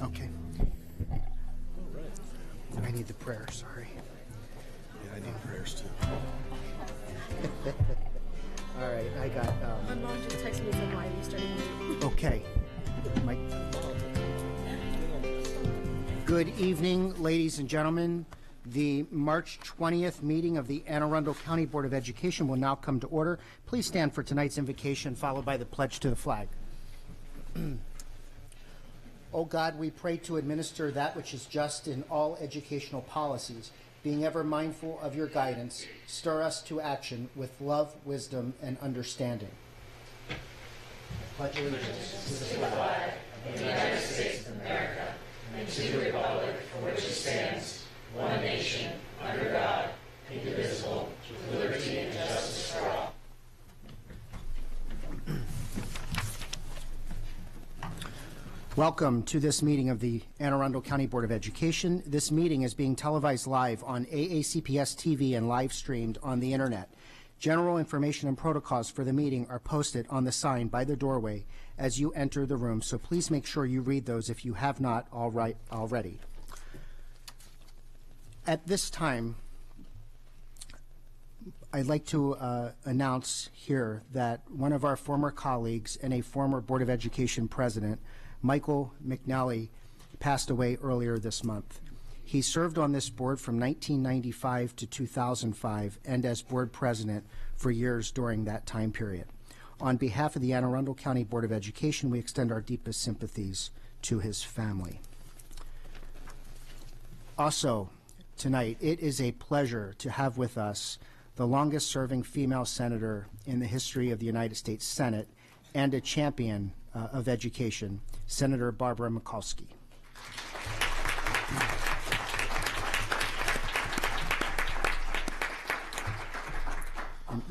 Okay. I need the prayer, sorry. Yeah, I need prayers too. All right, I got... My mom just texted me and said, why are you starting? Okay. Good evening, ladies and gentlemen. The March 20th meeting of the Anne Arundel County Board of Education will now come to order. Please stand for tonight's invocation, followed by the pledge to the flag. O God, we pray to administer that which is just in all educational policies. Being ever mindful of your guidance, stir us to action with love, wisdom, and understanding. Pledge allegiance to the flag of the United States of America and to the republic for which it stands, one nation, under God, indivisible, with liberty and justice for all. Welcome to this meeting of the Anne Arundel County Board of Education. This meeting is being televised live on AACPS TV and live streamed on the internet. General information and protocols for the meeting are posted on the sign by the doorway as you enter the room, so please make sure you read those if you have not already. At this time, I'd like to announce here that one of our former colleagues and a former Board of Education president, Michael McNally, passed away earlier this month. He served on this board from 1995 to 2005 and as board president for years during that time period. On behalf of the Anne Arundel County Board of Education, we extend our deepest sympathies to his family. Also, tonight, it is a pleasure to have with us the longest-serving female senator in the history of the United States Senate and a champion of education, Senator Barbara Mikulski.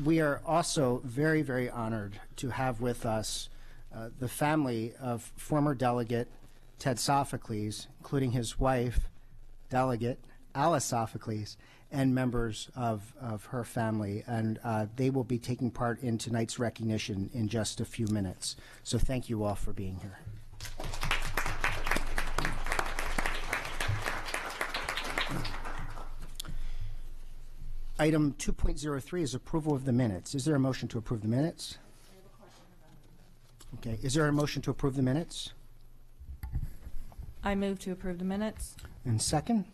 We are also very, very honored to have with us the family of former Delegate Ted Sophocles, including his wife, Delegate Alice Sophocles, and members of her family, and they will be taking part in tonight's recognition in just a few minutes. So thank you all for being here. Item 2.03 is approval of the minutes. Is there a motion to approve the minutes? Okay. Is there a motion to approve the minutes? I move to approve the minutes. And second?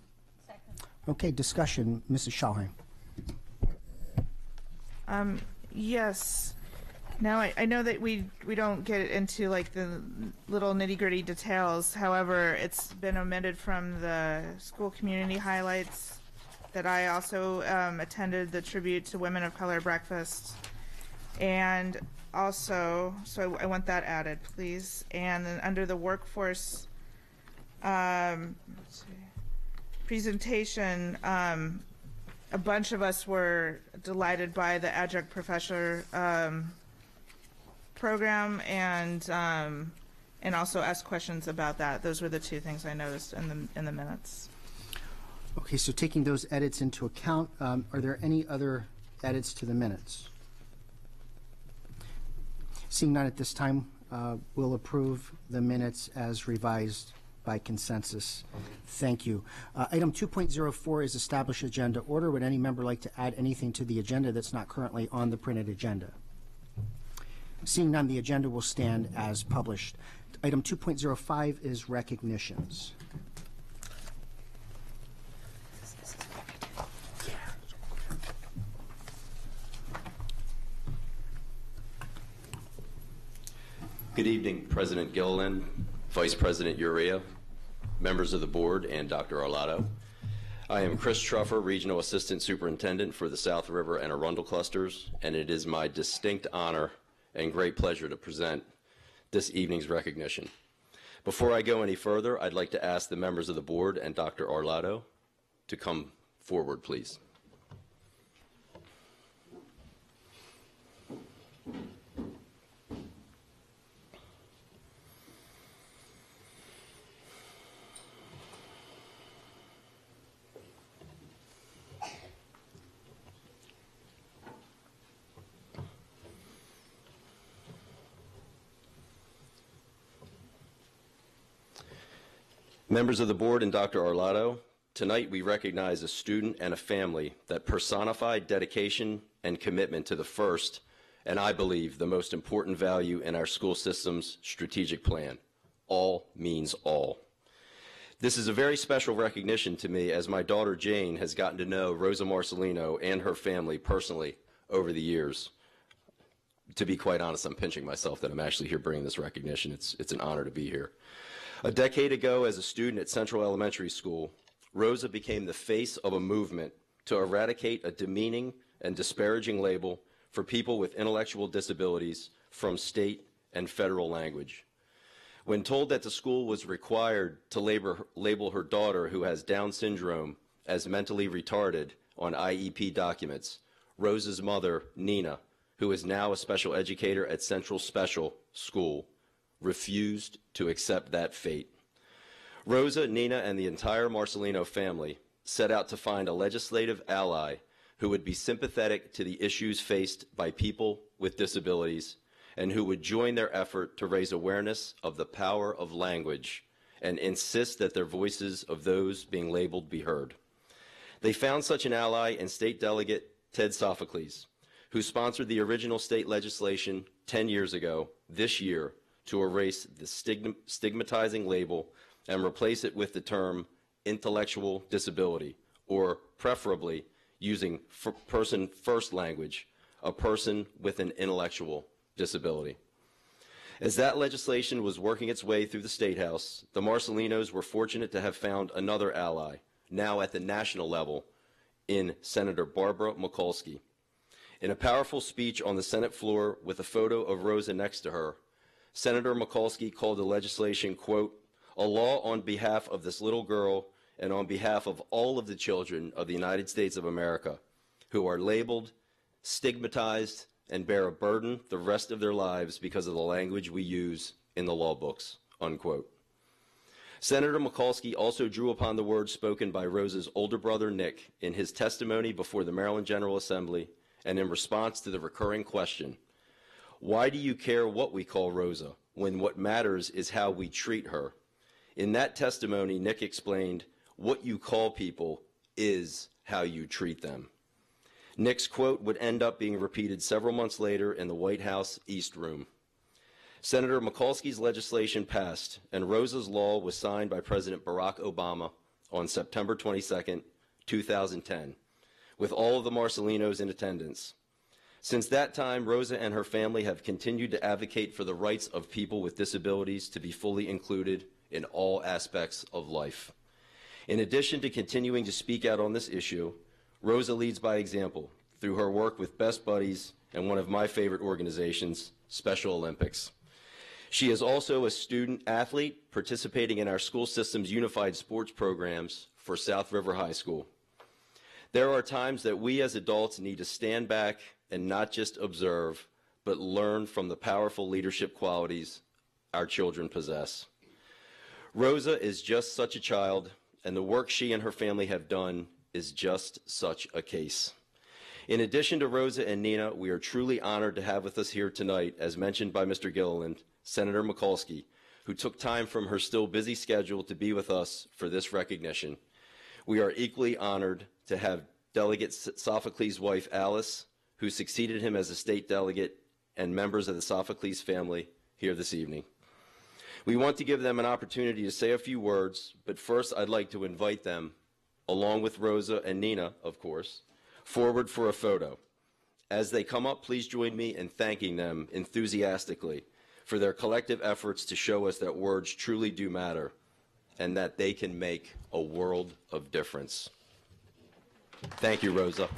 Okay, discussion, Mrs. Schalheim. Yes. Now, I know that we don't get into like the little nitty-gritty details. However, it's been omitted from the school community highlights that I also attended the Tribute to Women of Color breakfast. And also, so I want that added, please. And then under the workforce let's see, presentation, a bunch of us were delighted by the adjunct professor program, and also asked questions about that. Those were the two things I noticed in the minutes. Okay, so taking those edits into account, are there any other edits to the minutes? Seeing none at this time, we'll approve the minutes as revised by consensus. Thank you. Item 2.04 is establish agenda order. Would any member like to add anything to the agenda that's not currently on the printed agenda? Seeing none, the agenda will stand as published. Item 2.05 is recognitions. Good evening, President Gilliland, Vice President Urea, members of the board, and Dr. Arlotto. I am Chris Truffer, Regional Assistant Superintendent for the South River and Arundel clusters, and it is my distinct honor and great pleasure to present this evening's recognition. Before I go any further, I'd like to ask the members of the board and Dr. Arlotto to come forward, please. Members of the board and Dr. Arlotto, tonight we recognize a student and a family that personified dedication and commitment to the first, and I believe the most important value in our school system's strategic plan. All means all. This is a very special recognition to me, as my daughter Jane has gotten to know Rosa Marcelino and her family personally over the years. To be quite honest, I'm pinching myself that I'm actually here bringing this recognition. It's an honor to be here. A decade ago, as a student at Central Elementary School, Rosa became the face of a movement to eradicate a demeaning and disparaging label for people with intellectual disabilities from state and federal language. When told that the school was required to label her daughter, who has Down syndrome, as mentally retarded on IEP documents, Rosa's mother, Nina, who is now a special educator at Central Special School, refused to accept that fate. Rosa, Nina, and the entire Marcelino family set out to find a legislative ally who would be sympathetic to the issues faced by people with disabilities and who would join their effort to raise awareness of the power of language and insist that their voices of those being labeled be heard. They found such an ally in State Delegate Ted Sophocles, who sponsored the original state legislation 10 years ago, this year, to erase the stigmatizing label and replace it with the term intellectual disability, or preferably using person first language, a person with an intellectual disability. As that legislation was working its way through the State House, the Marcelinos were fortunate to have found another ally, now at the national level, in Senator Barbara Mikulski. In a powerful speech on the Senate floor with a photo of Rosa next to her, Senator Mikulski called the legislation, quote, "a law on behalf of this little girl and on behalf of all of the children of the United States of America who are labeled, stigmatized, and bear a burden the rest of their lives because of the language we use in the law books," unquote. Senator Mikulski also drew upon the words spoken by Rosa's older brother, Nick, in his testimony before the Maryland General Assembly and in response to the recurring question, "Why do you care what we call Rosa when what matters is how we treat her?" In that testimony, Nick explained, "What you call people is how you treat them." Nick's quote would end up being repeated several months later in the White House East Room. Senator Mikulski's legislation passed, and Rosa's law was signed by President Barack Obama on September 22, 2010, with all of the Marcelinos in attendance. Since that time, Rosa and her family have continued to advocate for the rights of people with disabilities to be fully included in all aspects of life. In addition to continuing to speak out on this issue, Rosa leads by example through her work with Best Buddies and one of my favorite organizations, Special Olympics. She is also a student athlete participating in our school system's unified sports programs for South River High School. There are times that we as adults need to stand back and not just observe, but learn from the powerful leadership qualities our children possess. Rosa is just such a child, and the work she and her family have done is just such a case. In addition to Rosa and Nina, we are truly honored to have with us here tonight, as mentioned by Mr. Gilliland, Senator Mikulski, who took time from her still busy schedule to be with us for this recognition. We are equally honored to have Delegate Sophocles' wife, Alice, who succeeded him as a state delegate, and members of the Sophocles family here this evening. We want to give them an opportunity to say a few words, but first I'd like to invite them, along with Rosa and Nina, of course, forward for a photo. As they come up, please join me in thanking them enthusiastically for their collective efforts to show us that words truly do matter and that they can make a world of difference. Thank you, Rosa.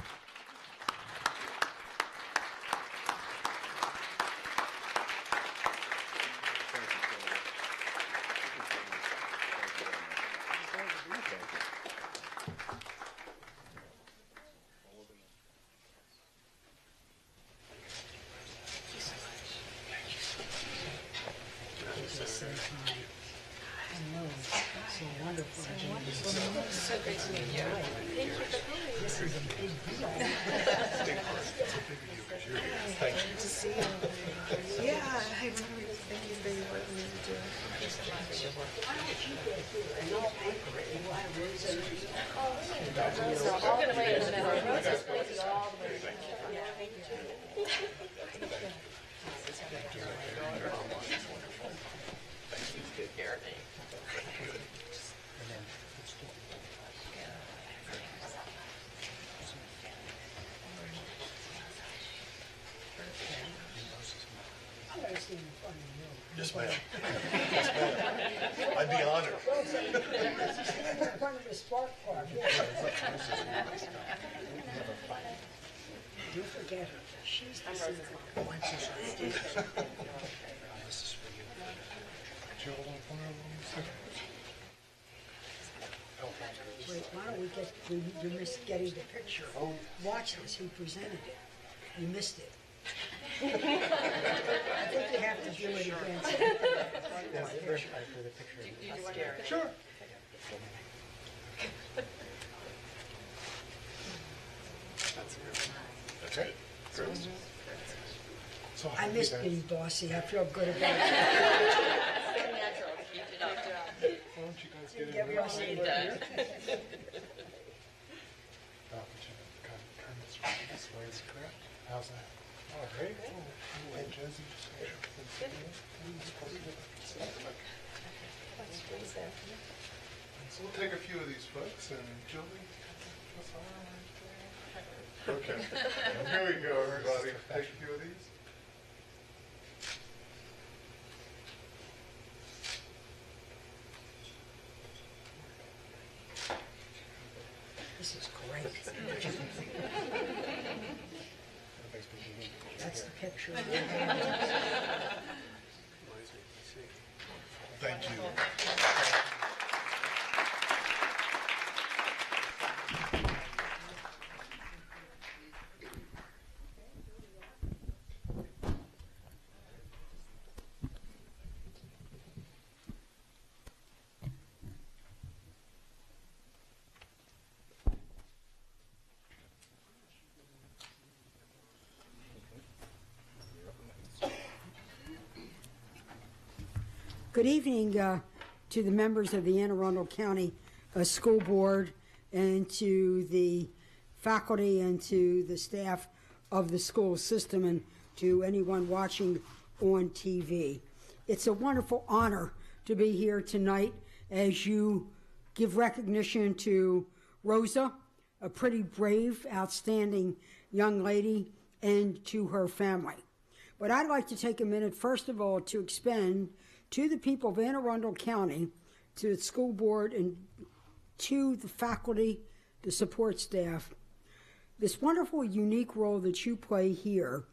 Yeah, I remember. Thank you for your work you do. Yes, ma'am. Yes, ma'am. I'd be honored. In front of the Spark Park. Do forget her. She's the secret. Wait, why don't we get, you missed getting the picture. Oh. Watch this, he presented it. You missed it. I think you have to do it again. Sure. Okay. So I missed being bossy. I feel good about it. Why don't you guys get in? Bossy. This way is correct. How's that? All right. And Josie, so we'll take a few of these folks and Julie. Okay. Here we go, everybody. Take a few of these. This is great. That's the picture. Thank you. Good evening to the members of the Anne Arundel County School Board and to the faculty and to the staff of the school system and to anyone watching on TV. It's a wonderful honor to be here tonight as you give recognition to Rosa, a pretty brave, outstanding young lady, and to her family. But I'd like to take a minute, first of all, to expend to the people of Anne Arundel County, to the school board, and to the faculty, the support staff, this wonderful, unique role that you play here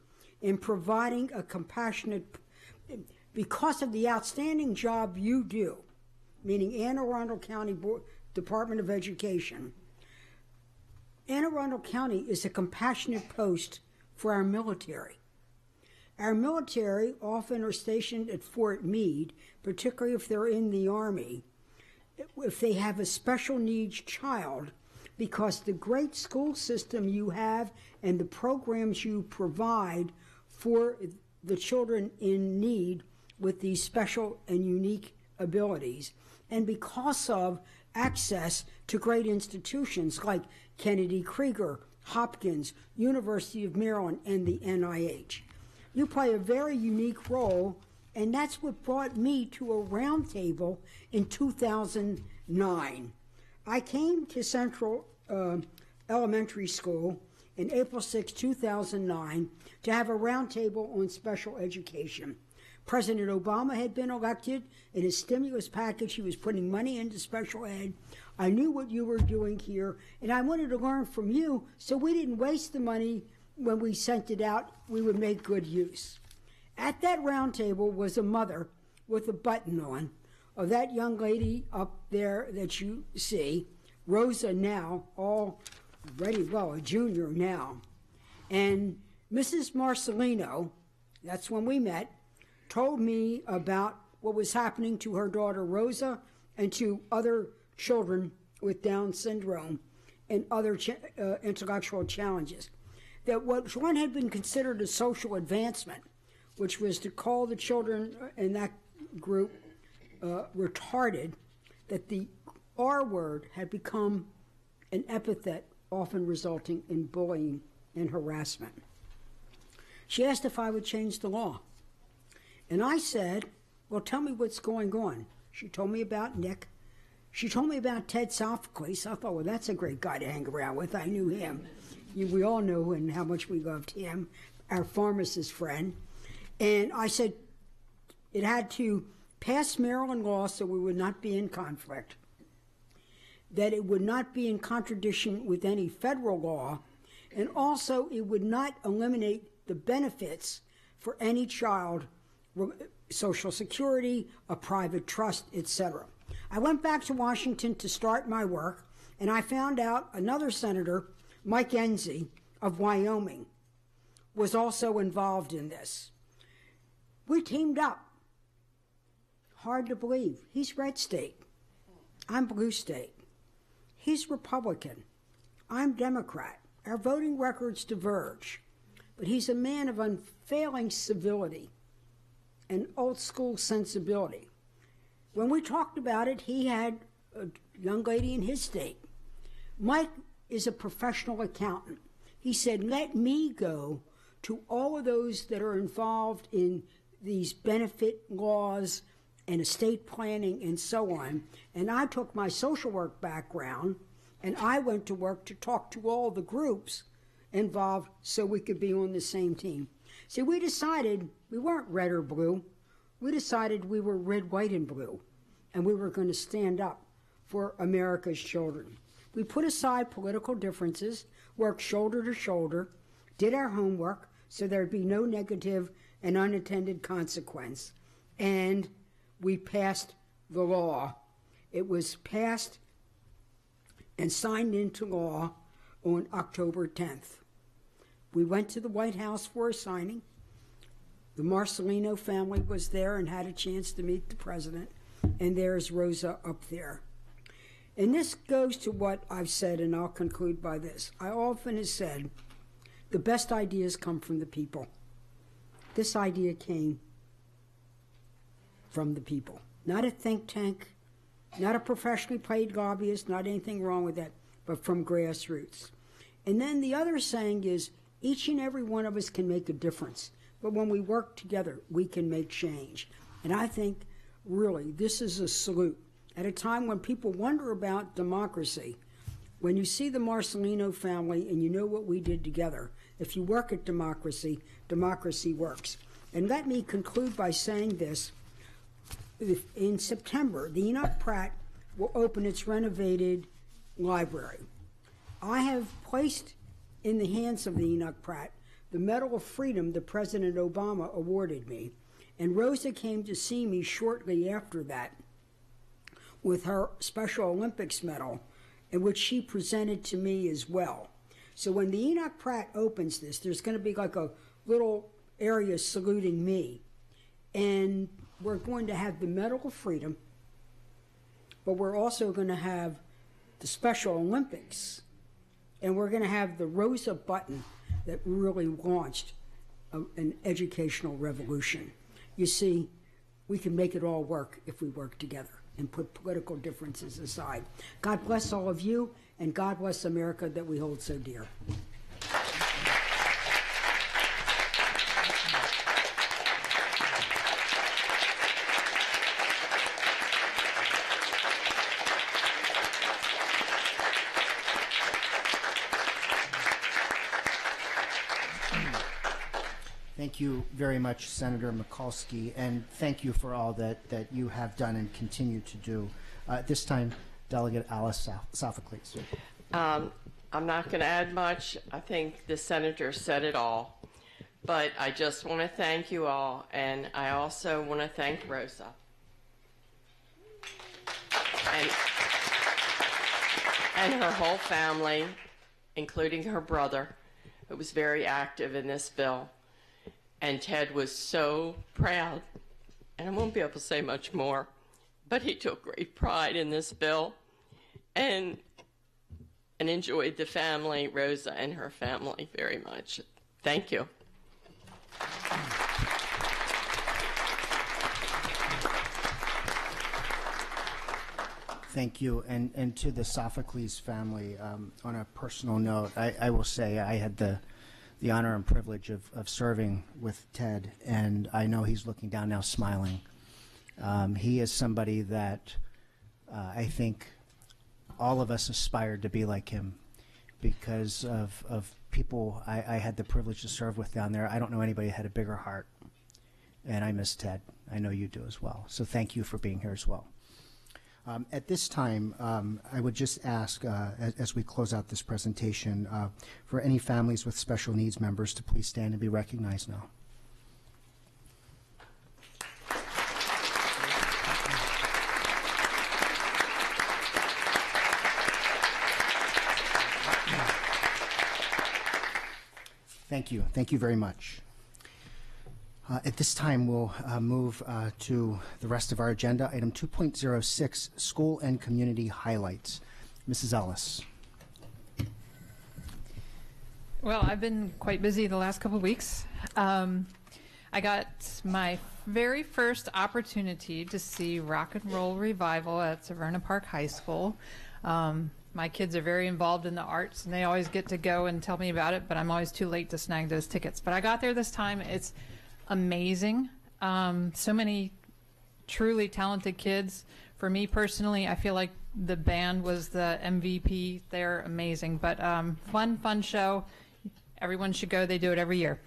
in providing a compassionate, because of the outstanding job you do, meaning Anne Arundel County Department of Education. Anne Arundel County is a compassionate post for our military. Our military often are stationed at Fort Meade, particularly if they're in the Army, if they have a special needs child, because the great school system you have and the programs you provide for the children in need with these special and unique abilities, and because of access to great institutions like Kennedy Krieger, Hopkins, University of Maryland, and the NIH. You play a very unique role, and that's what brought me to a roundtable in 2009. I came to Central Elementary School in April 6, 2009, to have a roundtable on special education. President Obama had been elected. In his stimulus package, he was putting money into special ed. I knew what you were doing here, and I wanted to learn from you, so we didn't waste the money. When we sent it out, we would make good use. At that round table was a mother with a button on of that young lady up there that you see, Rosa now, already, well, a junior now. And Mrs. Marcelino, that's when we met, told me about what was happening to her daughter Rosa and to other children with Down syndrome and other intellectual challenges. That what one had been considered a social advancement, which was to call the children in that group retarded that the R word had become an epithet, often resulting in bullying and harassment. She asked if I would change the law. And I said, well, tell me what's going on. She told me about Nick. She told me about Ted Sophocles. I thought, well, that's a great guy to hang around with. I knew him. We all know and how much we loved him, our pharmacist friend. And I said it had to pass Maryland law so we would not be in conflict, that it would not be in contradiction with any federal law, and also it would not eliminate the benefits for any child, Social Security, a private trust, etc. I went back to Washington to start my work, and I found out another senator, Mike Enzi of Wyoming, was also involved in this. We teamed up. Hard to believe. He's red state. I'm blue state. He's Republican. I'm Democrat. Our voting records diverge. But he's a man of unfailing civility and old school sensibility. When we talked about it, he had a young lady in his state. Mike is a professional accountant. He said, let me go to all of those that are involved in these benefit laws and estate planning and so on. And I took my social work background and I went to work to talk to all the groups involved so we could be on the same team. See, we decided we weren't red or blue. We decided we were red, white, and blue, and we were going to stand up for America's children. We put aside political differences, worked shoulder to shoulder, did our homework so there'd be no negative and unintended consequence, and we passed the law. It was passed and signed into law on October 10th. We went to the White House for a signing. The Marcelino family was there and had a chance to meet the president, and there's Rosa up there. And this goes to what I've said, and I'll conclude by this. I often have said, the best ideas come from the people. This idea came from the people. Not a think tank, not a professionally paid lobbyist, not anything wrong with that, but from grassroots. And then the other saying is, each and every one of us can make a difference. But when we work together, we can make change. And I think, really, this is a salute. At a time when people wonder about democracy, when you see the Marcelino family and you know what we did together, if you work at democracy, democracy works. And let me conclude by saying this. In September, the Enoch Pratt will open its renovated library. I have placed in the hands of the Enoch Pratt the Medal of Freedom that President Obama awarded me. And Rosa came to see me shortly after that with her Special Olympics medal, in which she presented to me as well. So when the Enoch Pratt opens this, there's going to be like a little area saluting me. And we're going to have the Medal of Freedom, but we're also going to have the Special Olympics, and we're going to have the Rosa button that really launched an educational revolution. You see, we can make it all work if we work together and put political differences aside. God bless all of you, and God bless America that we hold so dear. Thank you very much, Senator Mikulski, and thank you for all that you have done and continue to do. At this time, Delegate Alice Sophocles. I'm not going to add much. I think the senator said it all. But I just want to thank you all, and I also want to thank Rosa. And her whole family, including her brother, who was very active in this bill. And Ted was so proud, and I won't be able to say much more, but he took great pride in this bill and enjoyed the family, Rosa and her family, very much. Thank you. Thank you. And to the Sophocles family, on a personal note, I will say I had the honor and privilege of serving with Ted, and I know he's looking down now smiling. He is somebody that I think all of us aspired to be like him because of people I had the privilege to serve with down there. I don't know anybody that had a bigger heart, and I miss Ted. I know you do as well. So thank you for being here as well. At this time, I would just ask, as we close out this presentation, for any families with special needs members to please stand and be recognized now. Thank you. Thank you very much. At this time, we'll move to the rest of our agenda. Item 2.06, School and Community Highlights. Mrs. Ellis. Well, I've been quite busy the last couple of weeks. I got my very first opportunity to see Rock and Roll Revival at Severna Park High School. My kids are very involved in the arts, and they always get to go and tell me about it, but I'm always too late to snag those tickets. But I got there this time. It's amazing. So many truly talented kids. For me personally, I feel like the band was the MVP. They're amazing. But fun show. Everyone should go. They do it every year.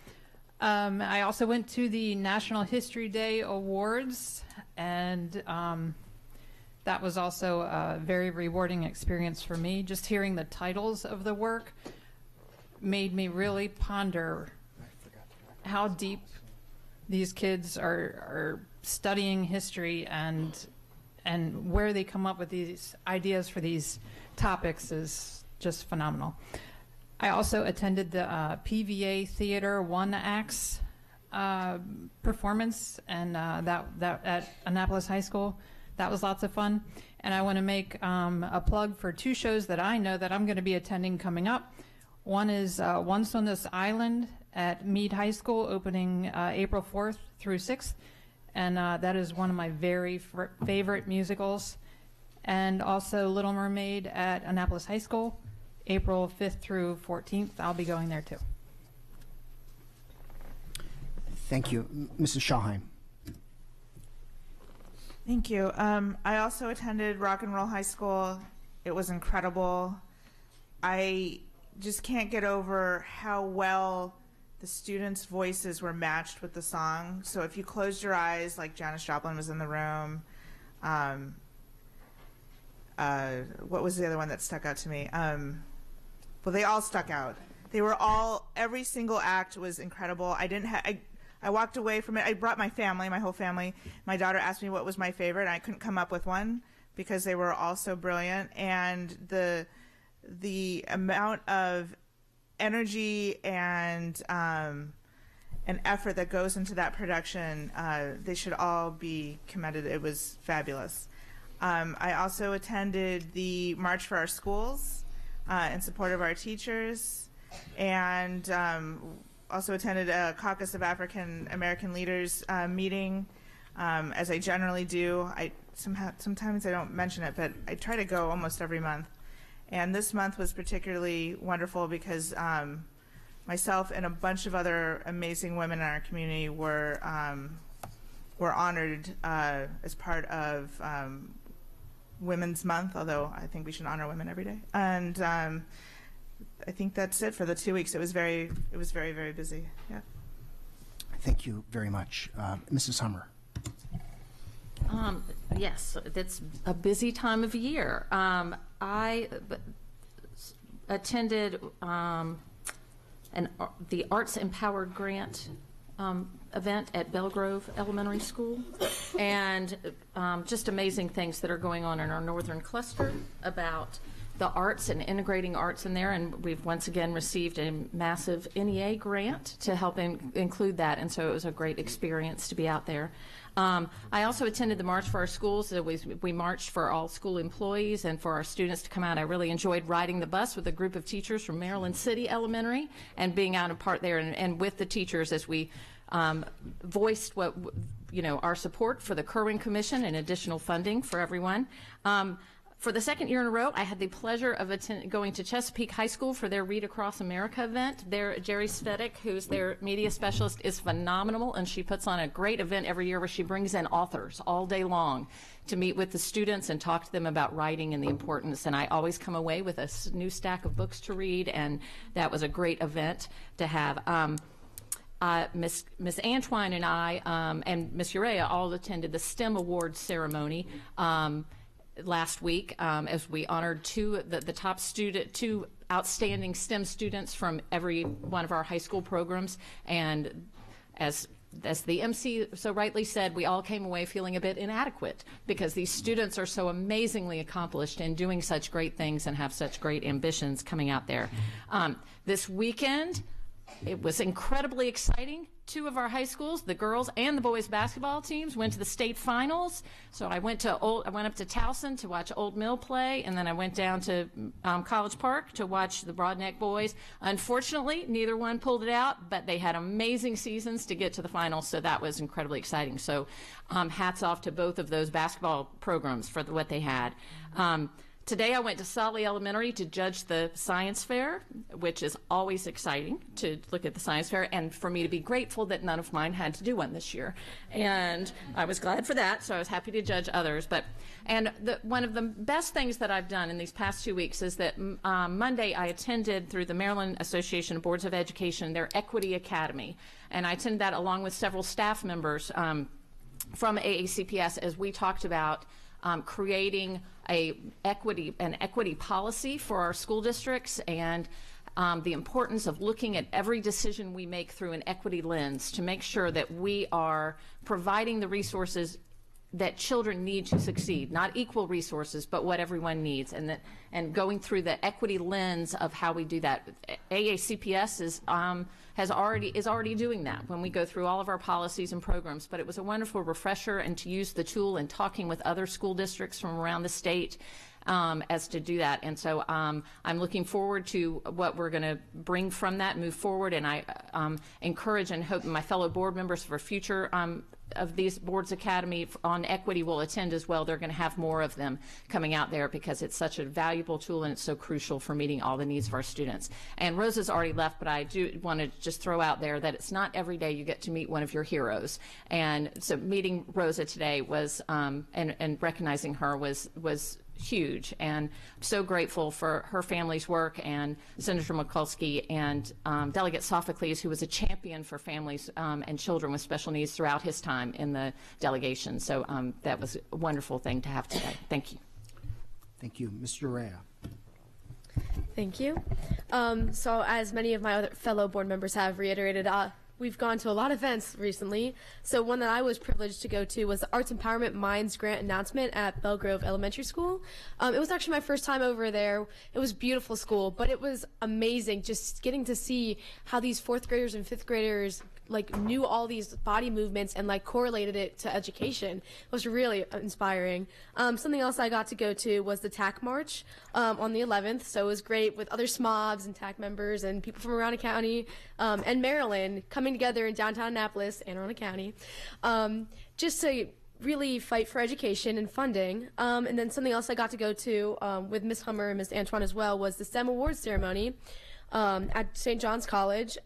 I also went to the National History Day Awards, and that was also a very rewarding experience for me. Just hearing the titles of the work made me really ponder how deep these kids are studying history, and where they come up with these ideas for these topics is just phenomenal. I also attended the PVA Theater One Acts performance, and that at Annapolis High School. That was lots of fun. And I want to make a plug for two shows that I know that I'm going to be attending coming up. One is Once on This Island at Meade High School, opening April 4th through 6th. And that is one of my very favorite musicals. And also Little Mermaid at Annapolis High School, April 5th through 14th. I'll be going there too. Thank you. Mrs. Schauheim. Thank you. I also attended Rock and Roll High School. It was incredible. I just can't get over how well the students' voices were matched with the song. So if you closed your eyes, like Janis Joplin was in the room. What was the other one that stuck out to me? Well, they all stuck out. They were all, every single act was incredible. I walked away from it. I brought my family, my whole family. My daughter asked me what was my favorite, and I couldn't come up with one because they were all so brilliant. And the amount of energy and effort that goes into that production, they should all be commended. It was fabulous. I also attended the March for Our Schools in support of our teachers, and also attended a Caucus of African American Leaders meeting, as I generally do. Sometimes I don't mention it, but I try to go almost every month. And this month was particularly wonderful because myself and a bunch of other amazing women in our community were honored as part of Women's Month, although I think we should honor women every day. And I think that's it for the 2 weeks. It was very, very busy. Yeah. Thank you very much. Mrs. Hummer. Yes, it's a busy time of year. I attended the Arts Empowered Grant event at Belgrove Elementary School, and just amazing things that are going on in our northern cluster about the arts and integrating arts in there, and we've once again received a massive NEA grant to help include that, and so it was a great experience to be out there. I also attended the March for Our Schools. We marched for all school employees and for our students to come out. I really enjoyed riding the bus with a group of teachers from Maryland City Elementary and being out in part there and with the teachers as we voiced our support for the Kerwin Commission and additional funding for everyone. For the second year in a row, I had the pleasure of going to Chesapeake High School for their Read Across America event. Jerry Svedek, who's their media specialist, is phenomenal, and she puts on a great event every year where she brings in authors all day long to meet with the students and talk to them about writing and the importance. And I always come away with a new stack of books to read, and that was a great event to have. Miss Antwine and I and Miss Urea all attended the STEM Awards ceremony last week as we honored two outstanding STEM students from every one of our high school programs. And as the MC so rightly said, we all came away feeling a bit inadequate because these students are so amazingly accomplished and doing such great things and have such great ambitions coming out there. This weekend, it was incredibly exciting. Two of our high schools, the girls and the boys basketball teams, went to the state finals. So I went up to Towson to watch Old Mill play, and then I went down to College Park to watch the Broadneck boys. Unfortunately, neither one pulled it out, but they had amazing seasons to get to the finals, so that was incredibly exciting. So hats off to both of those basketball programs for what they had. Today I went to Solly Elementary to judge the science fair, which is always exciting to look at the science fair, and for me to be grateful that none of mine had to do one this year. And I was glad for that, so I was happy to judge others. One of the best things that I've done in these past 2 weeks is that Monday I attended, through the Maryland Association of Boards of Education, their Equity Academy. And I attended that along with several staff members from AACPS as we talked about creating an equity policy for our school districts, and the importance of looking at every decision we make through an equity lens to make sure that we are providing the resources that children need to succeed, not equal resources, but what everyone needs, and going through the equity lens of how we do that. AACPS is already doing that when we go through all of our policies and programs, but it was a wonderful refresher, and to use the tool and talking with other school districts from around the state as to do that. And so I'm looking forward to what we're going to bring from that, move forward, and I encourage and hope my fellow board members for future of these boards academy on equity will attend as well. They're going to have more of them coming out there because it's such a valuable tool and it's so crucial for meeting all the needs of our students. And Rosa's already left, but I do want to just throw out there that it's not every day you get to meet one of your heroes. And so meeting Rosa today was and recognizing her was huge, and I'm so grateful for her family's work, and Senator Mikulski and Delegate Sophocles, who was a champion for families and children with special needs throughout his time in the delegation. So that was a wonderful thing to have today. Thank you. Thank you. Mr. Urea. Thank you. So as many of my other fellow board members have reiterated, we've gone to a lot of events recently. So one that I was privileged to go to was the Arts Empowerment Minds Grant announcement at Belgrove Elementary School. It was actually my first time over there. It was a beautiful school, but it was amazing just getting to see how these fourth graders and fifth graders knew all these body movements and correlated it to education. It was really inspiring. Something else I got to go to was the TAC March on the 11th. So it was great with other SMOBs and TAC members and people from around the county and Maryland coming together in downtown Annapolis, Anne Arundel County, just to really fight for education and funding. And then something else I got to go to with Ms. Hummer and Ms. Antoine as well was the STEM Awards ceremony at St. John's College.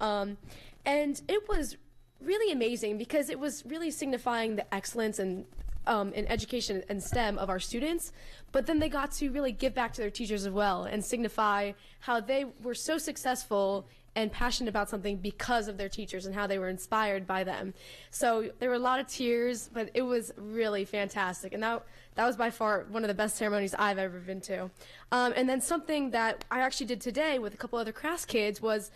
And it was really amazing because it was really signifying the excellence in education and STEM of our students, but then they got to really give back to their teachers as well and signify how they were so successful and passionate about something because of their teachers and how they were inspired by them. So there were a lot of tears, but it was really fantastic. And that was by far one of the best ceremonies I've ever been to. And then something that I actually did today with a couple other class kids was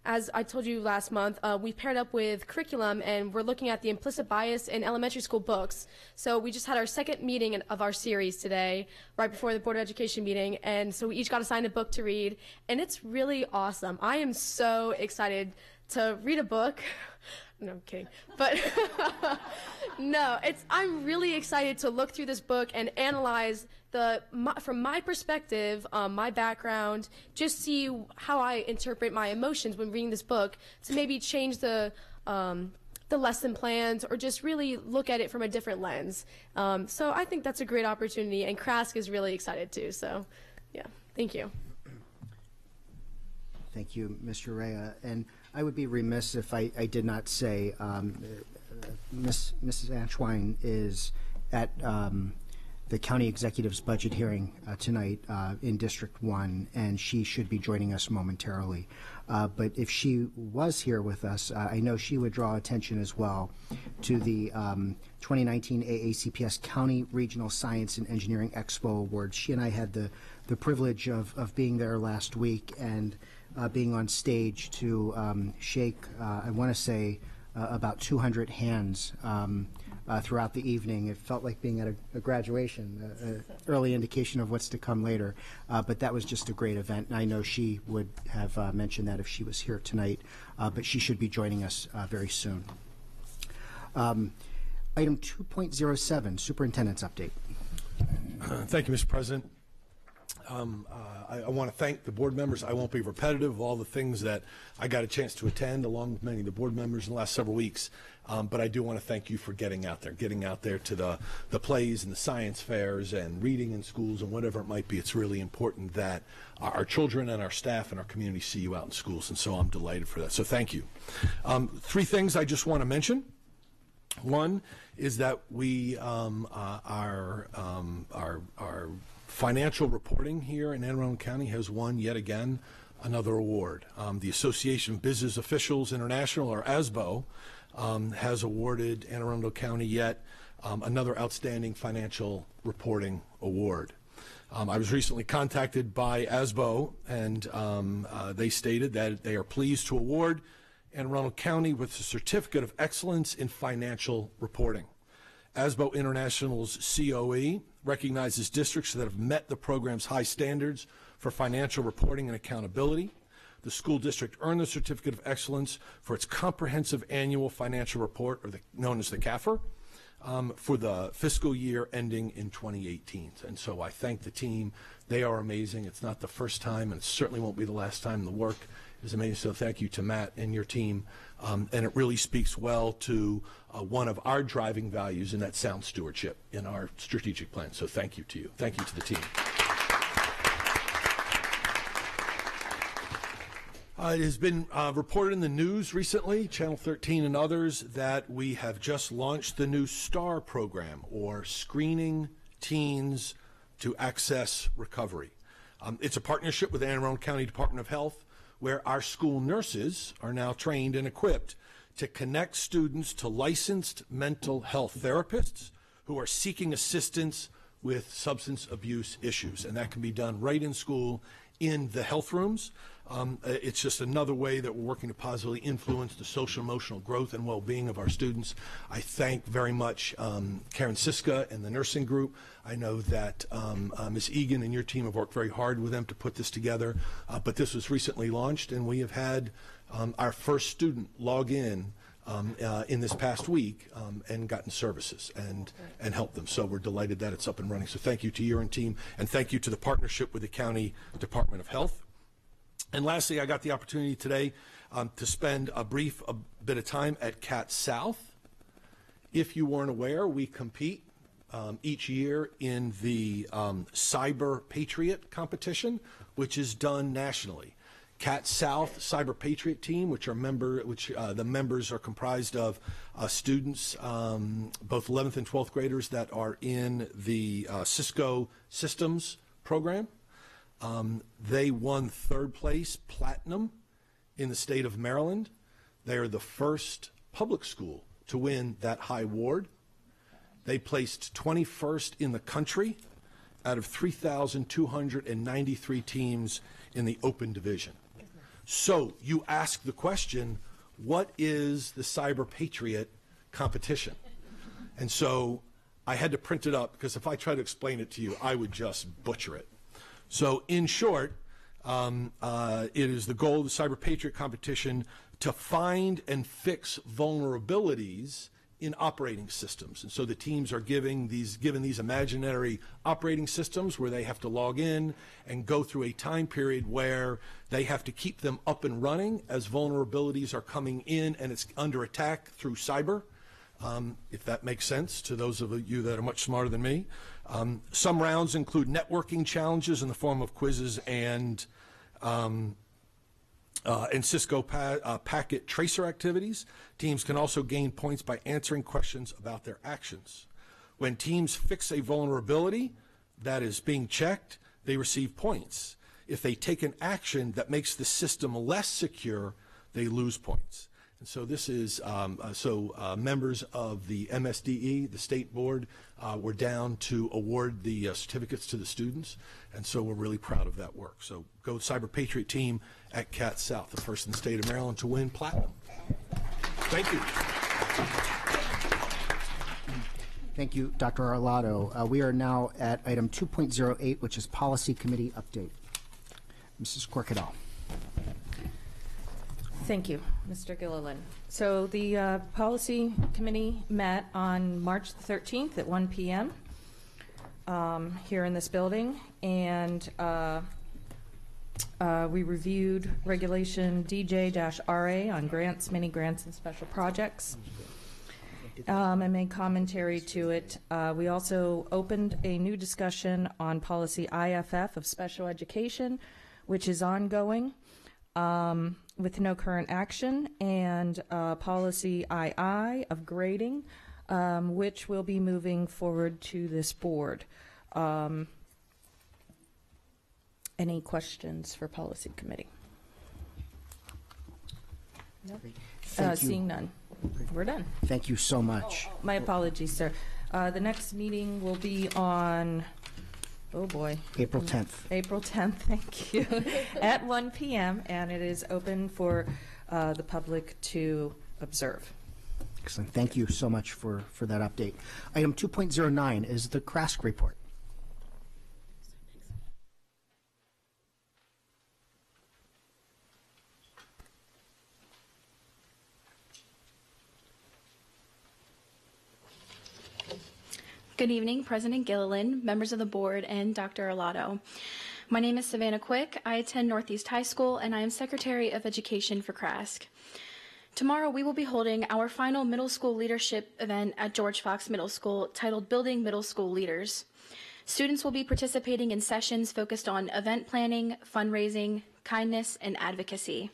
as I told you last month, we paired up with curriculum, and we're looking at the implicit bias in elementary school books. So we just had our second meeting of our series today, right before the Board of Education meeting, and so we each got assigned a book to read, and it's really awesome. I am so excited to read a book. No, I'm kidding. But no, I'm really excited to look through this book and analyze from my perspective, my background, just see how I interpret my emotions when reading this book to maybe change the the lesson plans or just really look at it from a different lens. So I think that's a great opportunity, and Krask is really excited too. So, yeah, thank you. Thank you, Mr. Rea. And I would be remiss if I did not say Mrs. Anschwein is at the county executive's budget hearing tonight in District 1, and she should be joining us momentarily. But if she was here with us, I know she would draw attention as well to the 2019 AACPS County Regional Science and Engineering Expo Awards. She and I had the privilege of being there last week and being on stage to shake, I want to say, about 200 hands throughout the evening. It felt like being at a graduation, early indication of what's to come later. But that was just a great event, and I know she would have mentioned that if she was here tonight, but she should be joining us very soon. Item 2.07, Superintendent's Update. Thank you, Mr. President. I want to thank the board members. I won't be repetitive of all the things that I got a chance to attend along with many of the board members in the last several weeks, but I do want to thank you for getting out there to the plays and the science fairs and reading in schools and whatever it might be. It's really important that our children and our staff and our community see you out in schools, and so I'm delighted for that. So thank you. 3 things I just want to mention. One is that we our financial reporting here in Anne Arundel County has won yet again another award. The Association of Business Officials International, or ASBO, has awarded Anne Arundel County yet another outstanding financial reporting award. I was recently contacted by ASBO, and they stated that they are pleased to award Anne Arundel County with a Certificate of Excellence in Financial Reporting. ASBO International's COE recognizes districts that have met the program's high standards for financial reporting and accountability. The school district earned the Certificate of Excellence for its comprehensive annual financial report, or known as the CAFR, for the fiscal year ending in 2018. And so I thank the team. They are amazing. It's not the first time, and it certainly won't be the last time. The work is amazing. So thank you to Matt and your team. And it really speaks well to one of our driving values, and that's sound stewardship in our strategic plan. So thank you to you. Thank you to the team. It has been reported in the news recently, Channel 13 and others, that we have just launched the new STAR program, or Screening Teens to Access Recovery. It's a partnership with the Anne Arundel County Department of Health, where our school nurses are now trained and equipped to connect students to licensed mental health therapists who are seeking assistance with substance abuse issues. And that can be done right in school in the health rooms. It's just another way that we're working to positively influence the social emotional growth and well-being of our students. I thank very much Karen Siska and the nursing group. I know that Ms. Egan and your team have worked very hard with them to put this together, but this was recently launched, and we have had our first student log in this past week and gotten services and helped them. So we're delighted that it's up and running. So thank you to your team, and thank you to the partnership with the County Department of Health. And lastly, I got the opportunity today to spend a bit of time at CAT South. If you weren't aware, we compete each year in the Cyber Patriot competition, which is done nationally. CAT South Cyber Patriot team, the members are comprised of students, both 11th and 12th graders that are in the Cisco Systems program. They won 3rd place, platinum, in the state of Maryland. They are the first public school to win that high award. They placed 21st in the country out of 3,293 teams in the open division. So you ask the question, what is the Cyber Patriot competition? And so I had to print it up, because if I try to explain it to you, I would just butcher it. So in short, it is the goal of the Cyber Patriot competition to find and fix vulnerabilities in operating systems. And so the teams are given these imaginary operating systems where they have to log in and go through a time period where they have to keep them up and running as vulnerabilities are coming in and it's under attack through cyber, if that makes sense to those of you that are much smarter than me. Some rounds include networking challenges in the form of quizzes and Cisco packet tracer activities. Teams can also gain points by answering questions about their actions. When teams fix a vulnerability that is being checked, they receive points. If they take an action that makes the system less secure, they lose points. And so this is, members of the MSDE, the state board, were down to award the certificates to the students, and so we're really proud of that work. So go Cyber Patriot team at Cat South, the first in the state of Maryland to win platinum. Thank you. Thank you, Dr. Arlotto. We are now at item 2.08, which is Policy Committee Update. Mrs. Corkadal. Thank you, Mr. Gilliland. So the Policy Committee met on March the 13th at 1 p.m. Here in this building, and we reviewed Regulation DJ-RA on grants, mini grants, and special projects, and made commentary to it. We also opened a new discussion on Policy IFF of special education, which is ongoing. With no current action, and Policy II of grading, which will be moving forward to this board. Any questions for Policy Committee? No. Seeing none, we're done. Thank you so much. My apologies, sir. The next meeting will be on, oh boy. April 10th. April 10th, thank you, at 1 p.m., and it is open for the public to observe. Excellent. Thank you so much for that update. Item 2.09 is the CRASC report. Good evening, President Gilliland, members of the board, and Dr. Arlotto. My name is Savannah Quick. I attend Northeast High School, and I am Secretary of Education for CRASC. Tomorrow, we will be holding our final middle school leadership event at George Fox Middle School titled Building Middle School Leaders. Students will be participating in sessions focused on event planning, fundraising, kindness, and advocacy.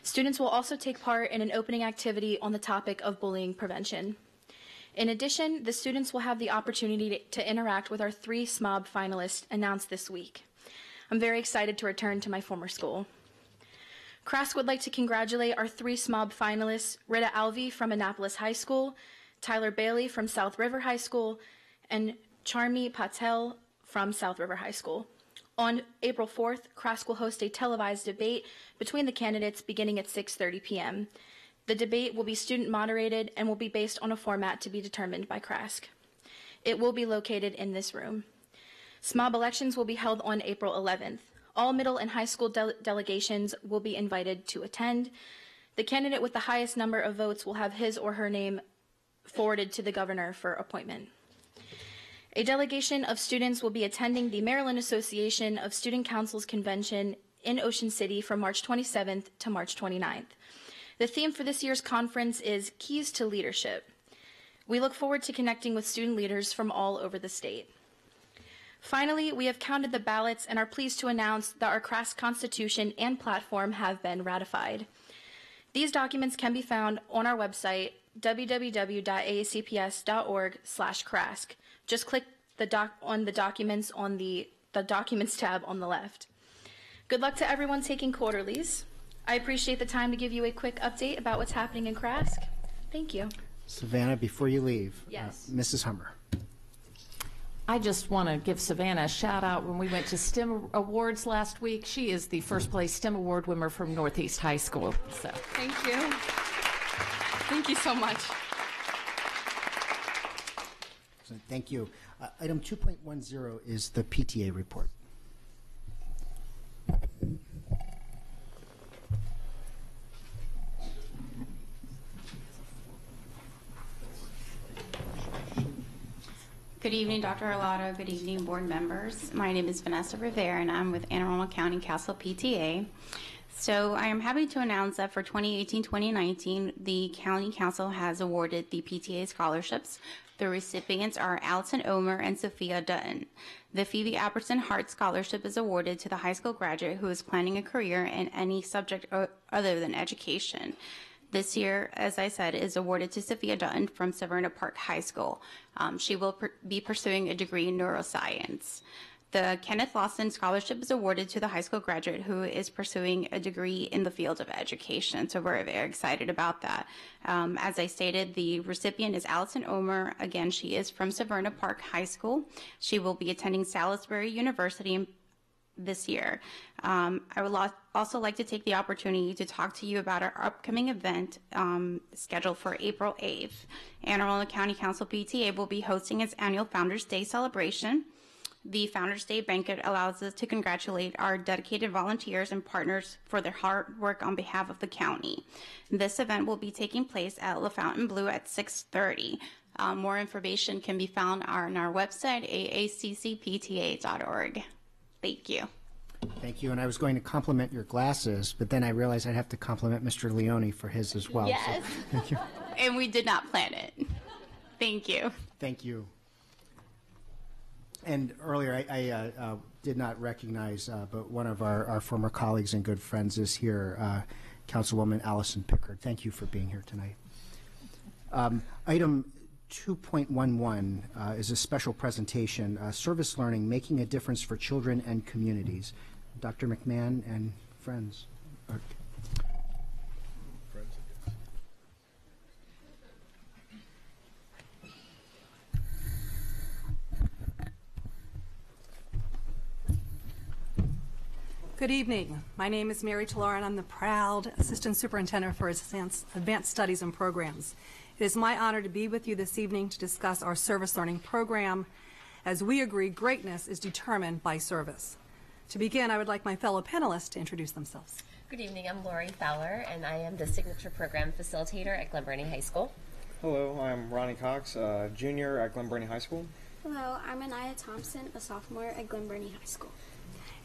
Students will also take part in an opening activity on the topic of bullying prevention. In addition, the students will have the opportunity to interact with our 3 SMOB finalists announced this week. I'm very excited to return to my former school. CRASC would like to congratulate our 3 SMOB finalists, Rita Alvey from Annapolis High School, Tyler Bailey from South River High School, and Charmi Patel from South River High School. On April 4th, CRASC will host a televised debate between the candidates beginning at 6:30 p.m. The debate will be student moderated and will be based on a format to be determined by CRASC. It will be located in this room. SMOB elections will be held on April 11th. All middle and high school delegations will be invited to attend. The candidate with the highest number of votes will have his or her name forwarded to the governor for appointment. A delegation of students will be attending the Maryland Association of Student Councils Convention in Ocean City from March 27th to March 29th. The theme for this year's conference is Keys to Leadership. We look forward to connecting with student leaders from all over the state. Finally, we have counted the ballots and are pleased to announce that our CRASC Constitution and platform have been ratified. These documents can be found on our website, www.aacps.org/CRASC. Just click on the documents on the Documents tab on the left. Good luck to everyone taking quarterlies. I appreciate the time to give you a quick update about what's happening in CRASC. Thank you. Savannah, before you leave, Yes. Mrs. Hummer. I just want to give Savannah a shout out. When we went to STEM Awards last week, she is the first place STEM Award winner from Northeast High School. So Thank you. Thank you so much. Thank you. Item 2.10 is the PTA report. Good evening, Dr. Arlotto. Good evening, board members. My name is Vanessa Rivera, and I'm with Anne Arundel County Council PTA. So I am happy to announce that for 2018-2019, the County Council has awarded the PTA scholarships. The recipients are Allison Omer and Sophia Dutton. The Phoebe Apperson Hart Scholarship is awarded to the high school graduate who is planning a career in any subject other than education. This year, as I said, is awarded to Sophia Dutton from Severna Park High School. She will be pursuing a degree in neuroscience. The Kenneth Lawson Scholarship is awarded to the high school graduate who is pursuing a degree in the field of education. So we're very excited about that. As I stated, the recipient is Allison Omer. Again, she is from Severna Park High School. She will be attending Salisbury University this year. I would also like to take the opportunity to talk to you about our upcoming event scheduled for April 8th. Anne Arundel County Council PTA will be hosting its annual Founders Day celebration. The Founders Day banquet allows us to congratulate our dedicated volunteers and partners for their hard work on behalf of the county. This event will be taking place at La Fontainebleau at 6:30. More information can be found on our website, aaccpta.org. Thank you. Thank you. And I was going to compliment your glasses, but then I realized I'd have to compliment Mr. Leone for his as well. Yes. So, thank you. And we did not plan it. Thank you. Thank you. And earlier, I did not recognize, but one of our former colleagues and good friends is here, Councilwoman Allison Pickard. Thank you for being here tonight. Item 2.11 is a special presentation, Service Learning, Making a Difference for Children and Communities. Dr. McMahon and friends. Good evening. My name is Mary Talar, and I'm the proud Assistant Superintendent for Advanced Studies and Programs. It is my honor to be with you this evening to discuss our service learning program. As we agree, greatness is determined by service. To begin, I would like my fellow panelists to introduce themselves. Good evening. I'm Lori Fowler, and I am the Signature Program Facilitator at Glen Burnie High School. Hello, I'm Ronnie Cox, junior at Glen Burnie High School. Hello, I'm Anaya Thompson, a sophomore at Glen Burnie High School.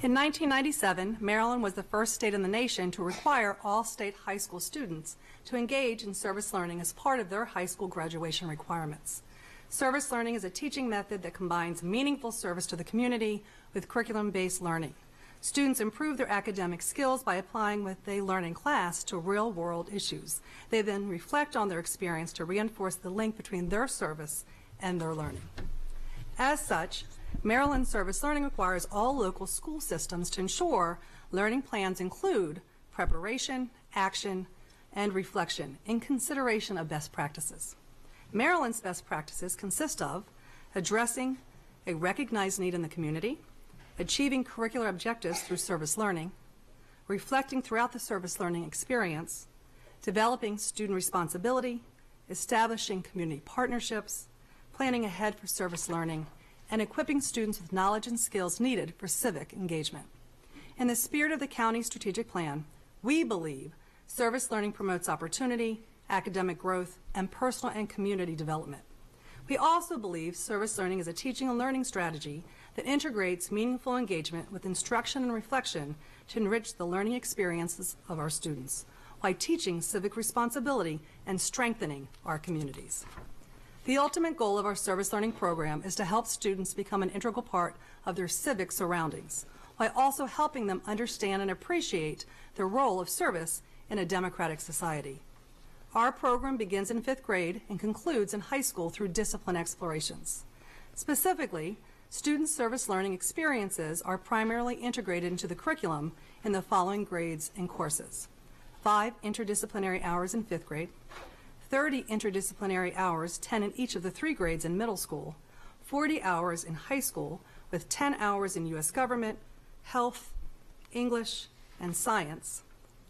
In 1997, Maryland was the first state in the nation to require all state high school students to engage in service learning as part of their high school graduation requirements. Service learning is a teaching method that combines meaningful service to the community with curriculum-based learning. Students improve their academic skills by applying what they learn in class to real-world issues. They then reflect on their experience to reinforce the link between their service and their learning. As such, Maryland service learning requires all local school systems to ensure learning plans include preparation, action, and reflection in consideration of best practices. Maryland's best practices consist of addressing a recognized need in the community, achieving curricular objectives through service learning, reflecting throughout the service learning experience, developing student responsibility, establishing community partnerships, planning ahead for service learning, and equipping students with knowledge and skills needed for civic engagement. In the spirit of the county strategic plan, we believe service learning promotes opportunity, academic growth, and personal and community development. We also believe service learning is a teaching and learning strategy that integrates meaningful engagement with instruction and reflection to enrich the learning experiences of our students, while teaching civic responsibility and strengthening our communities. The ultimate goal of our service learning program is to help students become an integral part of their civic surroundings, while also helping them understand and appreciate the role of service in a democratic society. Our program begins in 5th grade and concludes in high school through discipline explorations. Specifically, student service learning experiences are primarily integrated into the curriculum in the following grades and courses: 5 interdisciplinary hours in 5th grade, 30 interdisciplinary hours, 10 in each of the 3 grades in middle school, 40 hours in high school, with 10 hours in U.S. government, health, English, and science.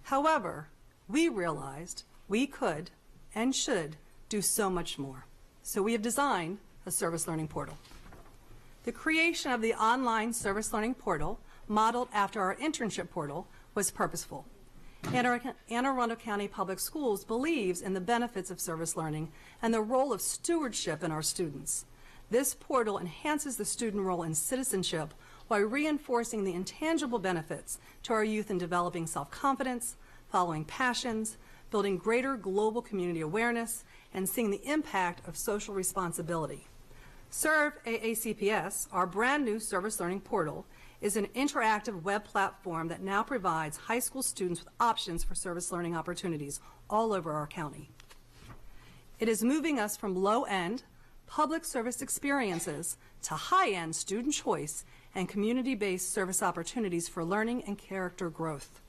However, we realized we could and should do so much more. So we have designed a service learning portal. The creation of the online service learning portal, modeled after our internship portal, was purposeful. Anne Arundel County Public Schools believes in the benefits of service learning and the role of stewardship in our students. This portal enhances the student role in citizenship while reinforcing the intangible benefits to our youth in developing self-confidence, following passions, building greater global community awareness, and seeing the impact of social responsibility. Serve AACPS, our brand new service learning portal, is an interactive web platform that now provides high school students with options for service learning opportunities all over our county. It is moving us from low-end public service experiences to high-end student choice and community-based service opportunities for learning and character growth.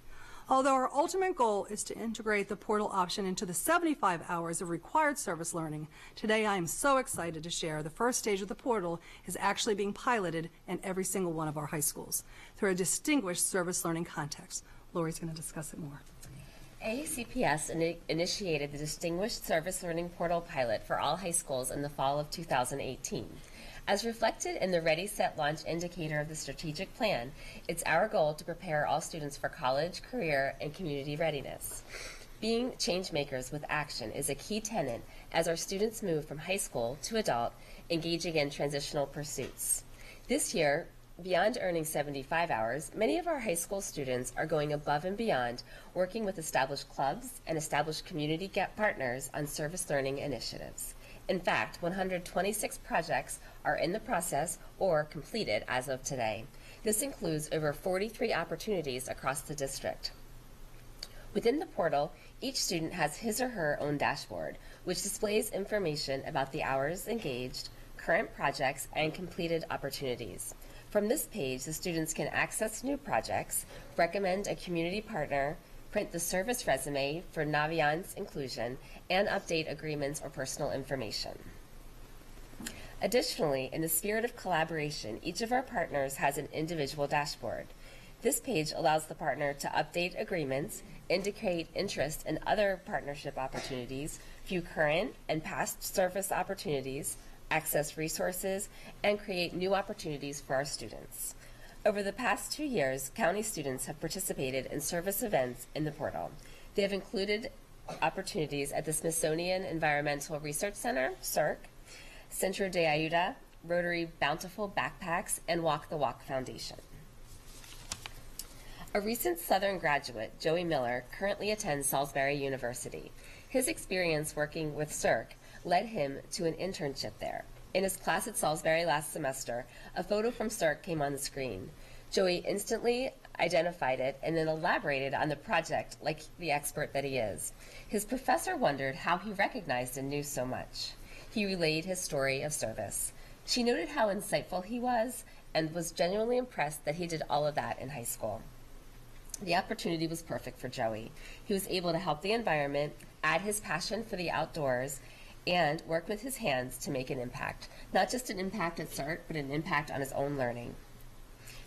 Although our ultimate goal is to integrate the portal option into the 75 hours of required service learning, today I am so excited to share the first stage of the portal is actually being piloted in every single one of our high schools through a distinguished service learning context. Lori's going to discuss it more. AACPS initiated the Distinguished Service Learning Portal pilot for all high schools in the fall of 2018. As reflected in the Ready, Set, Launch indicator of the strategic plan, it's our goal to prepare all students for college, career, and community readiness. Being change makers with action is a key tenet as our students move from high school to adult, engaging in transitional pursuits. This year, beyond earning 75 hours, many of our high school students are going above and beyond, working with established clubs and established community partners on service learning initiatives. In fact, 126 projects are in the process or completed as of today. This includes over 43 opportunities across the district. Within the portal, each student has his or her own dashboard, which displays information about the hours engaged, current projects, and completed opportunities. From this page, the students can access new projects, recommend a community partner, print the service resume for Naviance inclusion, and update agreements or personal information. Additionally, in the spirit of collaboration, each of our partners has an individual dashboard. This page allows the partner to update agreements, indicate interest in other partnership opportunities, view current and past service opportunities, access resources, and create new opportunities for our students. Over the past 2 years, county students have participated in service events in the portal. They have included opportunities at the Smithsonian Environmental Research Center, CERC, Centro de Ayuda, Rotary Bountiful Backpacks, and Walk the Walk Foundation. A recent Southern graduate, Joey Miller, currently attends Salisbury University. His experience working with CERC led him to an internship there. In his class at Salisbury last semester, a photo from CERC came on the screen. Joey instantly identified it and then elaborated on the project like the expert that he is. His professor wondered how he recognized and knew so much. He relayed his story of service. She noted how insightful he was and was genuinely impressed that he did all of that in high school. The opportunity was perfect for Joey. He was able to help the environment, add his passion for the outdoors, and work with his hands to make an impact. Not just an impact at CERT, but an impact on his own learning.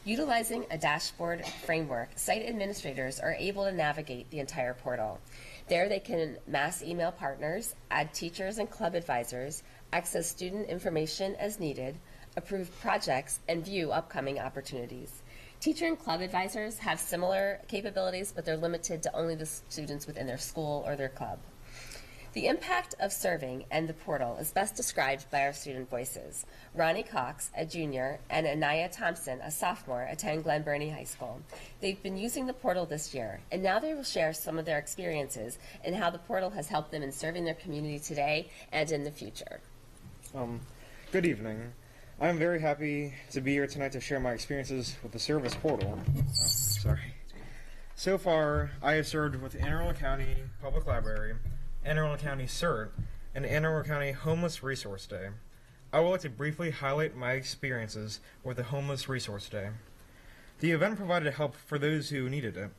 Utilizing a dashboard framework, site administrators are able to navigate the entire portal. There they can mass email partners, add teachers and club advisors, access student information as needed, approve projects, and view upcoming opportunities. Teacher and club advisors have similar capabilities, but they're limited to only the students within their school or their club. The impact of serving and the portal is best described by our student voices. Ronnie Cox, a junior, and Anaya Thompson, a sophomore, attend Glen Burnie High School. They've been using the portal this year, and now they will share some of their experiences and how the portal has helped them in serving their community today and in the future. Good evening. I'm very happy to be here tonight to share my experiences with the service portal. So far, I have served with Anne Arundel County Public Library, Anne Arundel County CERT, and Anne Arundel County Homeless Resource Day. I would like to briefly highlight my experiences with the Homeless Resource Day. The event provided help for those who needed it.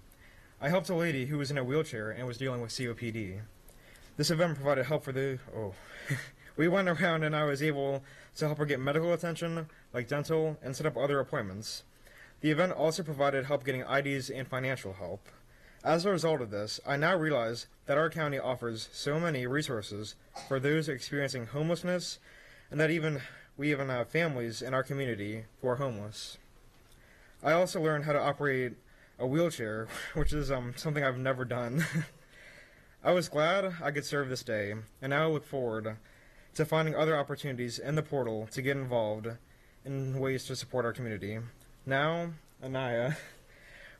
I helped a lady who was in a wheelchair and was dealing with COPD. This event provided help for we went around and I was able to help her get medical attention, like dental, and set up other appointments. The event also provided help getting IDs and financial help. As a result of this, I now realize that our county offers so many resources for those experiencing homelessness, and that we even have families in our community who are homeless. I also learned how to operate a wheelchair, which is something I've never done. I was glad I could serve this day, and now I look forward to finding other opportunities in the portal to get involved in ways to support our community. Now, Anaya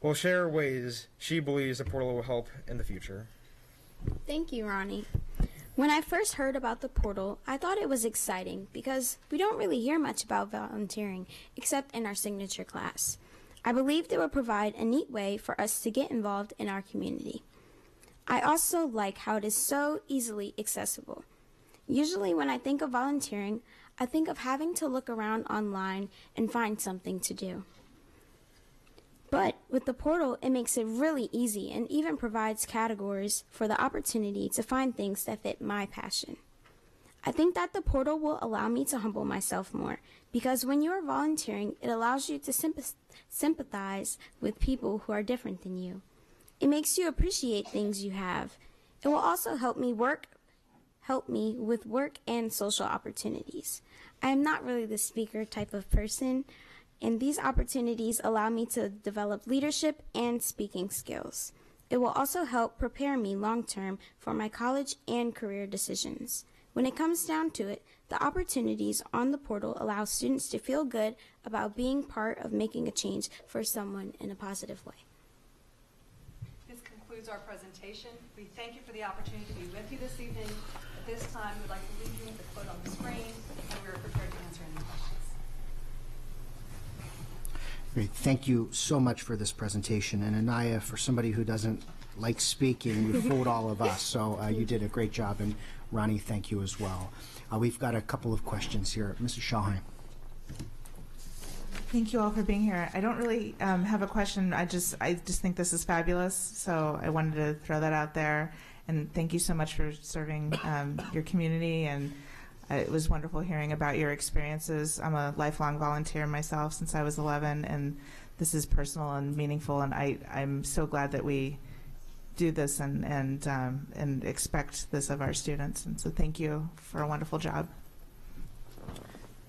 will share ways she believes the portal will help in the future. Thank you, Ronnie. When I first heard about the portal, I thought it was exciting because we don't really hear much about volunteering except in our signature class. I believed it would provide a neat way for us to get involved in our community. I also like how it is so easily accessible. Usually when I think of volunteering, I think of having to look around online and find something to do. But with the portal, it makes it really easy and even provides categories for the opportunity to find things that fit my passion. I think that the portal will allow me to humble myself more because when you are volunteering, it allows you to sympathize with people who are different than you. It makes you appreciate things you have. It will also help me with work and social opportunities. I am not really the speaker type of person, and these opportunities allow me to develop leadership and speaking skills. It will also help prepare me long-term for my college and career decisions. When it comes down to it, the opportunities on the portal allow students to feel good about being part of making a change for someone in a positive way. This concludes our presentation. We thank you for the opportunity to be with you this evening. At this time, we'd like to leave you with the quote on the screen, and we are prepared to answer any questions. Great. Thank you so much for this presentation. And Anaya, for somebody who doesn't like speaking, you fooled all of us. So you did a great job. And Ronnie, thank you as well. We've got a couple of questions here. Mrs. Schallheim. Thank you all for being here. I don't really have a question. I just think this is fabulous. So I wanted to throw that out there. And thank you so much for serving your community. And it was wonderful hearing about your experiences. I'm a lifelong volunteer myself since I was 11, and this is personal and meaningful. And I'm so glad that we do this and expect this of our students. And so thank you for a wonderful job.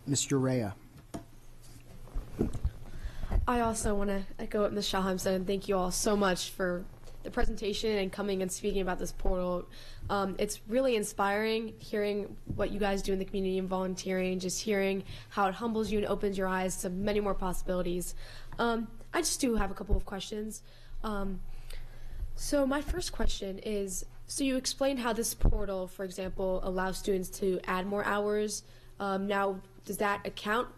Mr. Rea. I also want to echo what Ms. Schallheim said, and thank you all so much for the presentation and coming and speaking about this portal. It's really inspiring hearing what you guys do in the community and volunteering, just hearing how it humbles you and opens your eyes to many more possibilities. I just do have a couple of questions. So my first question is, so you explained how this portal, for example, allows students to add more hours. Now, does that account?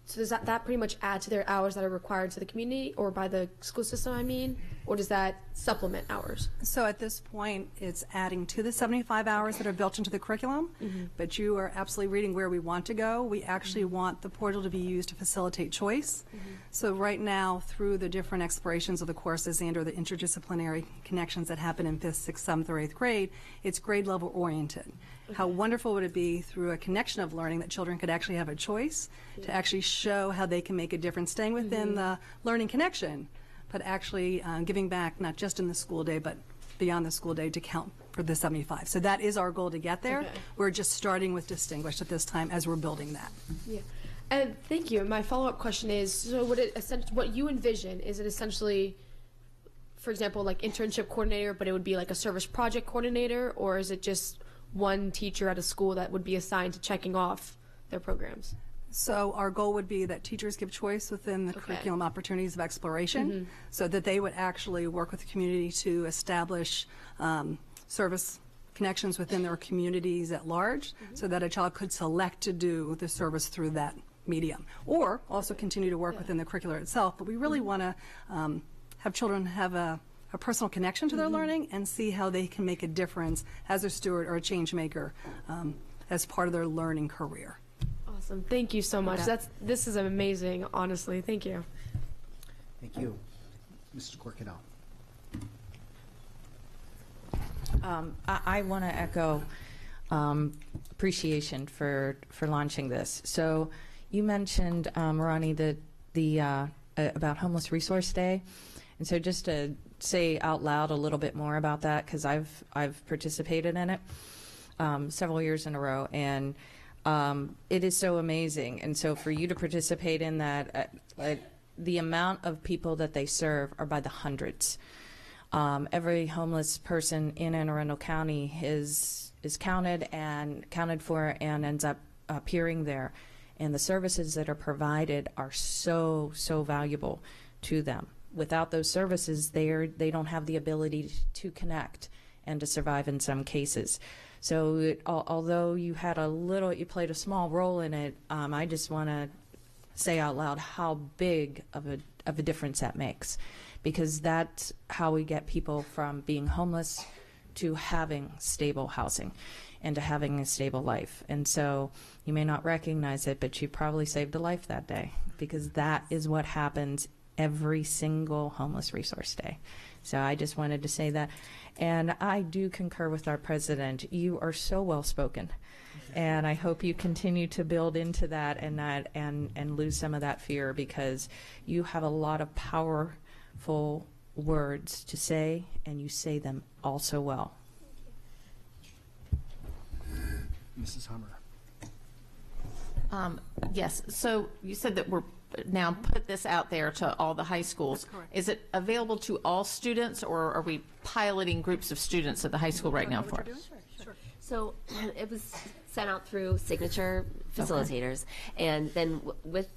So does that pretty much add to their hours that are required to the community or by the school system, I mean? Or does that supplement hours? So at this point, it's adding to the 75 hours that are built into the curriculum, but you are absolutely reading where we want to go. We actually want the portal to be used to facilitate choice. So right now, through the different explorations of the courses and or the interdisciplinary connections that happen in 5th, 6th, 7th, or 8th grade, it's grade level oriented. How wonderful would it be through a connection of learning that children could actually have a choice to actually show how they can make a difference, staying within the learning connection, but actually giving back not just in the school day, but beyond the school day to count for the 75. So that is our goal to get there. We're just starting with distinguished at this time as we're building that. Yeah. And thank you. My follow-up question is, so what you envision, is it essentially, for example, like internship coordinator, but it would be like a service project coordinator, or is it just one teacher at a school that would be assigned to checking off their programs? So our goal would be that teachers give choice within the curriculum opportunities of exploration so that they would actually work with the community to establish service connections within their communities at large so that a child could select to do the service through that medium, or also continue to work within the curricular itself. But we really want to have children have a personal connection to their learning and see how they can make a difference as a steward or a change maker as part of their learning career. Awesome. Thank you so much. This is amazing, honestly. Thank you. Thank you. Mrs. Corkadell. I want to echo appreciation for launching this. So you mentioned, Ronnie, about Homeless Resource Day. And so just to say out loud a little bit more about that, because I've participated in it several years in a row, and it is so amazing. And so for you to participate in that, the amount of people that they serve are by the hundreds. Every homeless person in Anne Arundel County is counted for and ends up appearing there. And the services that are provided are so valuable to them. Without those services, they don't have the ability to connect and to survive in some cases. So although you played a small role in it, I just want to say out loud how big of a difference that makes, because that's how we get people from being homeless to having stable housing and to having a stable life. And so you may not recognize it, but you probably saved a life that day, because that is what happens every single homeless resource day. So I just wanted to say that. And I do concur with our president. You are so well spoken. And I hope you continue to build into that and lose some of that fear, because you have a lot of powerful words to say, and you say them all so well. Mrs. Hummer. Yes. So you said that we're now put this out there to all the high schools. That's correct. Is it available to all students, or are we piloting groups of students at the high school right now for it? Sure. So it was sent out through signature facilitators, and then with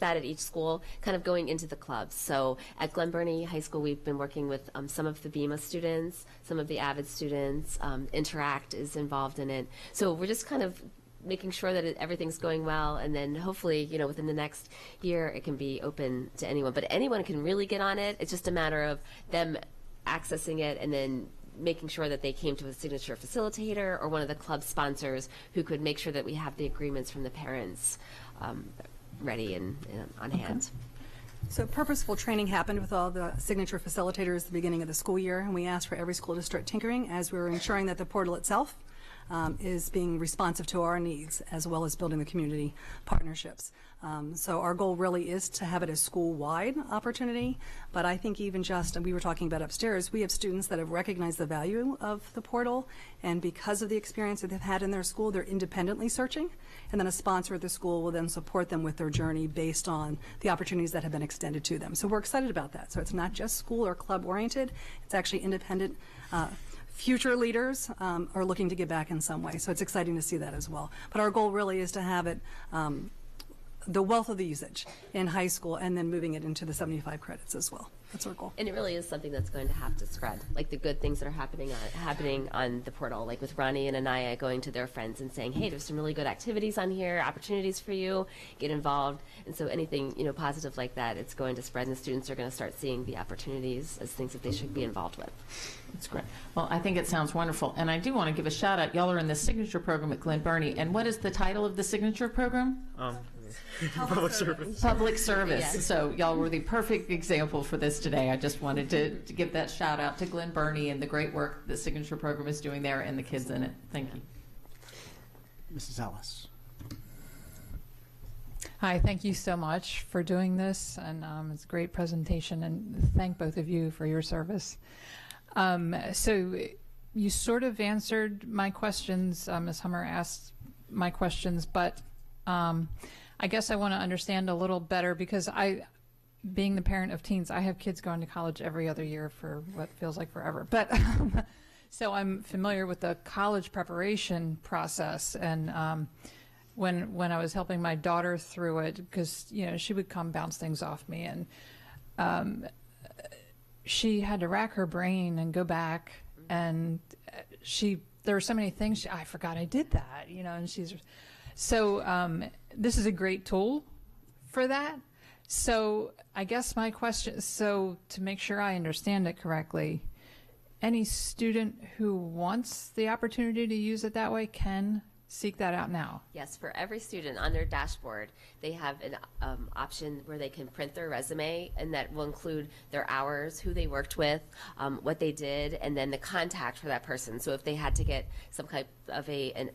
that at each school, kind of going into the clubs. So at Glen Burnie High School, we've been working with some of the BEMA students, some of the AVID students. Interact is involved in it. So we're just kind of making sure that everything's going well, and then hopefully, within the next year, it can be open to anyone. But anyone can really get on it. It's just a matter of them accessing it and then making sure that they came to a signature facilitator or one of the club sponsors who could make sure that we have the agreements from the parents ready and on hand. So purposeful training happened with all the signature facilitators at the beginning of the school year, and we asked for every school to start tinkering as we were ensuring that the portal itself is being responsive to our needs, as well as building the community partnerships. So our goal really is to have it a school-wide opportunity, but I think even just, and we were talking about upstairs, we have students that have recognized the value of the portal, and because of the experience that they've had in their school, they're independently searching, and then a sponsor at the school will then support them with their journey based on the opportunities that have been extended to them. So we're excited about that. So it's not just school or club-oriented, it's actually independent. Future leaders are looking to give back in some way, so it's exciting to see that as well. But our goal really is to have it the wealth of the usage in high school, and then moving it into the 75 credits as well. That's our goal. And it really is something that's going to have to spread, like the good things that are happening on the portal, like with Ronnie and Anaya going to their friends and saying, hey, there's some really good activities on here, opportunities for you, get involved. And so anything positive like that, it's going to spread, and the students are going to start seeing the opportunities as things that they should be involved with. That's great. Well, I think it sounds wonderful. And I do want to give a shout out. Y'all are in the signature program at Glen Burnie. And what is the title of the signature program? Public service. Public service. Yes. So y'all were the perfect example for this today. I just wanted to give that shout out to Glen Burnie and the great work the signature program is doing there and the kids in it. Thank you. Mrs. Ellis. Hi, thank you so much for doing this, and it's a great presentation, and thank both of you for your service. So you sort of answered my questions. Ms. Hummer asked my questions, but I guess I want to understand a little better, because being the parent of teens, I have kids going to college every other year for what feels like forever. But so I'm familiar with the college preparation process, and when I was helping my daughter through it, because she would come bounce things off me, and she had to rack her brain and go back, and there were so many things I forgot I did that, and she's so this is a great tool for that. So I guess my question, so to make sure I understand it correctly, any student who wants the opportunity to use it that way can seek that out now? Yes, for every student on their dashboard, they have an option where they can print their resume, and that will include their hours, who they worked with, what they did, and then the contact for that person. So if they had to get some kind of a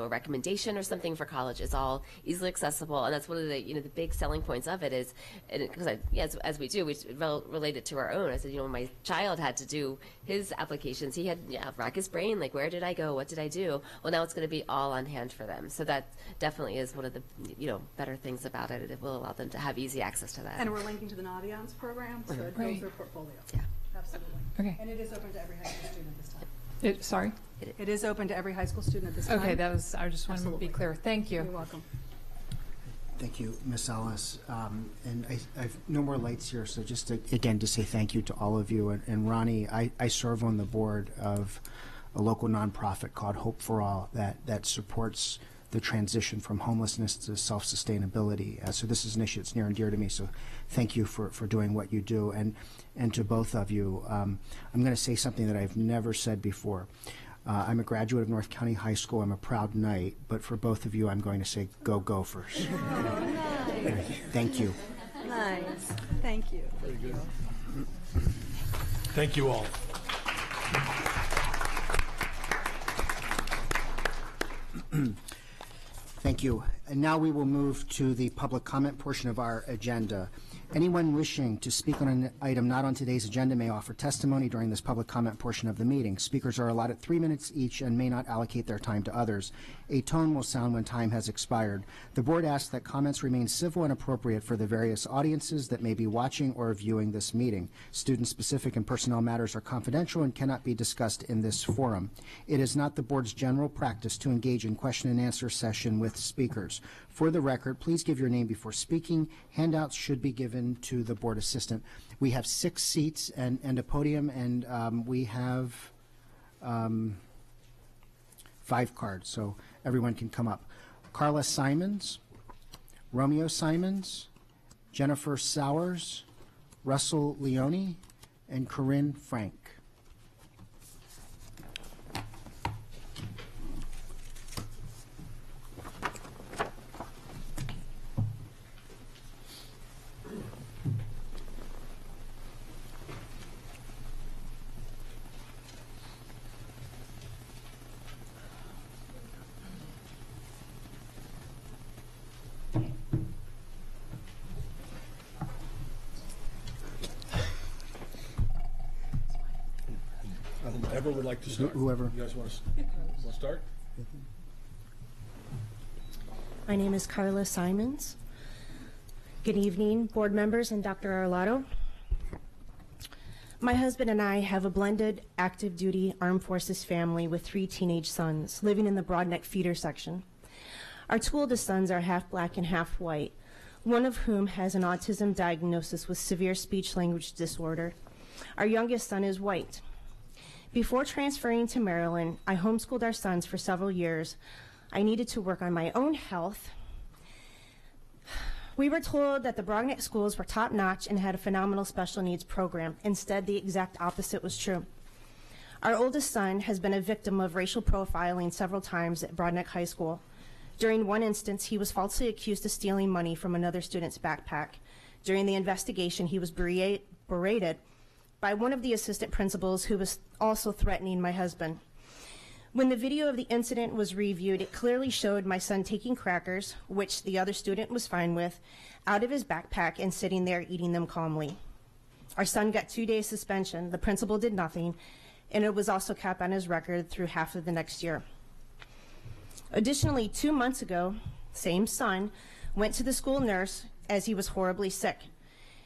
recommendation or something for college, it's all easily accessible, and that's one of the the big selling points of it is, because as we do, we relate it to our own. I said, my child had to do his applications. He had rack his brain, like, where did I go? What did I do? Well, now it's going to be all on hand for them. So that definitely is one of the better things about it. It will allow them to have easy access to that. And we're linking to the Naviance program, so it builds their portfolio. Yeah. Absolutely. Okay. And it is open to every high school student at this time. Sorry? It is open to every high school student at this time. Okay, I just wanted to be clear. Thank you. You're welcome. Thank you, Ms. Ellis. And I've no more lights here, so just again to say thank you to all of you. And Ronnie, I serve on the board of a local nonprofit called Hope for All that supports the transition from homelessness to self-sustainability. So this is an issue that's near and dear to me, so thank you for doing what you do. And to both of you, I'm going to say something that I've never said before. I'm a graduate of North County High School. I'm a proud Knight, but for both of you, I'm going to say go Gophers. Oh, nice. Thank you. Nice. Thank you. Very good. Thank you all. Thank you. And now we will move to the public comment portion of our agenda. Anyone wishing to speak on an item not on today's agenda may offer testimony during this public comment portion of the meeting. Speakers are allotted 3 minutes each and may not allocate their time to others. A tone will sound when time has expired. The board asks that comments remain civil and appropriate for the various audiences that may be watching or viewing this meeting. Student-specific and personnel matters are confidential and cannot be discussed in this forum. It is not the board's general practice to engage in question and answer session with speakers. For the record, please give your name before speaking. Handouts should be given to the board assistant. We have 6 seats and a podium, and we have 5 cards, so everyone can come up. Carla Simons, Romeo Simons, Jennifer Sowers, Russell Leone, and Corinne Frank. Whoever would like to start. Whoever. You guys want to start? My name is Carla Simons. Good evening, board members and Dr. Arlato. My husband and I have a blended active duty armed forces family with 3 teenage sons living in the Broadneck feeder section. Our 2 oldest sons are half black and half white, one of whom has an autism diagnosis with severe speech language disorder. Our youngest son is white. Before transferring to Maryland, I homeschooled our sons for several years. I needed to work on my own health. We were told that the Broadneck schools were top-notch and had a phenomenal special needs program. Instead, the exact opposite was true. Our oldest son has been a victim of racial profiling several times at Broadneck High School. During one instance, he was falsely accused of stealing money from another student's backpack. During the investigation, he was berated by one of the assistant principals who was also threatening my husband. When the video of the incident was reviewed, it clearly showed my son taking crackers, which the other student was fine with, out of his backpack and sitting there eating them calmly. Our son got 2 days suspension. The principal did nothing, and it was also capped on his record through half of the next year. Additionally, 2 months ago, same son went to the school nurse as he was horribly sick.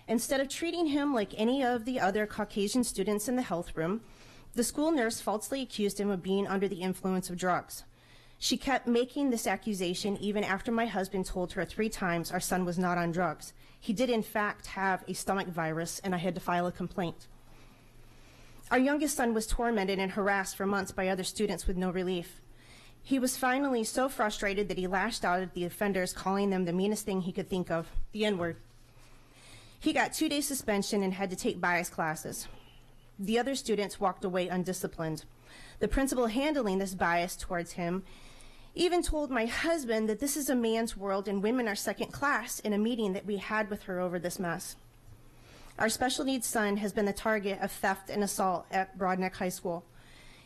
Instead of treating him like any of the other Caucasian students in the health room, the school nurse falsely accused him of being under the influence of drugs. She kept making this accusation even after my husband told her 3 times our son was not on drugs. He did in fact have a stomach virus, and I had to file a complaint. Our youngest son was tormented and harassed for months by other students with no relief. He was finally so frustrated that he lashed out at the offenders, calling them the meanest thing he could think of, the N-word. He got 2 days suspension and had to take bias classes. The other students walked away undisciplined. The principal handling this bias towards him even told my husband that this is a man's world and women are second class in a meeting that we had with her over this mess. Our special needs son has been the target of theft and assault at Broadneck High School.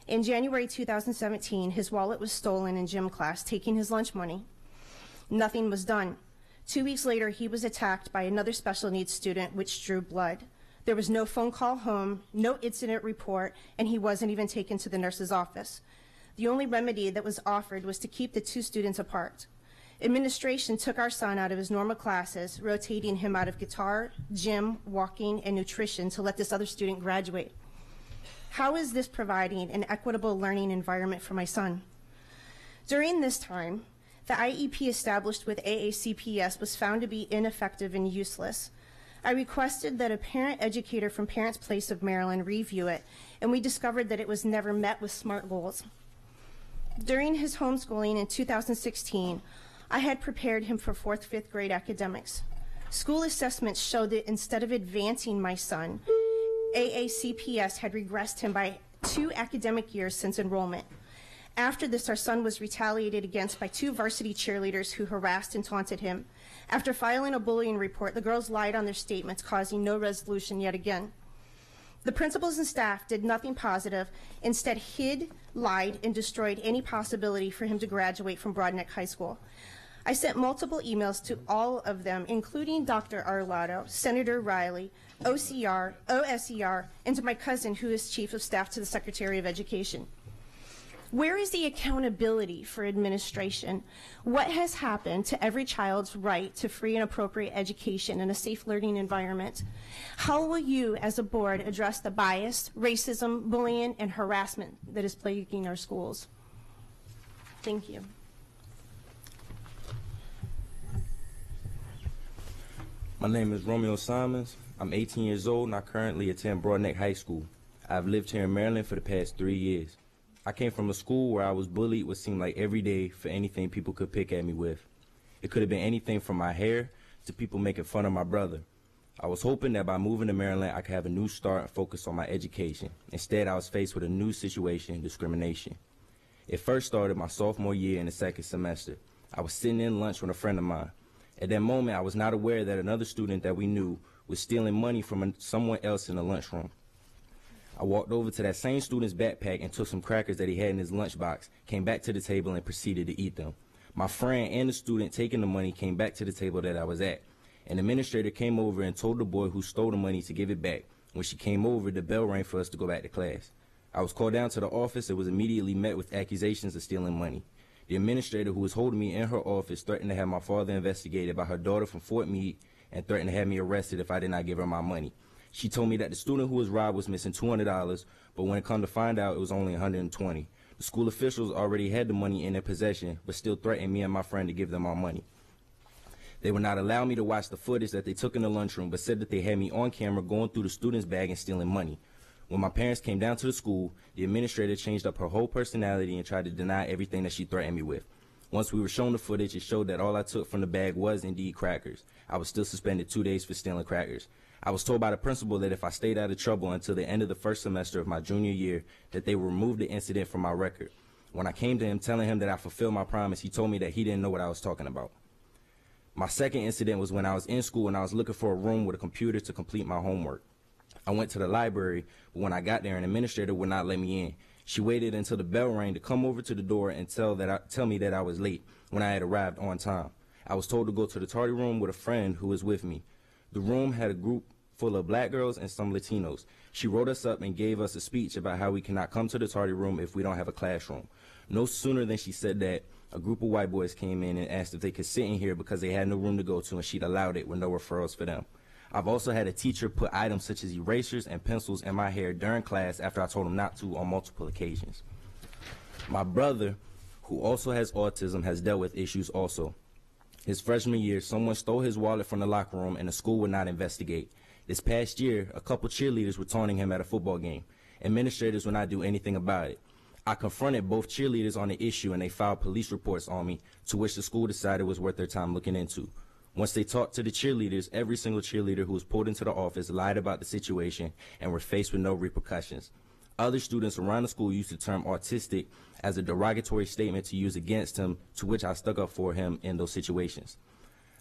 In January 2017, his wallet was stolen in gym class, taking his lunch money. Nothing was done. 2 weeks later, he was attacked by another special needs student, which drew blood. There was no phone call home, no incident report, and he wasn't even taken to the nurse's office. The only remedy that was offered was to keep the 2 students apart. Administration took our son out of his normal classes, rotating him out of guitar, gym, walking, and nutrition to let this other student graduate. How is this providing an equitable learning environment for my son? During this time, the IEP established with AACPS was found to be ineffective and useless. I requested that a parent educator from Parents Place of Maryland review it, and we discovered that it was never met with SMART goals. During his homeschooling in 2016, I had prepared him for 4th, 5th grade academics. School assessments showed that instead of advancing my son, AACPS had regressed him by 2 academic years since enrollment. After this, our son was retaliated against by 2 varsity cheerleaders who harassed and taunted him. After filing a bullying report, the girls lied on their statements, causing no resolution yet again. The principals and staff did nothing positive, instead hid, lied, and destroyed any possibility for him to graduate from Broadneck High School. I sent multiple emails to all of them, including Dr. Arlotto, Senator Riley, OCR, OSER, and to my cousin, who is Chief of Staff to the Secretary of Education. Where is the accountability for administration? What has happened to every child's right to free and appropriate education in a safe learning environment? How will you, as a board, address the bias, racism, bullying, and harassment that is plaguing our schools? Thank you. My name is Romeo Simons. I'm 18 years old and I currently attend Broadneck High School. I've lived here in Maryland for the past 3 years. I came from a school where I was bullied what seemed like every day for anything people could pick at me with. It could have been anything from my hair to people making fun of my brother. I was hoping that by moving to Maryland I could have a new start and focus on my education. Instead, I was faced with a new situation, discrimination. It first started my sophomore year in the 2nd semester. I was sitting in lunch with a friend of mine. At that moment, I was not aware that another student that we knew was stealing money from someone else in the lunchroom. I walked over to that same student's backpack and took some crackers that he had in his lunchbox, came back to the table and proceeded to eat them. My friend and the student taking the money came back to the table that I was at. An administrator came over and told the boy who stole the money to give it back. When she came over, the bell rang for us to go back to class. I was called down to the office and was immediately met with accusations of stealing money. The administrator who was holding me in her office threatened to have my father investigated by her daughter from Fort Meade and threatened to have me arrested if I did not give her my money. She told me that the student who was robbed was missing $200, but when it come to find out, it was only $120. The school officials already had the money in their possession, but still threatened me and my friend to give them our money. They would not allow me to watch the footage that they took in the lunchroom, but said that they had me on camera going through the student's bag and stealing money. When my parents came down to the school, the administrator changed up her whole personality and tried to deny everything that she threatened me with. Once we were shown the footage, it showed that all I took from the bag was indeed crackers. I was still suspended 2 days for stealing crackers. I was told by the principal that if I stayed out of trouble until the end of the 1st semester of my junior year, that they would remove the incident from my record. When I came to him telling him that I fulfilled my promise, he told me that he didn't know what I was talking about. My second incident was when I was in school and I was looking for a room with a computer to complete my homework. I went to the library, but when I got there, an administrator would not let me in. She waited until the bell rang to come over to the door and tell me that I was late when I had arrived on time. I was told to go to the tardy room with a friend who was with me. The room had a group full of black girls and some Latinos. She wrote us up and gave us a speech about how we cannot come to the tardy room if we don't have a classroom. No sooner than she said that, a group of white boys came in and asked if they could sit in here because they had no room to go to, and she'd allowed it with no referrals for them. I've also had a teacher put items such as erasers and pencils in my hair during class after I told him not to on multiple occasions. My brother, who also has autism, has dealt with issues also. His freshman year, someone stole his wallet from the locker room and the school would not investigate. This past year, a couple cheerleaders were taunting him at a football game. Administrators would not do anything about it. I confronted both cheerleaders on the issue and they filed police reports on me, to which the school decided was worth their time looking into. Once they talked to the cheerleaders, every single cheerleader who was pulled into the office lied about the situation and were faced with no repercussions. Other students around the school used the term autistic as a derogatory statement to use against him, to which I stuck up for him in those situations.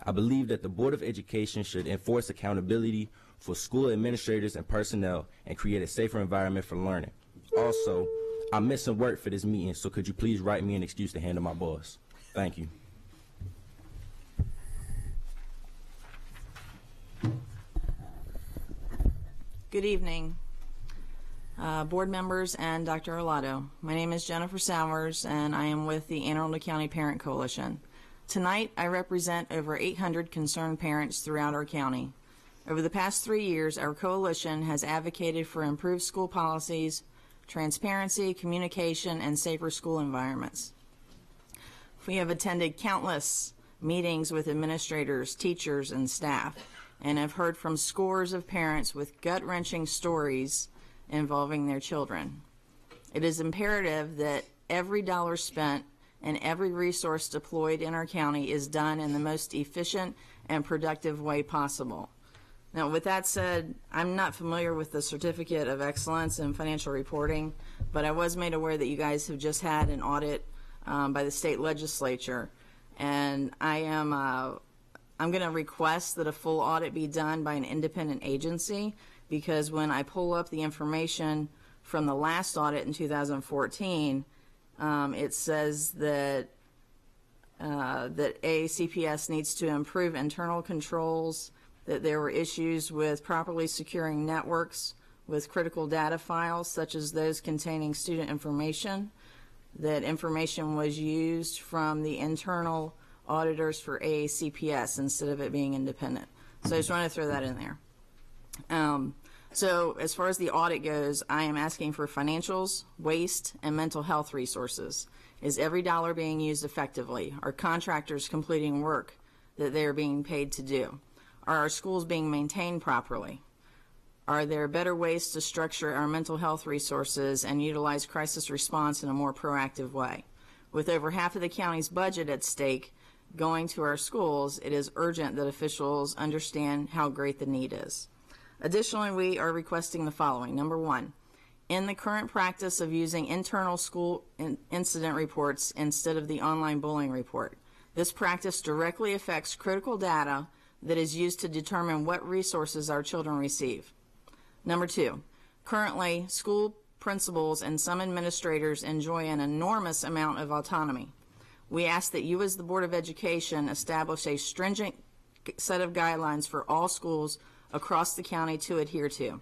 I believe that the Board of Education should enforce accountability for school administrators and personnel and create a safer environment for learning. Also, I'm missing work for this meeting, so could you please write me an excuse to hand to my boss? Thank you. Good evening, board members and Dr. Arlotto. My name is Jennifer Sowers, and I am with the Anne Arundel County Parent Coalition. Tonight, I represent over 800 concerned parents throughout our county. Over the past 3 years, our coalition has advocated for improved school policies, transparency, communication, and safer school environments. We have attended countless meetings with administrators, teachers, and staff, and have heard from scores of parents with gut-wrenching stories involving their children. It is imperative that every dollar spent and every resource deployed in our county is done in the most efficient and productive way possible. Now, with that said, I'm not familiar with the Certificate of Excellence in Financial Reporting, but I was made aware that you guys have just had an audit by the state legislature, and I'm going to request that a full audit be done by an independent agency, because when I pull up the information from the last audit in 2014, it says that AACPS needs to improve internal controls, that there were issues with properly securing networks with critical data files, such as those containing student information, that information was used from the internal auditors for AACPS instead of it being independent. So I just want to throw that in there. So as far as the audit goes, I am asking for financials, waste, and mental health resources. Is every dollar being used effectively? Are contractors completing work that they are being paid to do? Are our schools being maintained properly? Are there better ways to structure our mental health resources and utilize crisis response in a more proactive way? With over half of the county's budget at stake going to our schools, it is urgent that officials understand how great the need is. Additionally, we are requesting the following. Number one, in the current practice of using internal school incident reports instead of the online bullying report, this practice directly affects critical data that is used to determine what resources our children receive. Number two, currently, school principals and some administrators enjoy an enormous amount of autonomy. We ask that you as the Board of Education establish a stringent set of guidelines for all schools across the county to adhere to,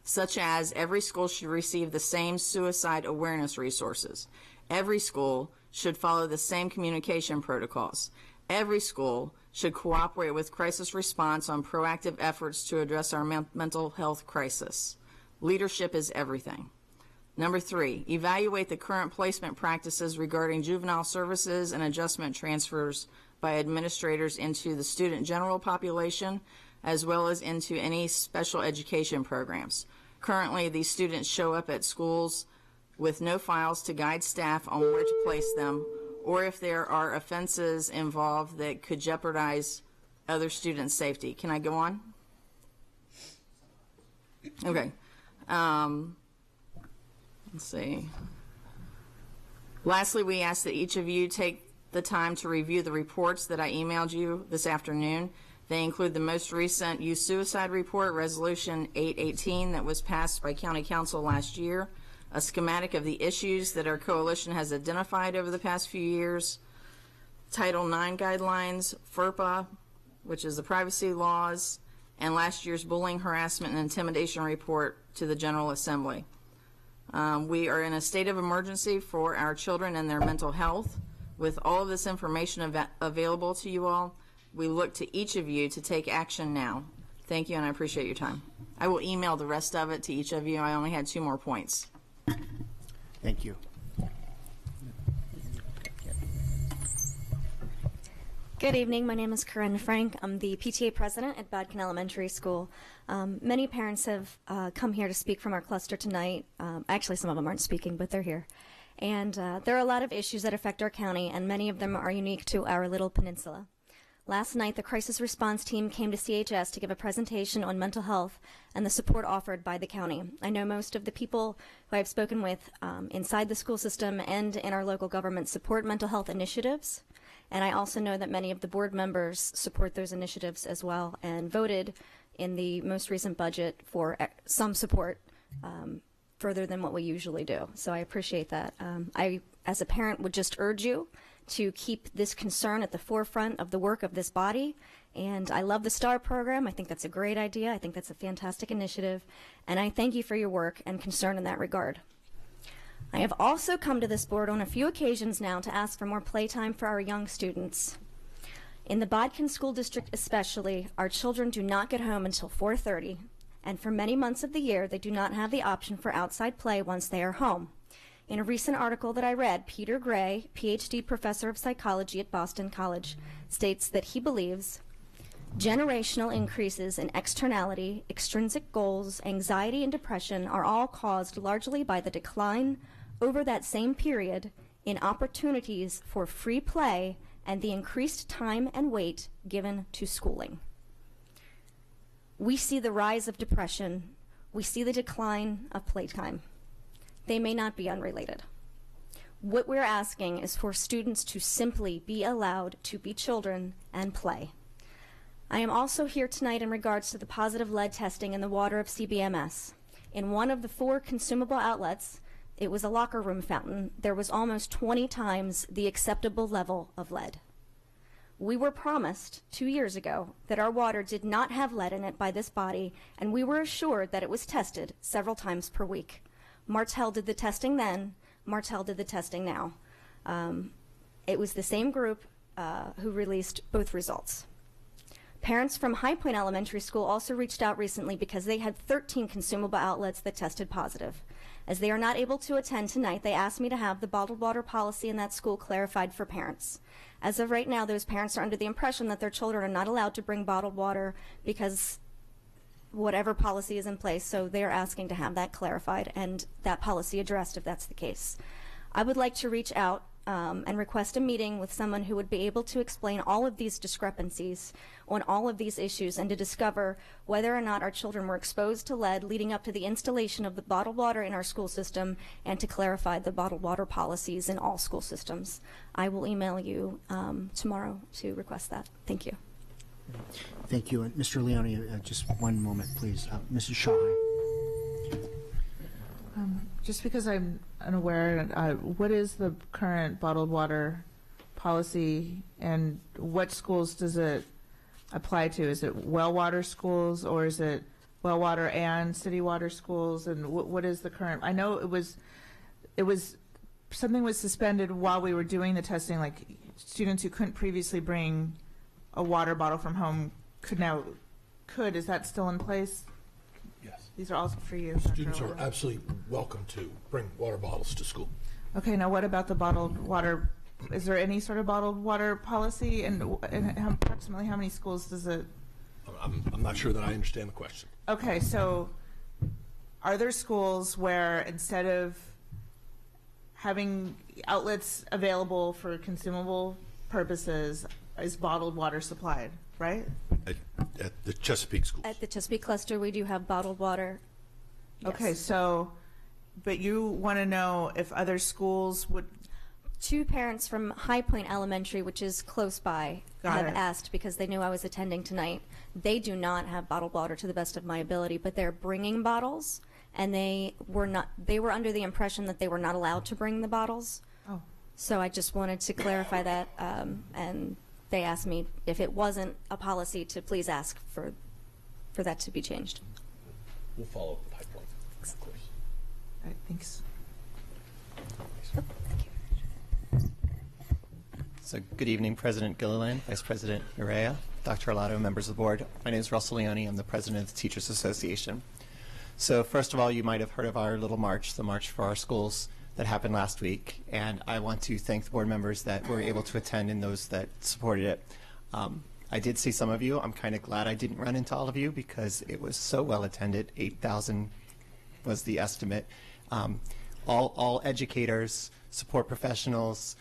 such as every school should receive the same suicide awareness resources. Every school should follow the same communication protocols. Every school should cooperate with crisis response on proactive efforts to address our mental health crisis. Leadership is everything. Number three, evaluate the current placement practices regarding juvenile services and adjustment transfers by administrators into the student general population, as well as into any special education programs. Currently, these students show up at schools with no files to guide staff on where to place them, or if there are offenses involved that could jeopardize other students' safety. Can I go on? Okay. Let's see. Lastly, we ask that each of you take the time to review the reports that I emailed you this afternoon. They include the most recent youth suicide report, Resolution 818, that was passed by County Council last year, a schematic of the issues that our coalition has identified over the past few years, Title IX guidelines, FERPA, which is the privacy laws, and last year's bullying, harassment, and intimidation report to the General Assembly. We are in a state of emergency for our children and their mental health. With all of this information available to you all, we look to each of you to take action now. Thank you, and I appreciate your time. I will email the rest of it to each of you. I only had 2 more points. Thank you. Good evening. My name is Corinne Frank. I'm the PTA president at Badkin Elementary School. Many parents have come here to speak from our cluster tonight. Actually, some of them aren't speaking, but they're here. And there are a lot of issues that affect our county, and many of them are unique to our little peninsula. Last night, the crisis response team came to CHS to give a presentation on mental health and the support offered by the county. I know most of the people who I've spoken with inside the school system and in our local government support mental health initiatives, and I also know that many of the board members support those initiatives as well and voted in the most recent budget for some support further than what we usually do. So I appreciate that. I, as a parent, would just urge you to keep this concern at the forefront of the work of this body. And I love the STAR program. I think that's a great idea. I think that's a fantastic initiative. And I thank you for your work and concern in that regard. I have also come to this board on a few occasions now to ask for more playtime for our young students. In the Bodkin School District especially, our children do not get home until 4:30, and for many months of the year, they do not have the option for outside play once they are home. In a recent article that I read, Peter Gray, PhD professor of psychology at Boston College, states that he believes generational increases in externality, extrinsic goals, anxiety, and depression are all caused largely by the decline over that same period in opportunities for free play and the increased time and weight given to schooling. We see the rise of depression. We see the decline of playtime. They may not be unrelated. What we're asking is for students to simply be allowed to be children and play. I am also here tonight in regards to the positive lead testing in the water of CBMS. In one of the 4 consumable outlets, it was a locker room fountain, there was almost 20 times the acceptable level of lead. We were promised 2 years ago that our water did not have lead in it by this body, and we were assured that it was tested several times per week. Martell did the testing then, Martell did the testing now. It was the same group who released both results. Parents from High Point Elementary School also reached out recently because they had 13 consumable outlets that tested positive. As they are not able to attend tonight, they asked me to have the bottled water policy in that school clarified for parents. As of right now, those parents are under the impression that their children are not allowed to bring bottled water because whatever policy is in place, so they are asking to have that clarified and that policy addressed if that's the case. I would like to reach out and request a meeting with someone who would be able to explain all of these discrepancies on all of these issues and to discover whether or not our children were exposed to lead leading up to the installation of the bottled water in our school system and to clarify the bottled water policies in all school systems. I will email you tomorrow to request that. Thank you. Thank you. And Mr. Leone, just one moment, please. Mrs. Shaw. Just because I'm unaware, what is the current bottled water policy and what schools does it apply to? Is it well water schools or is it well water and city water schools? And what is the current? I know it was something was suspended while we were doing the testing, like students who couldn't previously bring a water bottle from home could. Is that still in place? Yes. These are also for you. Students are absolutely welcome to bring water bottles to school. Okay, now what about the bottled water? Is there any sort of bottled water policy, and approximately how many schools does it? I'm not sure that I understand the question. Okay, so are there schools where instead of having outlets available for consumable purposes, is bottled water supplied, right? At the Chesapeake schools. At the Chesapeake cluster, we do have bottled water. Yes. Okay, so, but you want to know if other schools would. 2 parents from High Point Elementary, which is close by, have asked because they knew I was attending tonight. They do not have bottled water to the best of my ability, but they're bringing bottles, and they were under the impression that they were not allowed to bring the bottles. Oh. So I just wanted to clarify that, and they asked me if it wasn't a policy to please ask for that to be changed. We'll follow up with High Point, of course. All right, thanks. So good evening, President Gilliland, Vice President Urea, Dr. Arlato, members of the board. My name is Russell Leone. I'm the president of the Teachers Association. So first of all, you might have heard of our little march, the March for Our Schools, that happened last week, and I want to thank the board members that were able to attend and those that supported it. I did see some of you. I'm kind of glad I didn't run into all of you because it was so well attended. 8,000 was the estimate. All educators, support professionals,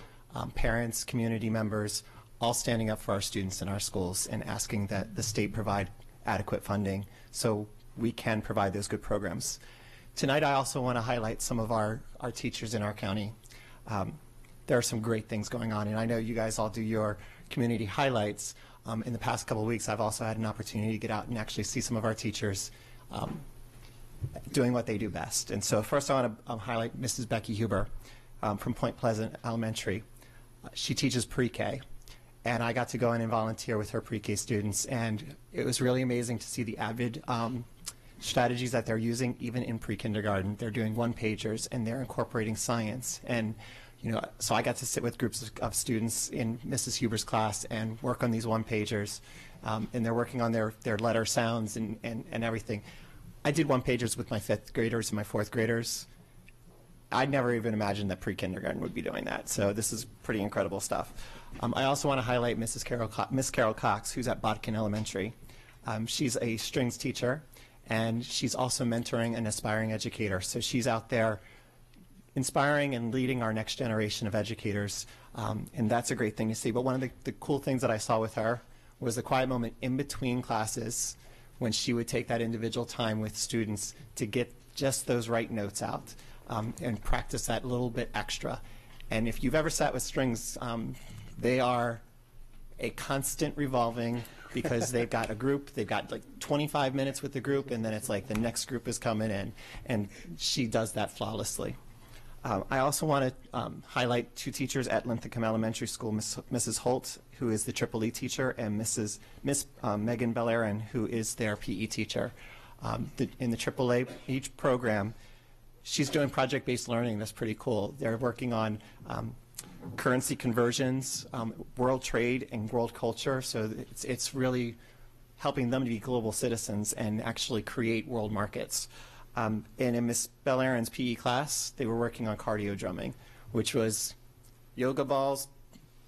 parents, community members, all standing up for our students in our schools and asking that the state provide adequate funding so we can provide those good programs. Tonight, I also want to highlight some of our teachers in our county. There are some great things going on, and I know you guys all do your community highlights. In the past couple of weeks, I've also had an opportunity to get out and actually see some of our teachers doing what they do best. And so first, I want to highlight Mrs. Becky Huber from Point Pleasant Elementary. She teaches pre-K, and I got to go in and volunteer with her pre-K students, and it was really amazing to see the avid strategies that they're using even in pre-kindergarten. They're doing one-pagers and they're incorporating science. And so I got to sit with groups of students in Mrs. Huber's class and work on these one-pagers, and they're working on their letter sounds and everything. I did one-pagers with my 5th graders and my 4th graders. I'd never even imagined that pre-kindergarten would be doing that, so this is pretty incredible stuff. I also want to highlight Miss Carol Cox, who's at Bodkin Elementary. She's a strings teacher, and she's also mentoring an aspiring educator, so she's out there inspiring and leading our next generation of educators, and that's a great thing to see. But one of the cool things that I saw with her was the quiet moment in between classes when she would take that individual time with students to get just those right notes out and practice that little bit extra. And if you've ever sat with strings, they are a constant revolving because they've got a group, they've got like 25 minutes with the group, and then it's like the next group is coming in, and she does that flawlessly. I also want to highlight 2 teachers at Linthicum Elementary School, Mrs. Holt, who is the Triple E teacher, and Miss Megan Bellerin, who is their PE teacher. In the Triple A program, she's doing project-based learning. That's pretty cool. They're working on currency conversions, world trade, and world culture. So it's really helping them to be global citizens and actually create world markets. And in Miss Bellerin's PE class, they were working on cardio drumming, which was yoga balls,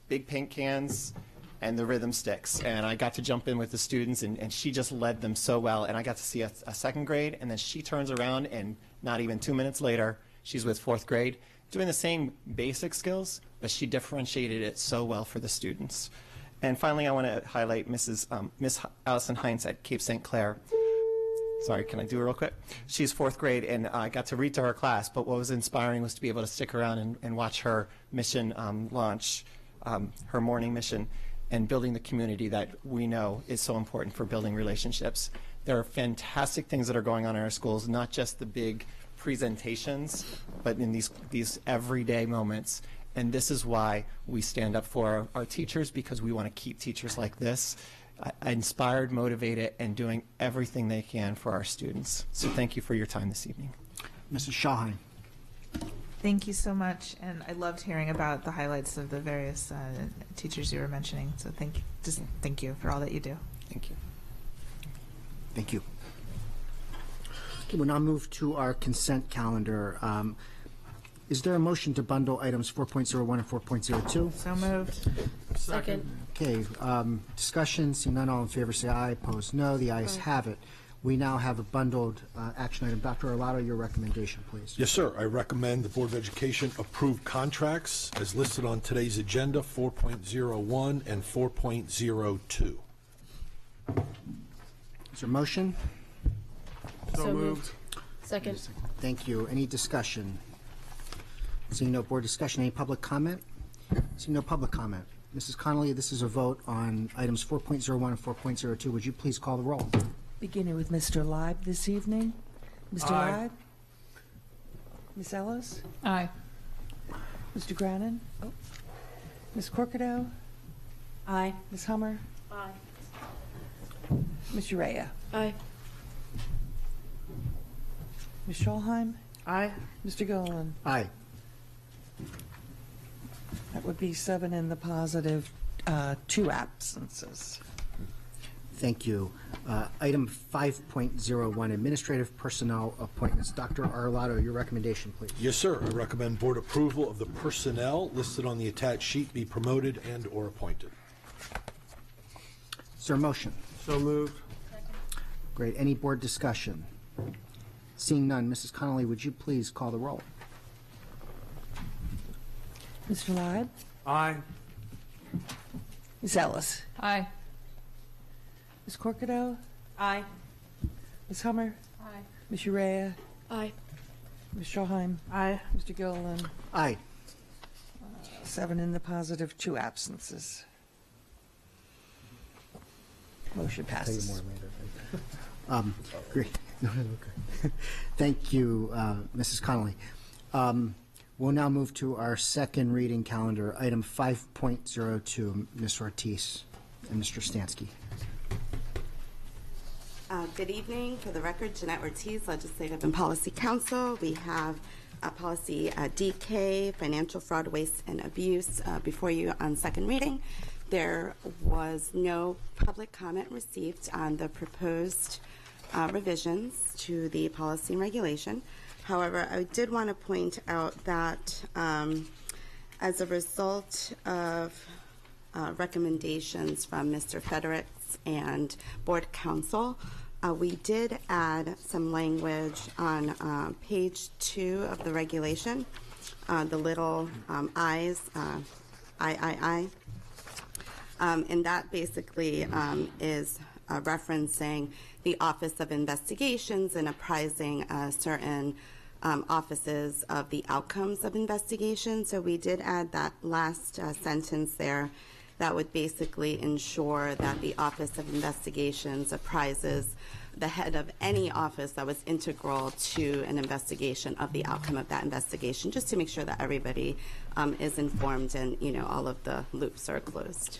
big paint cans, and the rhythm sticks. And I got to jump in with the students, and she just led them so well. And I got to see a 2nd grade, and then she turns around, and not even 2 minutes later, she's with 4th grade, doing the same basic skills, but she differentiated it so well for the students. And finally, I want to highlight Miss Allison Heinz at Cape St. Clair. Sorry, can I do it real quick? She's 4th grade, and I got to read to her class, but what was inspiring was to be able to stick around and watch her mission launch, her morning mission, and building the community that we know is so important for building relationships. There are fantastic things that are going on in our schools, not just the big presentations, but in these everyday moments. And this is why we stand up for our teachers, because we want to keep teachers like this inspired, motivated, and doing everything they can for our students. So thank you for your time this evening. Mrs. Shahine. Thank you so much, and I loved hearing about the highlights of the various teachers you were mentioning. So thank you for all that you do. Thank you. Thank you. Okay, we'll now move to our consent calendar. Is there a motion to bundle items 4.01 and 4.02? So moved. Second. Okay, discussion, seeing none, all in favor say aye, opposed no, the ayes have it. We now have a bundled action item. Dr. Arlotto, your recommendation, please. Yes, sir. I recommend the Board of Education approve contracts as listed on today's agenda, 4.01 and 4.02. Is there a motion? So moved. Second. Thank you. Any discussion? Seeing no board discussion, any public comment? Seeing no public comment. Mrs. Connolly, this is a vote on items 4.01 and 4.02. Would you please call the roll? Beginning with Mr. Leib this evening. Mr. Leib? Ms. Ellis? Aye. Mr. Grannon? Oh. Ms. Corcadeau? Aye. Ms. Hummer? Aye. Ms. Urea? Aye. Ms. Scholheim? Aye. Mr. Gilliland? Aye. That would be 7 in the positive, 2 absences. Thank you. Item 5.01, administrative personnel appointments. Dr. Arlotto, your recommendation, please. Yes, sir. I recommend board approval of the personnel listed on the attached sheet be promoted and or appointed. Is there a motion? So moved. Great. Any board discussion? Seeing none, Mrs. Connolly, would you please call the roll? Mr. Leib? Aye. Ms. Ellis? Aye. Ms. Corcadeau? Aye. Ms. Hummer? Aye. Ms. Urea? Aye. Ms. Scholheim? Aye. Mr. Gilliland? Aye. 7 in the positive, 2 absences. Motion I'll tell you passes. more later. Great. Okay. Thank you, Mrs. Connolly. We'll now move to our second reading calendar, item 5.02, Ms. Ortiz and Mr. Stansky. Good evening. For the record, Jeanette Ortiz, Legislative and Policy Counsel. We have policy DK, financial fraud, waste, and abuse before you on second reading. There was no public comment received on the proposed revisions to the policy and regulation. However, I did want to point out that as a result of recommendations from Mr. Federicks and Board Counsel, we did add some language on page 2 of the regulation, the little I's, I. And that basically is referencing the Office of Investigations and apprising certain offices of the outcomes of investigation. So we did add that last sentence there that would basically ensure that the Office of Investigations apprises the head of any office that was integral to an investigation of the outcome of that investigation, just to make sure that everybody is informed and, you know, all of the loops are closed.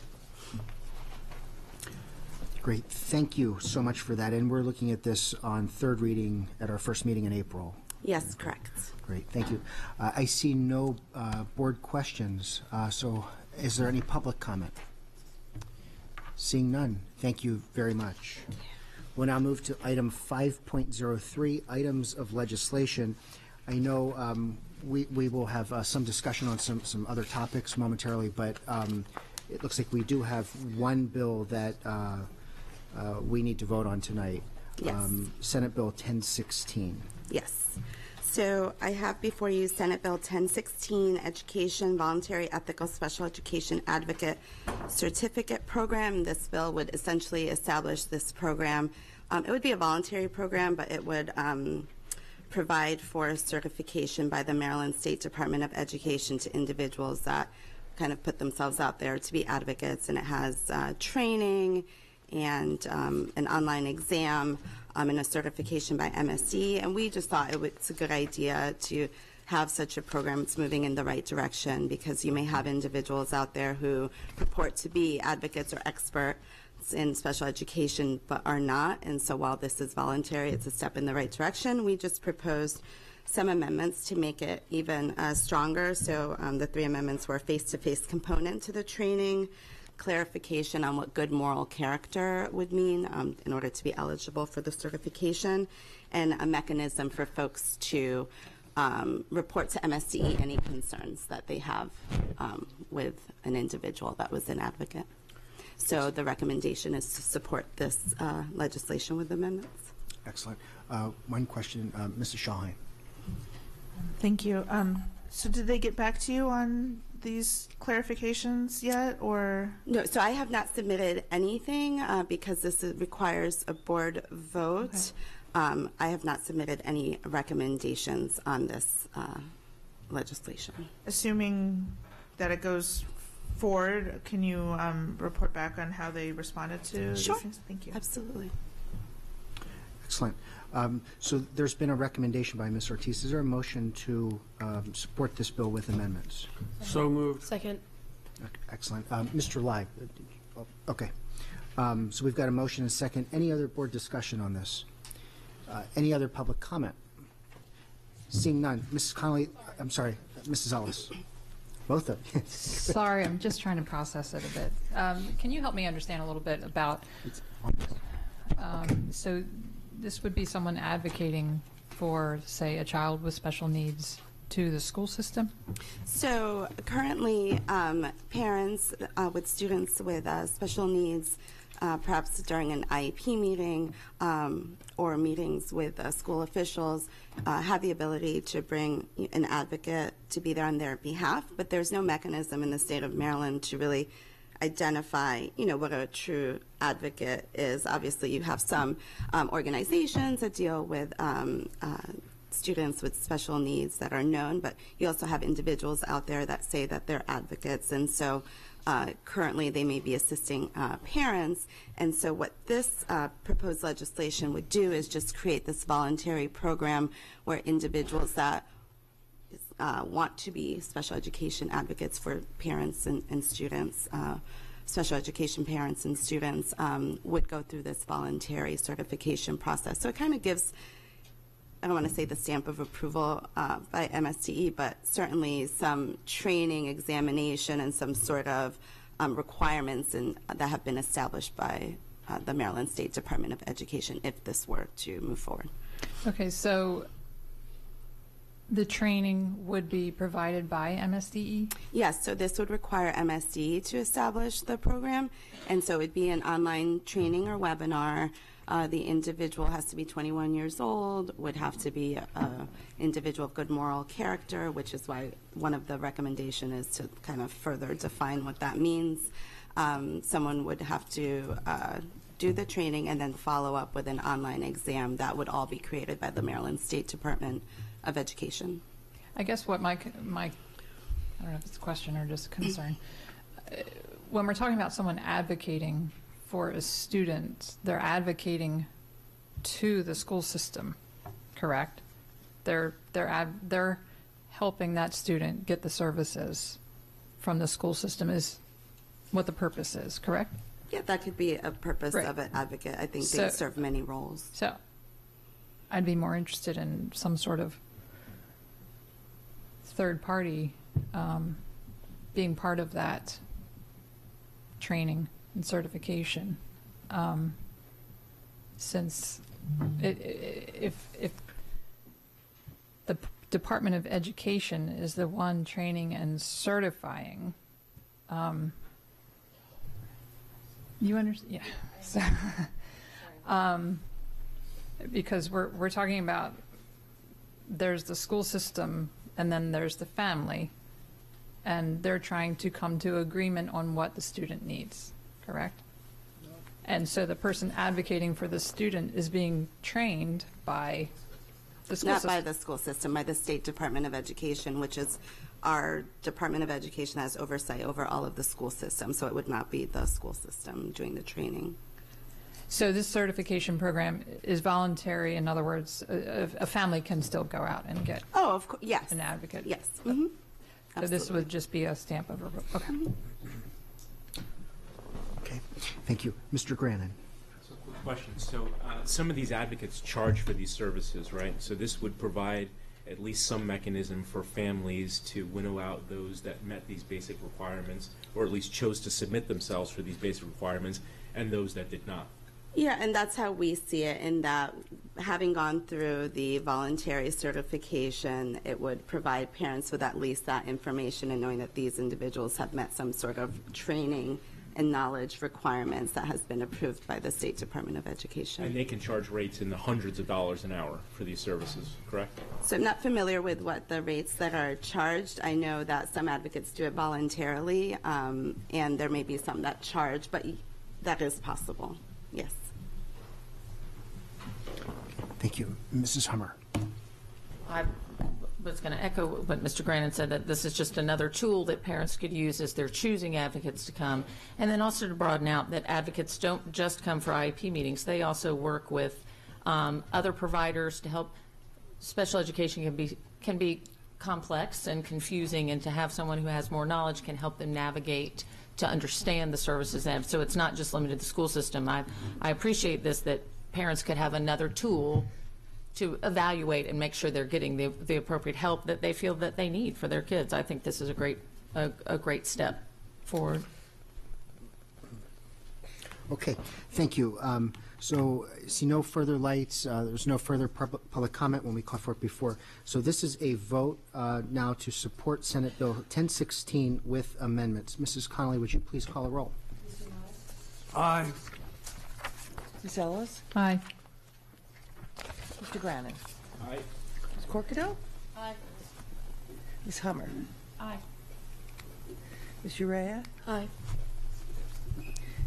Great. Thank you so much for that. And we're looking at this on third reading at our first meeting in April. Yes, correct. Great. Thank you. I see no board questions. So is there any public comment? Seeing none. Thank you very much. We'll now move to item 5.03, items of legislation. I know we will have some discussion on some other topics momentarily, but it looks like we do have one bill that we need to vote on tonight. Yes. Senate Bill 1016. Yes. So I have before you Senate Bill 1016, Education Voluntary Ethical Special Education Advocate Certificate Program. This bill would essentially establish this program. It would be a voluntary program, but it would provide for certification by the Maryland State Department of Education to individuals that kind of put themselves out there to be advocates, and it has training and an online exam and a certification by MSD, and we just thought it's a good idea to have such a program. It's moving in the right direction because you may have individuals out there who purport to be advocates or experts in special education but are not, and so while this is voluntary, it's a step in the right direction. We just proposed some amendments to make it even stronger. So the 3 amendments were face-to-face component to the training, clarification on what good moral character would mean in order to be eligible for the certification, and a mechanism for folks to report to MSDE any concerns that they have with an individual that was an advocate. So the recommendation is to support this legislation with amendments. Excellent. One question, Mrs. Shaheen. Thank you. So did they get back to you on these clarifications yet, or? No, so I have not submitted anything because this requires a board vote. Okay. I have not submitted any recommendations on this legislation. Assuming that it goes forward, can you report back on how they responded to Sure. these things? Thank you. Absolutely. Excellent. So there's been a recommendation by Ms. Ortiz. Is there a motion to support this bill with amendments? So moved. Second. Excellent. Mr. Lai. Okay. So we've got a motion and a second. Any other board discussion on this? Any other public comment? Seeing none. Mrs. Connolly, I'm sorry, Mrs. Ellis. Both of you. Sorry, I'm just trying to process it a bit. Can you help me understand a little bit about, so this would be someone advocating for, say, a child with special needs to the school system? So currently, parents with students with special needs, perhaps during an IEP meeting or meetings with school officials, have the ability to bring an advocate to be there on their behalf, but there's no mechanism in the state of Maryland to really identify, what a true advocate is. Obviously, you have some organizations that deal with students with special needs that are known, but you also have individuals out there that say that they're advocates, and so currently they may be assisting parents. And so what this proposed legislation would do is just create this voluntary program where individuals that want to be special education advocates for parents and students special education parents and students would go through this voluntary certification process. So it kind of gives, I don't want to say the stamp of approval by MSTE, but certainly some training, examination, and some sort of requirements that have been established by the Maryland State Department of Education if this were to move forward. Okay, so the training would be provided by MSDE? Yes, so this would require MSDE to establish the program, and so it would be an online training or webinar. The individual has to be 21 years old, would have to be an individual of good moral character, which is why one of the recommendation is to kind of further define what that means. Someone would have to do the training and then follow up with an online exam that would all be created by the Maryland State Department of Education. I guess what my I don't know if it's a question or just a concern. When we're talking about someone advocating for a student, they're advocating to the school system, correct? They're helping that student get the services from the school system is what the purpose is, correct? Yeah, that could be a purpose of an advocate. I think they serve many roles. So I'd be more interested in some sort of third party being part of that training and certification, since if the Department of Education is the one training and certifying, you understand? Yeah. So, because we're talking about there's the school system and then there's the family, and they're trying to come to agreement on what the student needs, correct? And so the person advocating for the student is being trained by the school system. Not by the school system, by the State Department of Education, which is our Department of Education has oversight over all of the school system, so it would not be the school system doing the training. So this certification program is voluntary. In other words, a family can still go out and get of course, yes, an advocate. Yes. Mm-hmm. So this would just be a stamp of approval. Okay. Okay. Thank you. Mr. Grannon. So quick question. So some of these advocates charge for these services, right? So this would provide at least some mechanism for families to winnow out those that met these basic requirements, or at least chose to submit themselves for these basic requirements, and those that did not. Yeah, and that's how we see it, in that having gone through the voluntary certification, it would provide parents with at least that information and knowing that these individuals have met some sort of training and knowledge requirements that has been approved by the State Department of Education. And they can charge rates in the hundreds of dollars an hour for these services, correct? So I'm not familiar with what the rates that are charged. I know that some advocates do it voluntarily, and there may be some that charge, but that is possible, yes. Thank you. Mrs. Hummer. I was going to echo what Mr. Grannon said, that this is just another tool that parents could use as they're choosing advocates to come. And then also to broaden out that advocates don't just come for IEP meetings. They also work with other providers to help. Special education can be complex and confusing, and to have someone who has more knowledge can help them navigate to understand the services. And so it's not just limited to the school system. I appreciate this, that parents could have another tool to evaluate and make sure they're getting the appropriate help that they feel that they need for their kids. I think this is a great step forward. Okay, thank you. So, see no further lights. There's no further public comment when we called for it before. So this is a vote now to support Senate Bill 1016 with amendments. Mrs. Connolly, would you please call a roll? Aye. Ms. Ellis? Aye. Mr. Grannon? Aye. Ms. Corkadell? Aye. Ms. Hummer? Aye. Ms. Urea? Aye.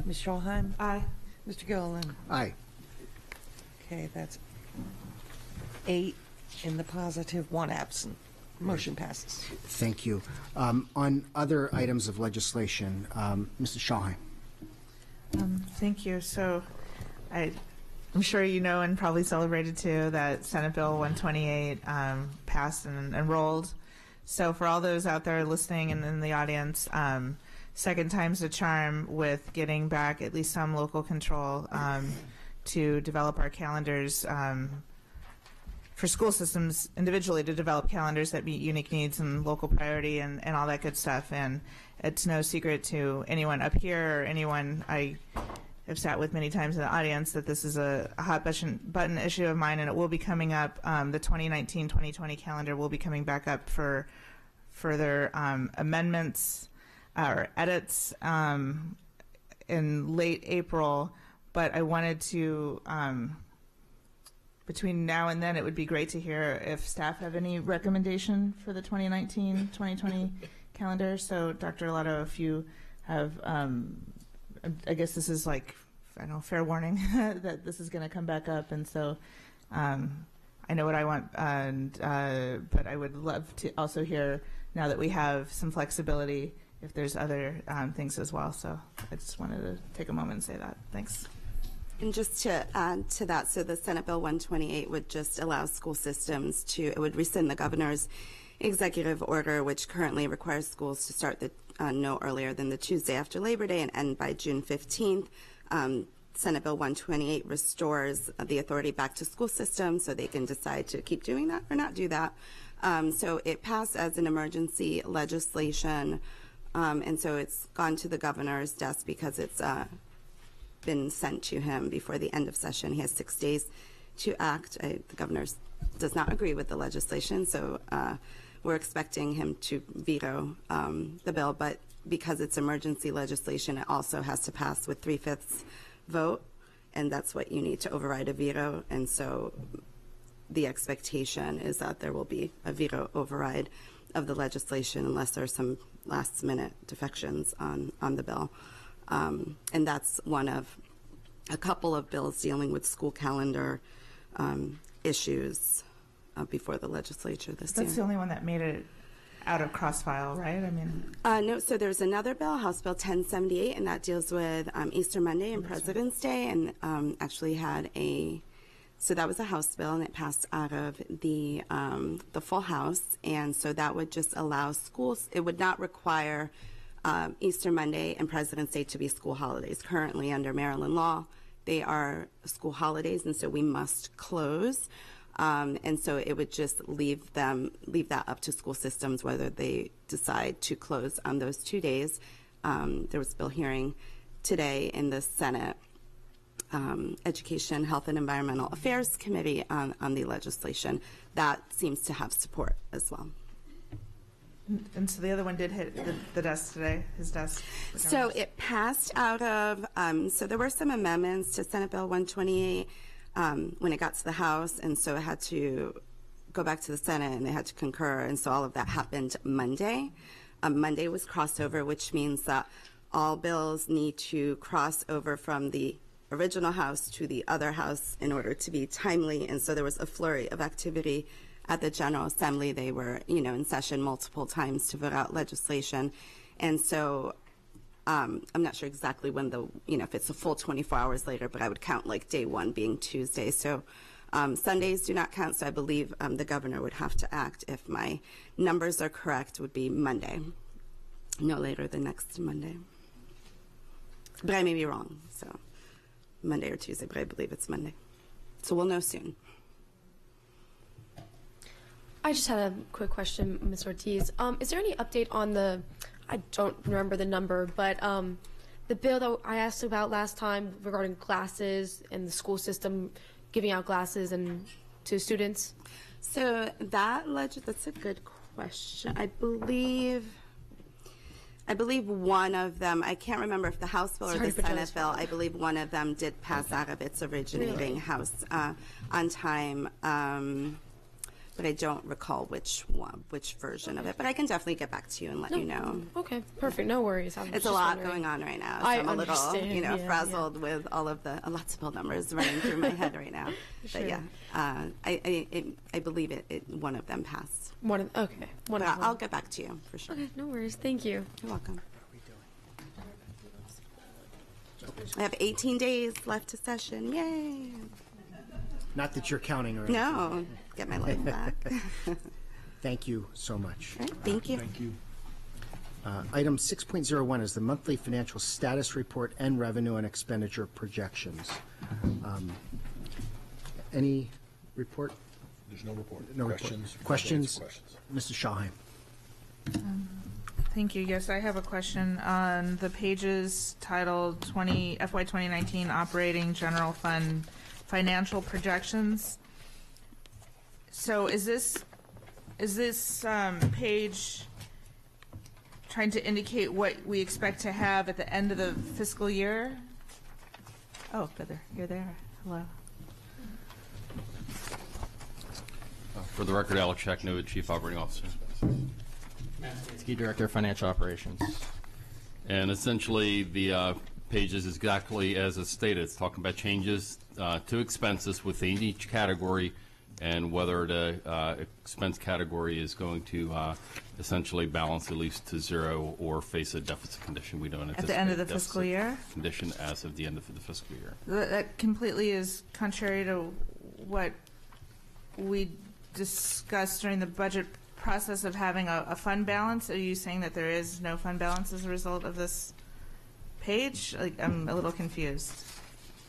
Ms. Schulheim? Aye. Mr. Gilliland? Aye. Okay, that's 8 in the positive, 1 absent. Motion passes. Thank you. On other items of legislation, Mrs. Schulheim. Thank you. So I'm sure you know and probably celebrated too that Senate Bill 128 passed and enrolled. So for all those out there listening and in the audience, second time's the charm with getting back at least some local control to develop our calendars for school systems individually, to develop calendars that meet unique needs and local priority and all that good stuff. And it's no secret to anyone up here or anyone I have sat with many times in the audience that this is a hot button issue of mine, and it will be coming up. The 2019-2020 calendar will be coming back up for further amendments or edits in late April. But I wanted to, between now and then, it would be great to hear if staff have any recommendation for the 2019-2020 calendar. So, Dr. Arlotto, if you have, I guess this is like, I don't know, fair warning that this is going to come back up. And so I know what I want, and but I would love to also hear, now that we have some flexibility, if there's other things as well. So I just wanted to take a moment and say that. Thanks. And just to add to that, so the Senate Bill 128 would just allow school systems to, it would rescind the governor's executive order, which currently requires schools to start the no earlier than the Tuesday after Labor Day and end by June 15th. Senate Bill 128 restores the authority back to school systems so they can decide to keep doing that or not do that. So it passed as an emergency legislation, and so it's gone to the governor's desk because it's been sent to him before the end of session. He has 6 days to act. The governor does not agree with the legislation, so we're expecting him to veto the bill, but because it's emergency legislation, it also has to pass with 3/5 vote, and that's what you need to override a veto. And so the expectation is that there will be a veto override of the legislation unless there are some last-minute defections on the bill. And that's one of a couple of bills dealing with school calendar issues before the legislature this year. That's the only one that made it out of crossfile, right? I mean, no. So there's another bill, House Bill 1078, and that deals with Easter Monday and President's Day, and actually had a. So that was a House bill, and it passed out of the full House, and so that would just allow schools. It would not require Easter Monday and President's Day to be school holidays. Currently, under Maryland law, they are school holidays, and so we must close. And so it would just leave that up to school systems whether they decide to close on those 2 days. There was a bill hearing today in the Senate Education, Health, and Environmental Affairs Committee on the legislation. That seems to have support as well. and so the other one did hit the desk today, his desk. So it passed out of, so there were some amendments to Senate Bill 128 when it got to the House, and so it had to go back to the Senate, and they had to concur, and so all of that happened Monday. Monday was crossover, which means that all bills need to cross over from the original House to the other House in order to be timely, and so there was a flurry of activity at the General Assembly. They were, in session multiple times to vote out legislation, and so I'm not sure exactly when if it's a full 24 hours later, but I would count like day one being Tuesday. So Sundays do not count, so I believe the governor would have to act, if my numbers are correct, would be Monday, no later than next Monday. But I may be wrong, so Monday or Tuesday, but I believe it's Monday. So we'll know soon. I just had a quick question, Ms. Ortiz. Is there any update on I don't remember the number, but the bill that I asked about last time regarding glasses and the school system giving out glasses to students? So that's a good question. I believe one of them, I can't remember if the House bill or the Senate bill, I believe one of them did pass out of its originating House on time. But I don't recall which version of it. But I can definitely get back to you and let you know. Okay, perfect. No worries. It's a lot going on right now. So I'm a little, frazzled with all of the lots of bill numbers running through my head right now. Sure. But yeah, I believe one of them passed. Okay. But I'll get back to you for sure. Okay, no worries. Thank you. You're welcome. I have 18 days left to session. Yay! Not that you're counting or anything. No, get my life back. Thank you so much. All right, thank you. Thank you. Item 6.01 is the monthly financial status report and revenue and expenditure projections. Any report? There's no report. No Questions? report. Questions? Mrs. Shahheim. Thank you. Yes, I have a question on the pages titled FY 2019 Operating General Fund Financial Projections. So is this page trying to indicate what we expect to have at the end of the fiscal year? Oh, you're there. Hello. For the record, Alex Shacknova, Chief Operating Officer. Key Director of Financial Operations. And essentially, the page is exactly as it's stated. It's talking about changes to expenses within each category and whether the expense category is going to essentially balance at least to zero or face a deficit condition. We don't anticipate At the end of the deficit fiscal year? condition as of the end of the fiscal year. That completely is contrary to what we discussed during the budget process of having a fund balance. Are you saying that there is no fund balance as a result of this page? Like, I'm a little confused.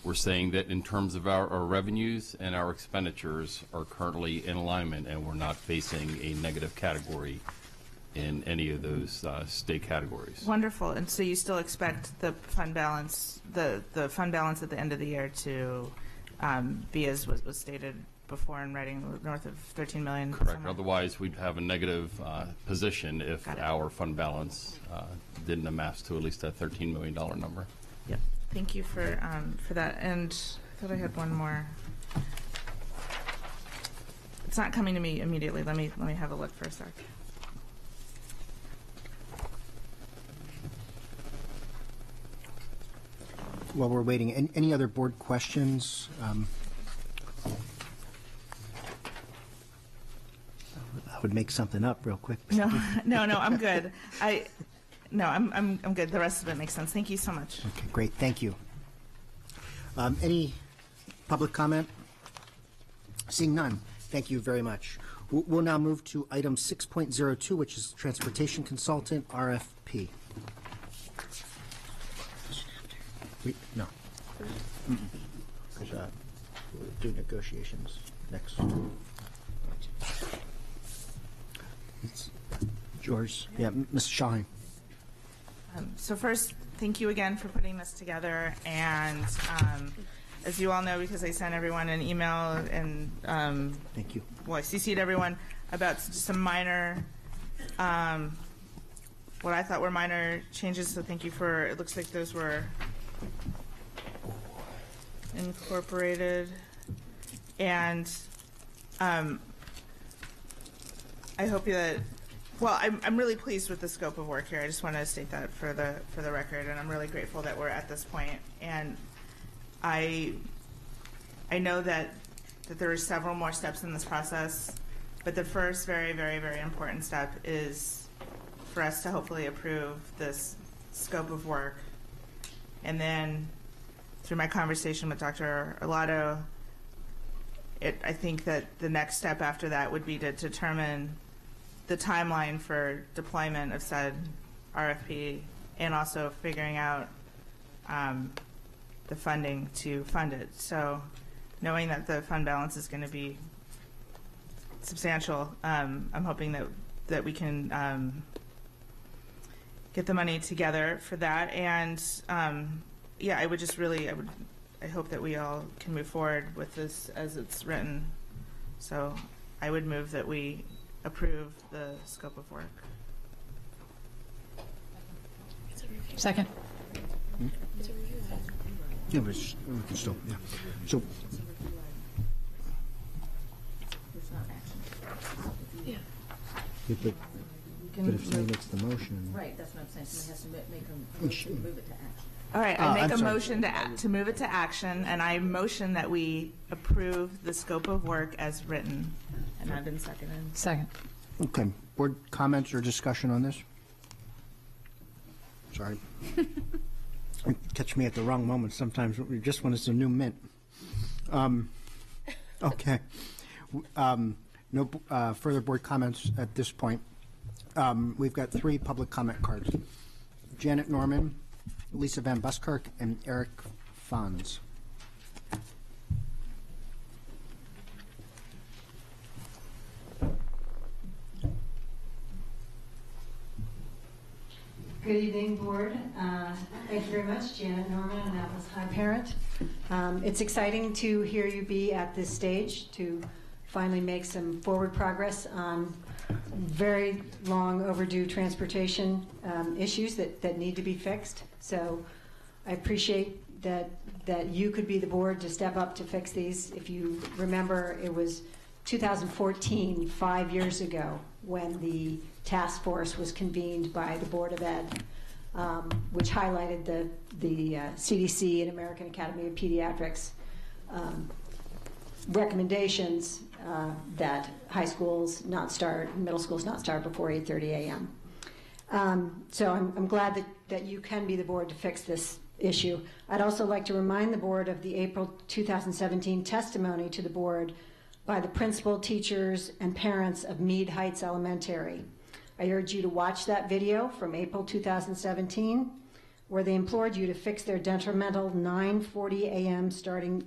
We're saying that in terms of our revenues and our expenditures are currently in alignment, and we're not facing a negative category in any of those state categories. Wonderful. And so you still expect the fund balance, the fund balance at the end of the year to be as was stated before in writing, north of 13 million? Correct. somewhere? Otherwise, we'd have a negative position if our fund balance didn't amass to at least that $13 million number. Yep. Thank you for that. And I thought I had one more. It's not coming to me immediately. Let me have a look for a sec. While we're waiting, any other board questions? I would make something up real quick. No, I'm good. I'm good. The rest of it makes sense. Thank you so much. Okay, great. Thank you. Any public comment? Seeing none, thank you very much. We'll now move to item 6.02, which is Transportation Consultant RFP. No. Because we'll do negotiations next. It's yours. Yeah, Ms. Shahheim. So first, thank you again for putting this together. And as you all know, because I sent everyone an email and thank you. Well, I CC'd everyone about some minor, what I thought were minor changes. So thank you for. It looks like those were incorporated, and I hope that. Well, I'm really pleased with the scope of work here. I just want to state that for the record, and I'm really grateful that we're at this point. And I know that there are several more steps in this process, but the first very, very, very important step is for us to hopefully approve this scope of work. And then through my conversation with Dr. Arlotto, I think that the next step after that would be to determine the timeline for deployment of said RFP and also figuring out the funding to fund it. So knowing that the fund balance is going to be substantial, I'm hoping that we can get the money together for that. And yeah, I hope that we all can move forward with this as it's written. So I would move that we approve the scope of work. Second. Yeah, we can still, yeah. So, Yeah. but if somebody makes the motion. Right, that's what I'm saying. Somebody has to make a motion to move it to action. All right, I make a motion to move it to action, and I motion that we approve the scope of work as written. And I've been seconded. Second. Okay. Board comments or discussion on this? Sorry. Catch me at the wrong moment sometimes, just when it's a new mint. Okay. No further board comments at this point. We've got 3 public comment cards. Janet Norman, Lisa Van Buskirk, and Eric Fons. Good evening, Board. Thank you very much. Janet Norman, Annapolis High Parent. It's exciting to hear you be at this stage to finally make some forward progress on very long overdue transportation issues that need to be fixed. So I appreciate that you could be the board to step up to fix these. If you remember, it was 2014, 5 years ago, when the task force was convened by the Board of Ed, which highlighted the CDC and American Academy of Pediatrics recommendations that high schools not start, middle schools not start before 8:30 a.m. So I'm glad that you can be the board to fix this issue. I'd also like to remind the board of the April 2017 testimony to the board by the principal, teachers, and parents of Mead Heights Elementary. I urge you to watch that video from April 2017, where they implored you to fix their detrimental 9:40 a.m.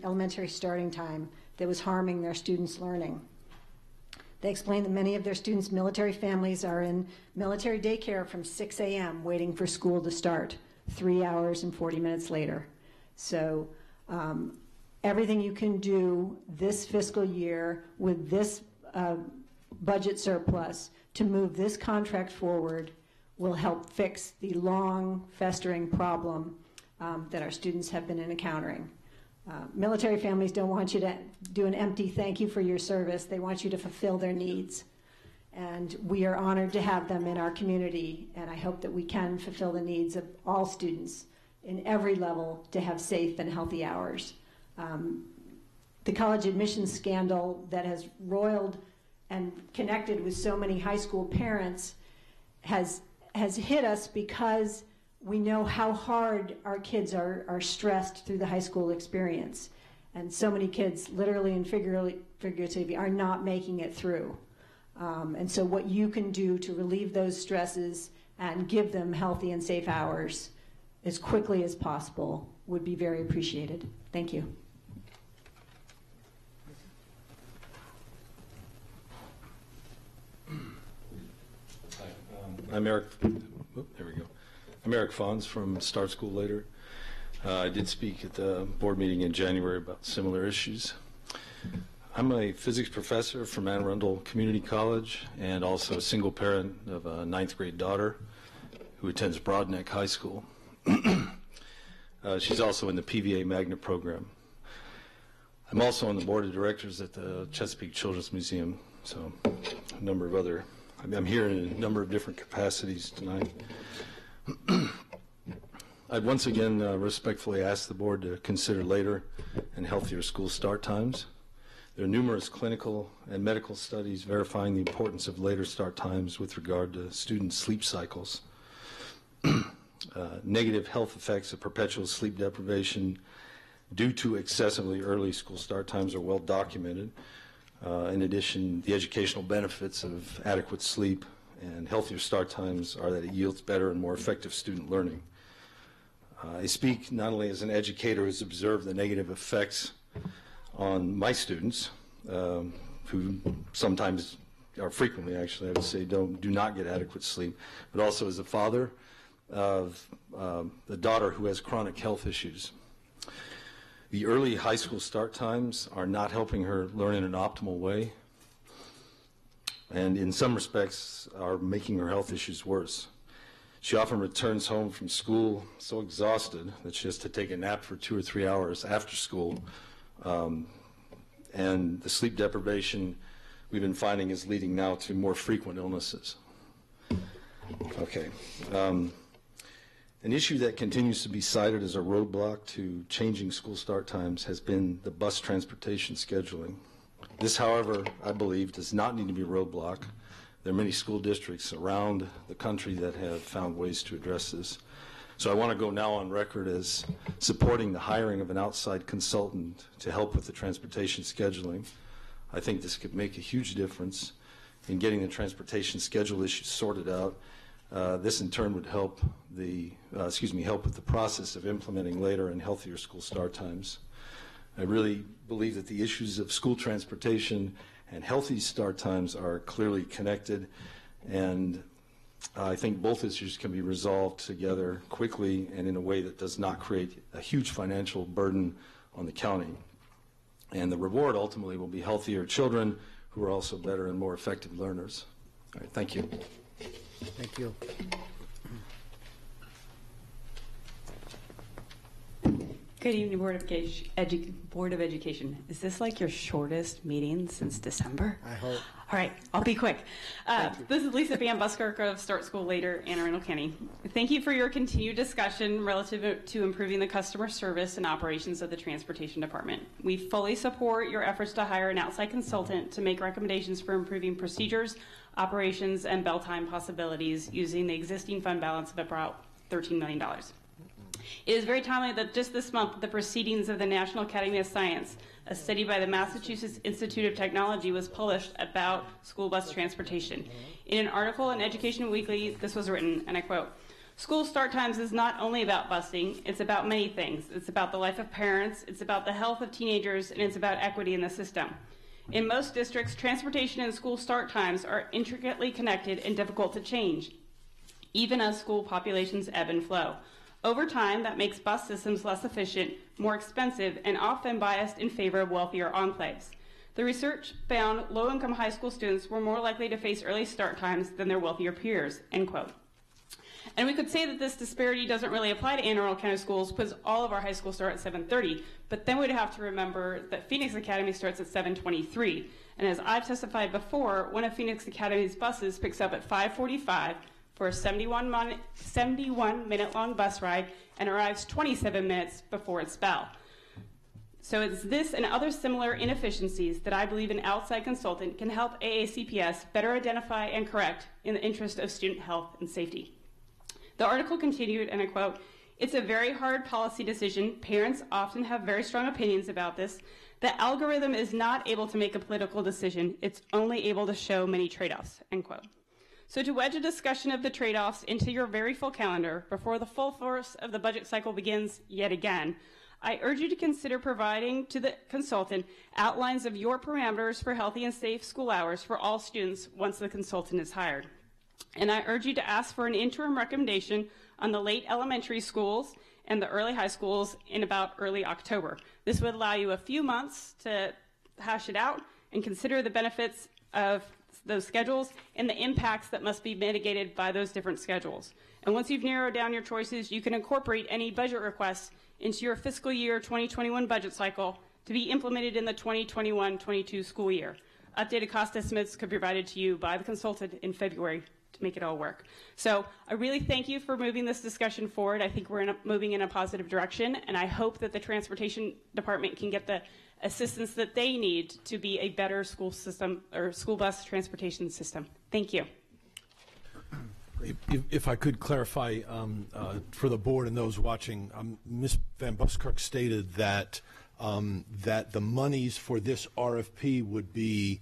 elementary starting time that was harming their students' learning. They explained that many of their students' military families are in military daycare from 6 a.m. waiting for school to start 3 hours and 40 minutes later. So everything you can do this fiscal year with this budget surplus to move this contract forward will help fix the long festering problem that our students have been encountering. Military families don't want you to do an empty thank you for your service. They want you to fulfill their needs. And we are honored to have them in our community, and I hope that we can fulfill the needs of all students in every level to have safe and healthy hours. The college admissions scandal that has roiled and connected with so many high school parents has hit us because we know how hard our kids are stressed through the high school experience. And so many kids, literally and figuratively, are not making it through. And so what you can do to relieve those stresses and give them healthy and safe hours as quickly as possible would be very appreciated. Thank you. I'm Eric. There we go. I'm Eric Fons from Start School Later. I did speak at the board meeting in January about similar issues. I'm a physics professor from Anne Arundel Community College and also a single parent of a 9th grade daughter who attends Broadneck High School. She's also in the PVA Magnet program. I'm also on the board of directors at the Chesapeake Children's Museum, so a number of other, I'm here in a number of different capacities tonight. I'd once again respectfully ask the board to consider later and healthier school start times. There are numerous clinical and medical studies verifying the importance of later start times with regard to student sleep cycles. Negative health effects of perpetual sleep deprivation due to excessively early school start times are well documented. In addition, the educational benefits of adequate sleep and healthier start times are that it yields better and more effective student learning. I speak not only as an educator who's observed the negative effects on my students, who sometimes, or frequently actually, I would say, do not get adequate sleep, but also as a father of the daughter who has chronic health issues. The early high school start times are not helping her learn in an optimal way, and in some respects are making her health issues worse. She often returns home from school so exhausted that she has to take a nap for 2 or 3 hours after school, and the sleep deprivation we've been finding is leading now to more frequent illnesses. Okay. An issue that continues to be cited as a roadblock to changing school start times has been the bus transportation scheduling. This, however, I believe, does not need to be a roadblock. There are many school districts around the country that have found ways to address this. So I want to go now on record as supporting the hiring of an outside consultant to help with the transportation scheduling. I think this could make a huge difference in getting the transportation schedule issues sorted out. This in turn would help help with the process of implementing later and healthier school start times. I really believe that the issues of school transportation and healthy start times are clearly connected, and I think both issues can be resolved together quickly and in a way that does not create a huge financial burden on the county. And the reward ultimately will be healthier children who are also better and more effective learners. All right, thank you. Thank you. Good evening, Board of Education. Is this like your shortest meeting since December? I hope. All right, I'll be quick. This is Lisa Van Buskirk of Start School Later, Anne Arundel County. Thank you for your continued discussion relative to improving the customer service and operations of the Transportation Department. We fully support your efforts to hire an outside consultant to make recommendations for improving procedures, operations, and bell time possibilities using the existing fund balance of about $13 million. It is very timely that just this month, the Proceedings of the National Academy of Science, a study by the Massachusetts Institute of Technology, was published about school bus transportation. In an article in Education Weekly, this was written, and I quote, "School start times is not only about busing, it's about many things. It's about the life of parents, it's about the health of teenagers, and it's about equity in the system. In most districts, transportation and school start times are intricately connected and difficult to change, even as school populations ebb and flow. Over time, that makes bus systems less efficient, more expensive, and often biased in favor of wealthier enclaves. The research found low-income high school students were more likely to face early start times than their wealthier peers," end quote. And we could say that this disparity doesn't really apply to Anne Arundel County schools because all of our high schools start at 7:30, but then we'd have to remember that Phoenix Academy starts at 7:23. And as I've testified before, one of Phoenix Academy's buses picks up at 5:45 for a 71-minute long bus ride and arrives 27 minutes before its bell. So it's this and other similar inefficiencies that I believe an outside consultant can help AACPS better identify and correct in the interest of student health and safety. The article continued, and I quote, "It's a very hard policy decision. Parents often have very strong opinions about this. The algorithm is not able to make a political decision. It's only able to show many trade-offs," end quote. So to wedge a discussion of the trade-offs into your very full calendar before the full force of the budget cycle begins yet again, I urge you to consider providing to the consultant outlines of your parameters for healthy and safe school hours for all students once the consultant is hired. And I urge you to ask for an interim recommendation on the late elementary schools and the early high schools in about early October. This would allow you a few months to hash it out and consider the benefits of those schedules and the impacts that must be mitigated by those different schedules. And once you've narrowed down your choices, you can incorporate any budget requests into your fiscal year 2021 budget cycle to be implemented in the 2021-22 school year. Updated cost estimates could be provided to you by the consultant in February to make it all work. So I really thank you for moving this discussion forward. I think we're moving in a positive direction, and I hope that the Transportation Department can get the assistance that they need to be a better school system or school bus transportation system. Thank you. If I could clarify for the board and those watching, Ms. Van Buskirk stated that that the monies for this RFP would be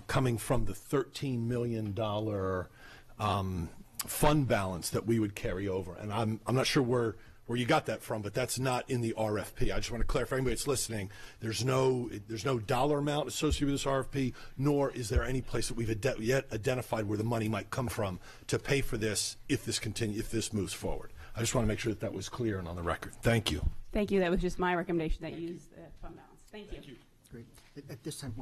coming from the $13 million fund balance that we would carry over. And I'm not sure where you got that from, but that's not in the RFP. I just want to clarify, anybody that's listening, there's no dollar amount associated with this RFP, nor is there any place that we've yet identified where the money might come from to pay for this if this moves forward. I just want to make sure that that was clear and on the record. Thank you. Thank you. That was just my recommendation that you use the fund balance. Thank you. Great. At this time,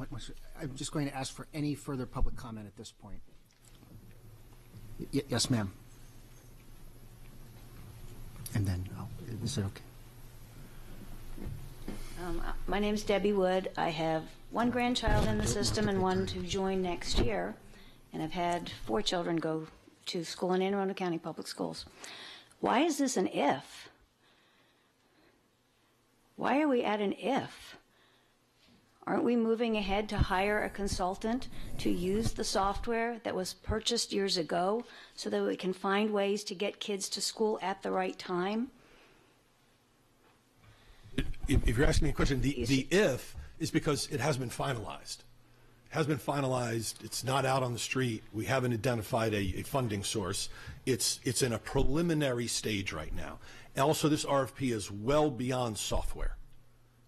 I'm just going to ask for any further public comment at this point. Yes, ma'am. And then, is it okay? My name is Debbie Wood. I have one grandchild in the system and one to join next year, and I've had 4 children go to school in Anne Arundel County Public Schools. Why is this an if? Why are we at an if? Aren't we moving ahead to hire a consultant to use the software that was purchased years ago so that we can find ways to get kids to school at the right time? If you're asking me a question, the if is because it hasn't been finalized. has been finalized. It's not out on the street. We haven't identified a funding source. It's in a preliminary stage right now. And also, this RFP is well beyond software.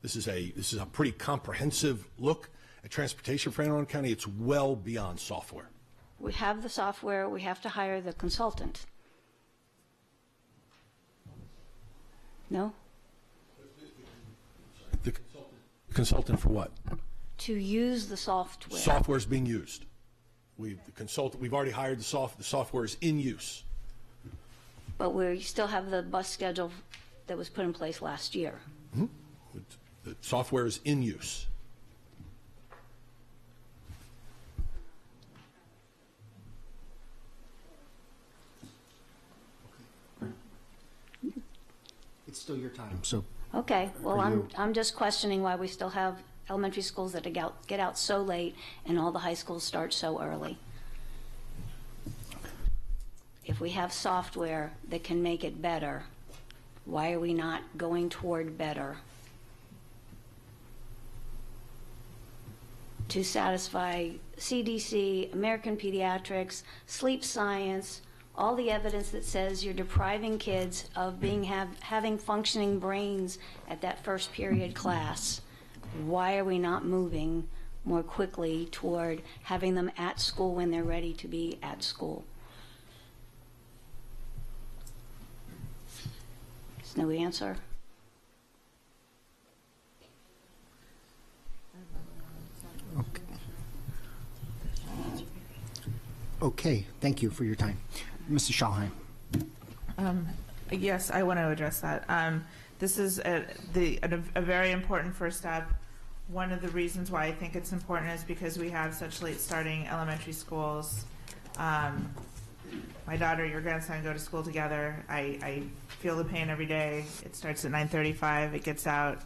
This is a pretty comprehensive look at transportation for Anne Arundel County. It's well beyond software. We have the software. We have to hire the consultant. No? The consultant for what? To use the software. Software is being used. We've already hired the software is in use. But we still have the bus schedule that was put in place last year. Mm-hmm. The software is in use. It's still your time, so. Okay, well, I'm just questioning why we still have elementary schools that get out so late and all the high schools start so early. If we have software that can make it better, why are we not going toward better? To satisfy CDC, American Pediatrics, sleep science, all the evidence that says you're depriving kids of having functioning brains at that first period class. Why are we not moving more quickly toward having them at school when they're ready to be at school? There's no answer. Okay, thank you for your time. Mrs. Schalheim. Yes, I want to address that. This is a very important first step. One of the reasons why I think it's important is because we have such late starting elementary schools. My daughter, your grandson go to school together. I feel the pain every day. It starts at 9:35. It gets out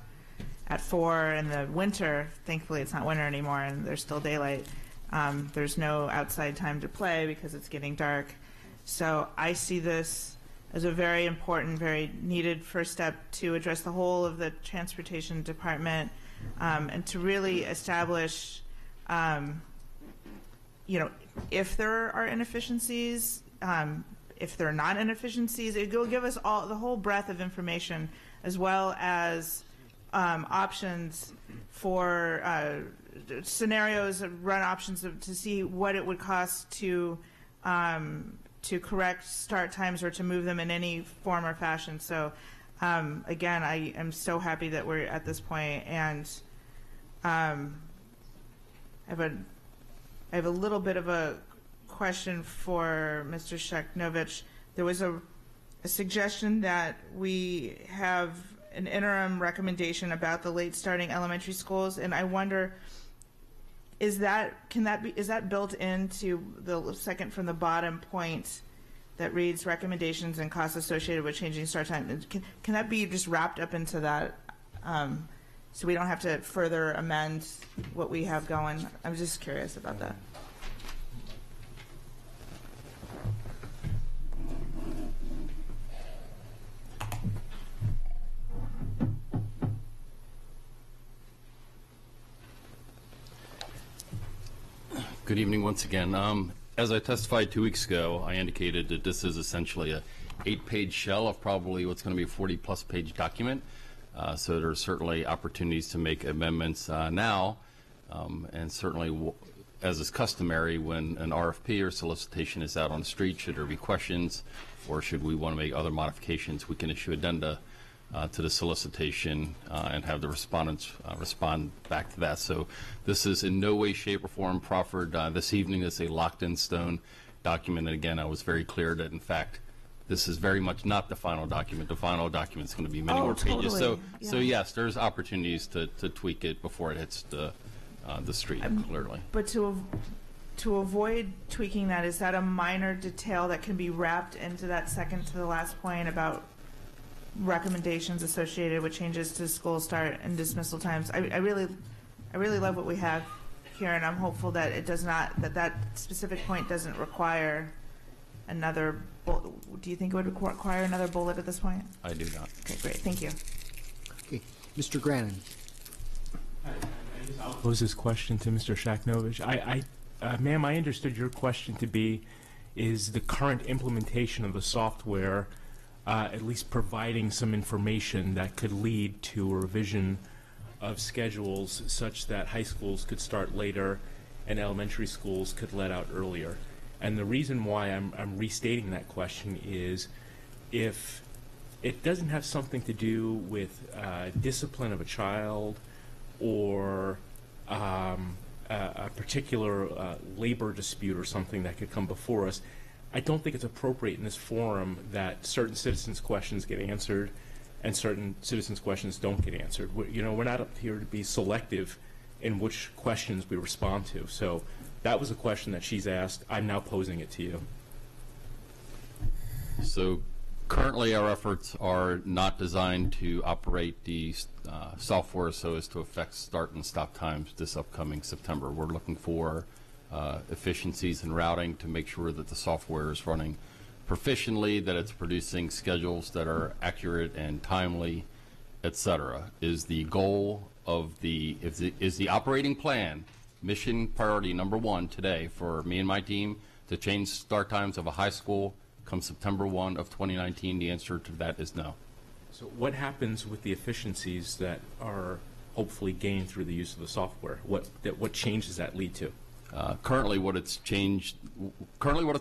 at 4 in the winter. Thankfully, it's not winter anymore, and there's still daylight. There's no outside time to play because it's getting dark. So I see this as a very important, very needed first step to address the whole of the transportation department and to really establish, if there are inefficiencies, if there are not inefficiencies, it will give us all the whole breadth of information as well as options for scenarios, run options to see what it would cost to correct start times or to move them in any form or fashion. So again, I am so happy that we're at this point, and I have a little bit of a question for Mr. Sheknovich. There was a suggestion that we have an interim recommendation about the late starting elementary schools, and I wonder, is that built into the second from the bottom point that reads recommendations and costs associated with changing start time? Can that be just wrapped up into that, so we don't have to further amend what we have going? I'm just curious about that. Good evening once again. As I testified 2 weeks ago, I indicated that this is essentially a 8-page shell of probably what's going to be a 40-plus page document. So there are certainly opportunities to make amendments now, and certainly, as is customary, when an RFP or solicitation is out on the street, should there be questions, or should we want to make other modifications, we can issue addenda to the solicitation and have the respondents respond back to that. So this is in no way, shape, or form proffered this evening as a locked-in-stone document. And again, I was very clear that, in fact, this is very much not the final document. The final document is going to be many more pages. Totally. So yes, there's opportunities to tweak it before it hits the street, clearly. But to avoid tweaking that, is that a minor detail that can be wrapped into that second to the last point about recommendations associated with changes to school start and dismissal times? I really love what we have here, and I'm hopeful that it does not, that specific point doesn't require another bullet. Do you think it would require another bullet at this point? I do not. Okay, great. Thank you. Okay, Mr. Grannon. Hi, I I'll pose this question to Mr. Shaknovich. Ma'am, I understood your question to be, is the current implementation of the software at least providing some information that could lead to a revision of schedules such that high schools could start later and elementary schools could let out earlier? And the reason why I'm restating that question is, if it doesn't have something to do with discipline of a child or a particular labor dispute or something that could come before us, I don't think it's appropriate in this forum that certain citizens' questions get answered and certain citizens' questions don't get answered. We're not up here to be selective in which questions we respond to. So that was a question that she's asked. I'm now posing it to you. So currently our efforts are not designed to operate the software so as to affect start and stop times this upcoming September. We're looking for efficiencies in routing to make sure that the software is running proficiently, that it's producing schedules that are accurate and timely, etc. Is the goal of is the operating plan mission priority number one today for me and my team to change start times of a high school come September 1 of 2019? The answer to that is no. So what happens with the efficiencies that are hopefully gained through the use of the software? What change does that lead to? Currently what it's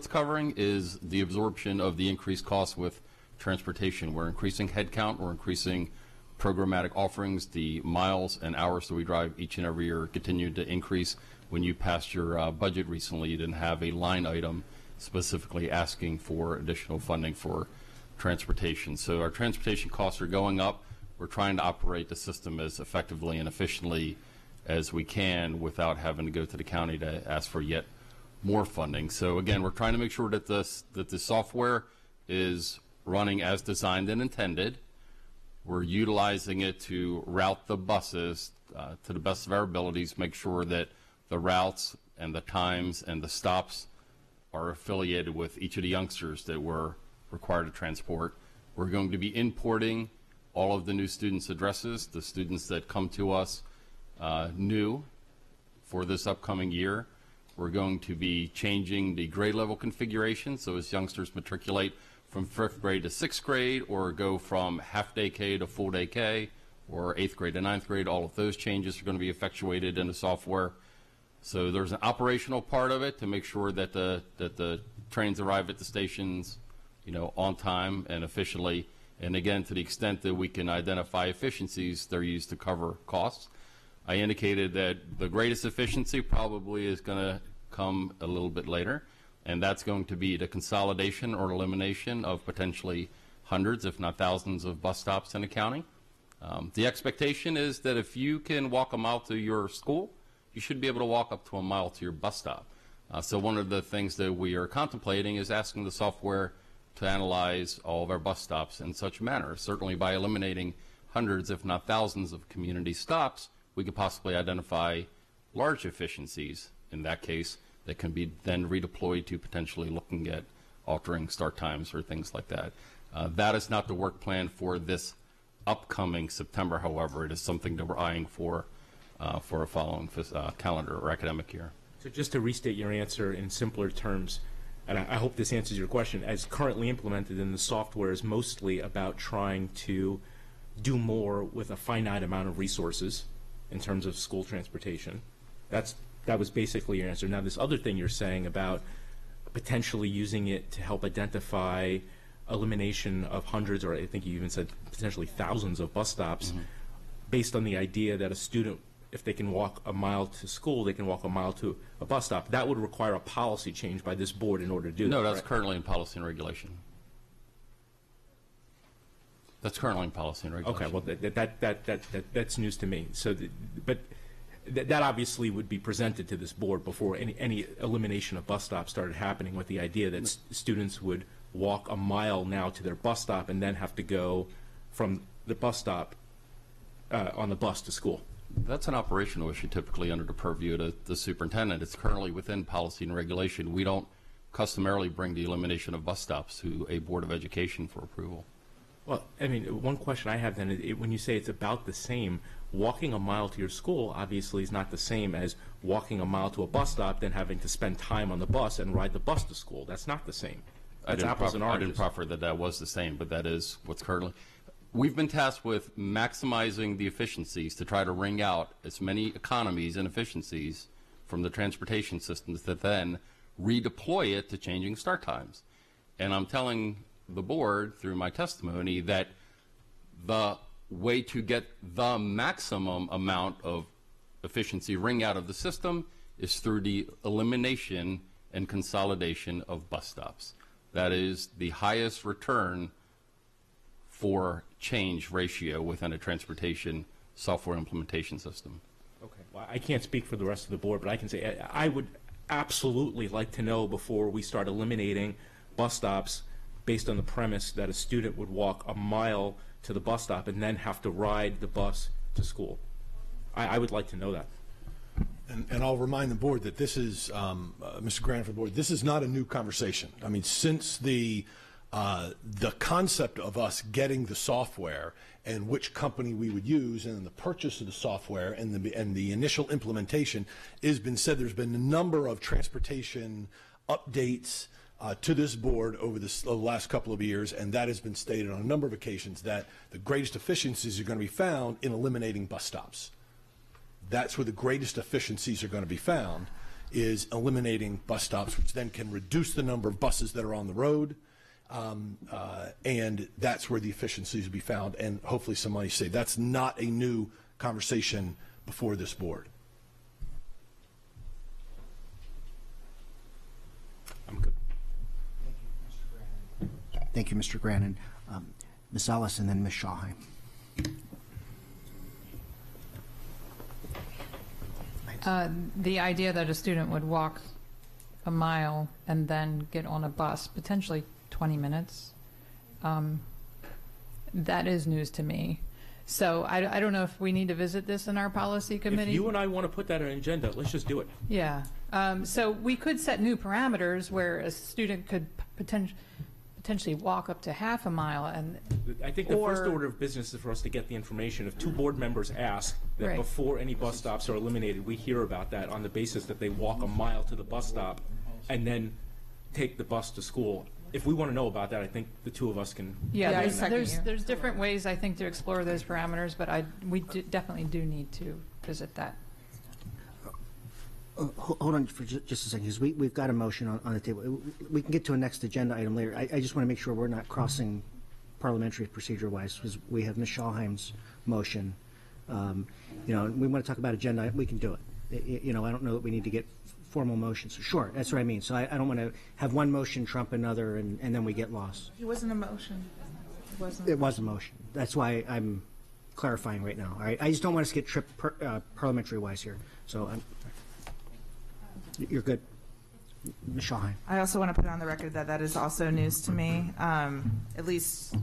covering is the absorption of the increased costs with transportation. We're increasing headcount, we're increasing programmatic offerings. The miles and hours that we drive each and every year continue to increase. When you passed your budget recently, you didn't have a line item specifically asking for additional funding for transportation. So our transportation costs are going up. We're trying to operate the system as effectively and efficiently as we can without having to go to the county to ask for yet more funding. So again, we're trying to make sure that the software is running as designed and intended. We're utilizing it to route the buses to the best of our abilities, make sure that the routes and the times and the stops are affiliated with each of the youngsters that we're required to transport. We're going to be importing all of the new students' addresses, the students that come to us new for this upcoming year. We're going to be changing the grade level configuration, so as youngsters matriculate from 5th grade to 6th grade or go from half-day K to full-day K or 8th grade to 9th grade, all of those changes are going to be effectuated in the software. So there's an operational part of it to make sure that the trains arrive at the stations, on time and efficiently. And again, to the extent that we can identify efficiencies, they're used to cover costs. I indicated that the greatest efficiency probably is going to come a little bit later, and that's going to be the consolidation or elimination of potentially hundreds, if not thousands, of bus stops in the county. The expectation is that if you can walk a mile to your school, you should be able to walk up to a mile to your bus stop. So one of the things that we are contemplating is asking the software to analyze all of our bus stops in such a manner. Certainly by eliminating hundreds, if not thousands, of community stops, we could possibly identify large efficiencies in that case that can be then redeployed to potentially looking at altering start times or things like that. That is not the work plan for this upcoming September, however. It is something that we're eyeing for a following calendar or academic year. So just to restate your answer in simpler terms, and I hope this answers your question, as currently implemented in the software is mostly about trying to do more with a finite amount of resources in terms of school transportation. That was basically your answer. Now this other thing you're saying about potentially using it to help identify elimination of hundreds, or I think you even said potentially thousands of bus stops, based on the idea that a student, if they can walk a mile to school, they can walk a mile to a bus stop. That would require a policy change by this board in order to do that. No, that's currently in policy and regulation. That's currently in policy and regulation. Okay, well, that's news to me. So, but that obviously would be presented to this board before any elimination of bus stops started happening, with the idea that students would walk a mile now to their bus stop and then have to go from the bus stop on the bus to school. That's an operational issue typically under the purview of the superintendent. It's currently within policy and regulation. We don't customarily bring the elimination of bus stops to a Board of Education for approval. Well, I mean, one question I have then, when you say it's about the same, walking a mile to your school obviously is not the same as walking a mile to a bus stop, then having to spend time on the bus and ride the bus to school. That's not the same. That's apples and I oranges. didn't proffer that that was the same, but that is what's currently. We've been tasked with maximizing the efficiencies to try to wring out as many economies and efficiencies from the transportation systems that then redeploy it to changing start times. And I'm telling the board through my testimony that the way to get the maximum amount of efficiency wring out of the system is through the elimination and consolidation of bus stops. That is the highest return for change ratio within a transportation software implementation system. Okay. Well, I can't speak for the rest of the board, but I can say I would absolutely like to know before we start eliminating bus stops based on the premise that a student would walk a mile to the bus stop and then have to ride the bus to school. I would like to know that. And I'll remind the board that this is, Mr. Grant for the board, this is not a new conversation. I mean, since the concept of us getting the software and which company we would use and the purchase of the software and the initial implementation has been said, there's been a number of transportation updates to this board over the last couple of years, and that has been stated on a number of occasions that the greatest efficiencies are going to be found in eliminating bus stops. That's where the greatest efficiencies are going to be found, is eliminating bus stops, which then can reduce the number of buses that are on the road, and that's where the efficiencies will be found, and hopefully some money saved. That's not a new conversation before this board. I'm good. Thank you, Mr. Grannon. Ms. Ellis and then Ms. Schauheim. The idea that a student would walk a mile and then get on a bus, potentially 20 minutes, that is news to me. So I don't know if we need to visit this in our policy committee. If you and I want to put that on an agenda, let's just do it. Yeah. So we could set new parameters where a student could potentially walk up to half a mile. And I think the first order of business is for us to get the information. If 2 board members ask that Right. before any bus stops are eliminated, we hear about that on the basis that they walk a mile to the bus stop and then take the bus to school. If we want to know about that, I think the 2 of us can. yeah, there's different ways I think to explore those parameters, but we definitely do need to visit that. Hold on for just a second, because we've got a motion on the table. We can get to a next agenda item later. I just want to make sure we're not crossing parliamentary procedure-wise, because we have Ms. Schauheim's motion. We want to talk about agenda, we can do it. I don't know that we need to get formal motions. Sure, that's what I mean. So I don't want to have one motion trump another and then we get lost. It wasn't a motion. It was a motion. That's why I'm clarifying right now. All right, I just don't want us to get tripped parliamentary-wise here. So you're good. Ms. Schauheim. I also want to put on the record that that is also news to me, at least,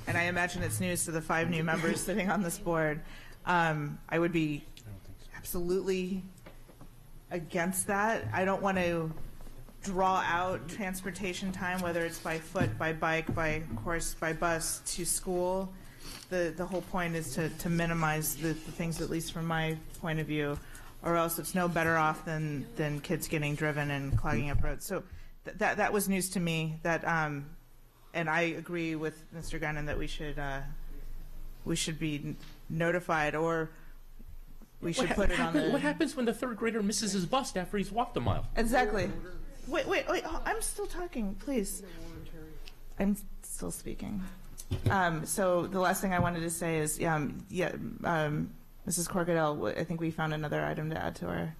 and I imagine it's news to the 5 new members sitting on this board. I would be absolutely against that. I don't want to draw out transportation time, whether it's by foot, by bike, by course, by bus to school. The whole point is to minimize the things, at least from my point of view, or else it's no better off than kids getting driven and clogging up roads. So that was news to me. That and I agree with Mr. Gunnan that we should be notified, or we should put it on the. What happens when the 3rd grader misses his bus after he's walked a mile? Exactly. Wait! I'm still talking, please. I'm still speaking. So the last thing I wanted to say is, Mrs. Corgadell, I think we found another item to add to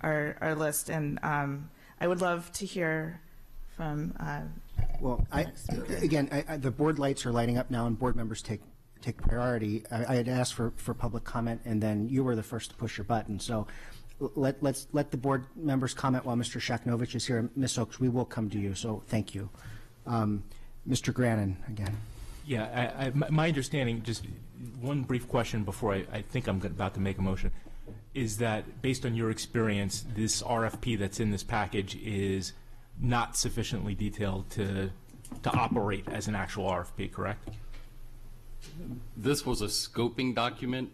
our list, and I would love to hear from. Well, the board lights are lighting up now, and board members take priority. I had asked for public comment, and then you were the first to push your button. So let's let the board members comment while Mr. Shaknovich is here. Ms. Oaks, we will come to you. So thank you, Mr. Grannon again. Yeah, my understanding, just one brief question before I think I'm about to make a motion, is that based on your experience, this RFP that's in this package is not sufficiently detailed to operate as an actual RFP, correct? This was a scoping document.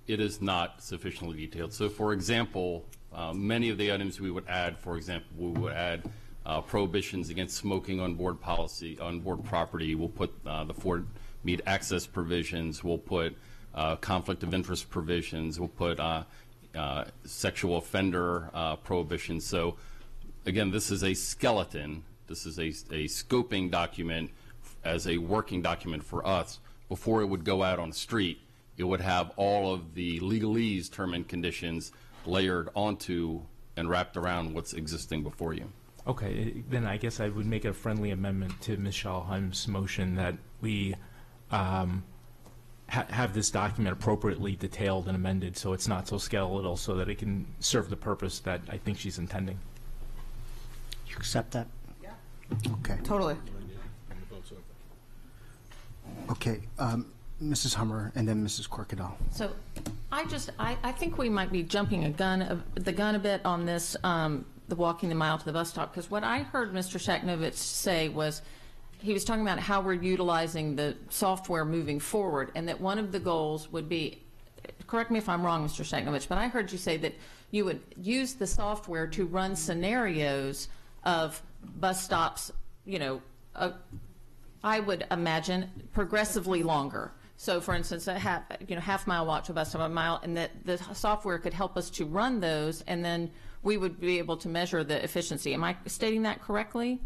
It is not sufficiently detailed. So, for example, many of the items we would add, for example, we would add prohibitions against smoking on board policy, on board property. We'll put the Ford Meade access provisions. We'll put conflict of interest provisions. We'll put sexual offender prohibitions. So, again, this is a skeleton. This is a scoping document as a working document for us. Before it would go out on the street, it would have all of the legalese term and conditions layered onto and wrapped around what's existing before you. Okay, then I guess I would make a friendly amendment to Ms. Schalheim's motion that we have this document appropriately detailed and amended so it's not so skeletal, so that it can serve the purpose that I think she's intending. You accept that? Yeah. Okay. Totally. Okay. Mrs. Hummer and then Mrs. Corkadal. So I think we might be jumping the gun a bit on this, the walking the mile to the bus stop, because what I heard Mr. Shaknovich say was he was talking about how we're utilizing the software moving forward, and that one of the goals would be, correct me if I'm wrong, Mr. Shaknovich, but I heard you say that you would use the software to run scenarios of bus stops, I would imagine progressively longer. So, for instance, a half mile walk to a bus stop, a mile, and that the software could help us to run those, and then we would be able to measure the efficiency. Am I stating that correctly?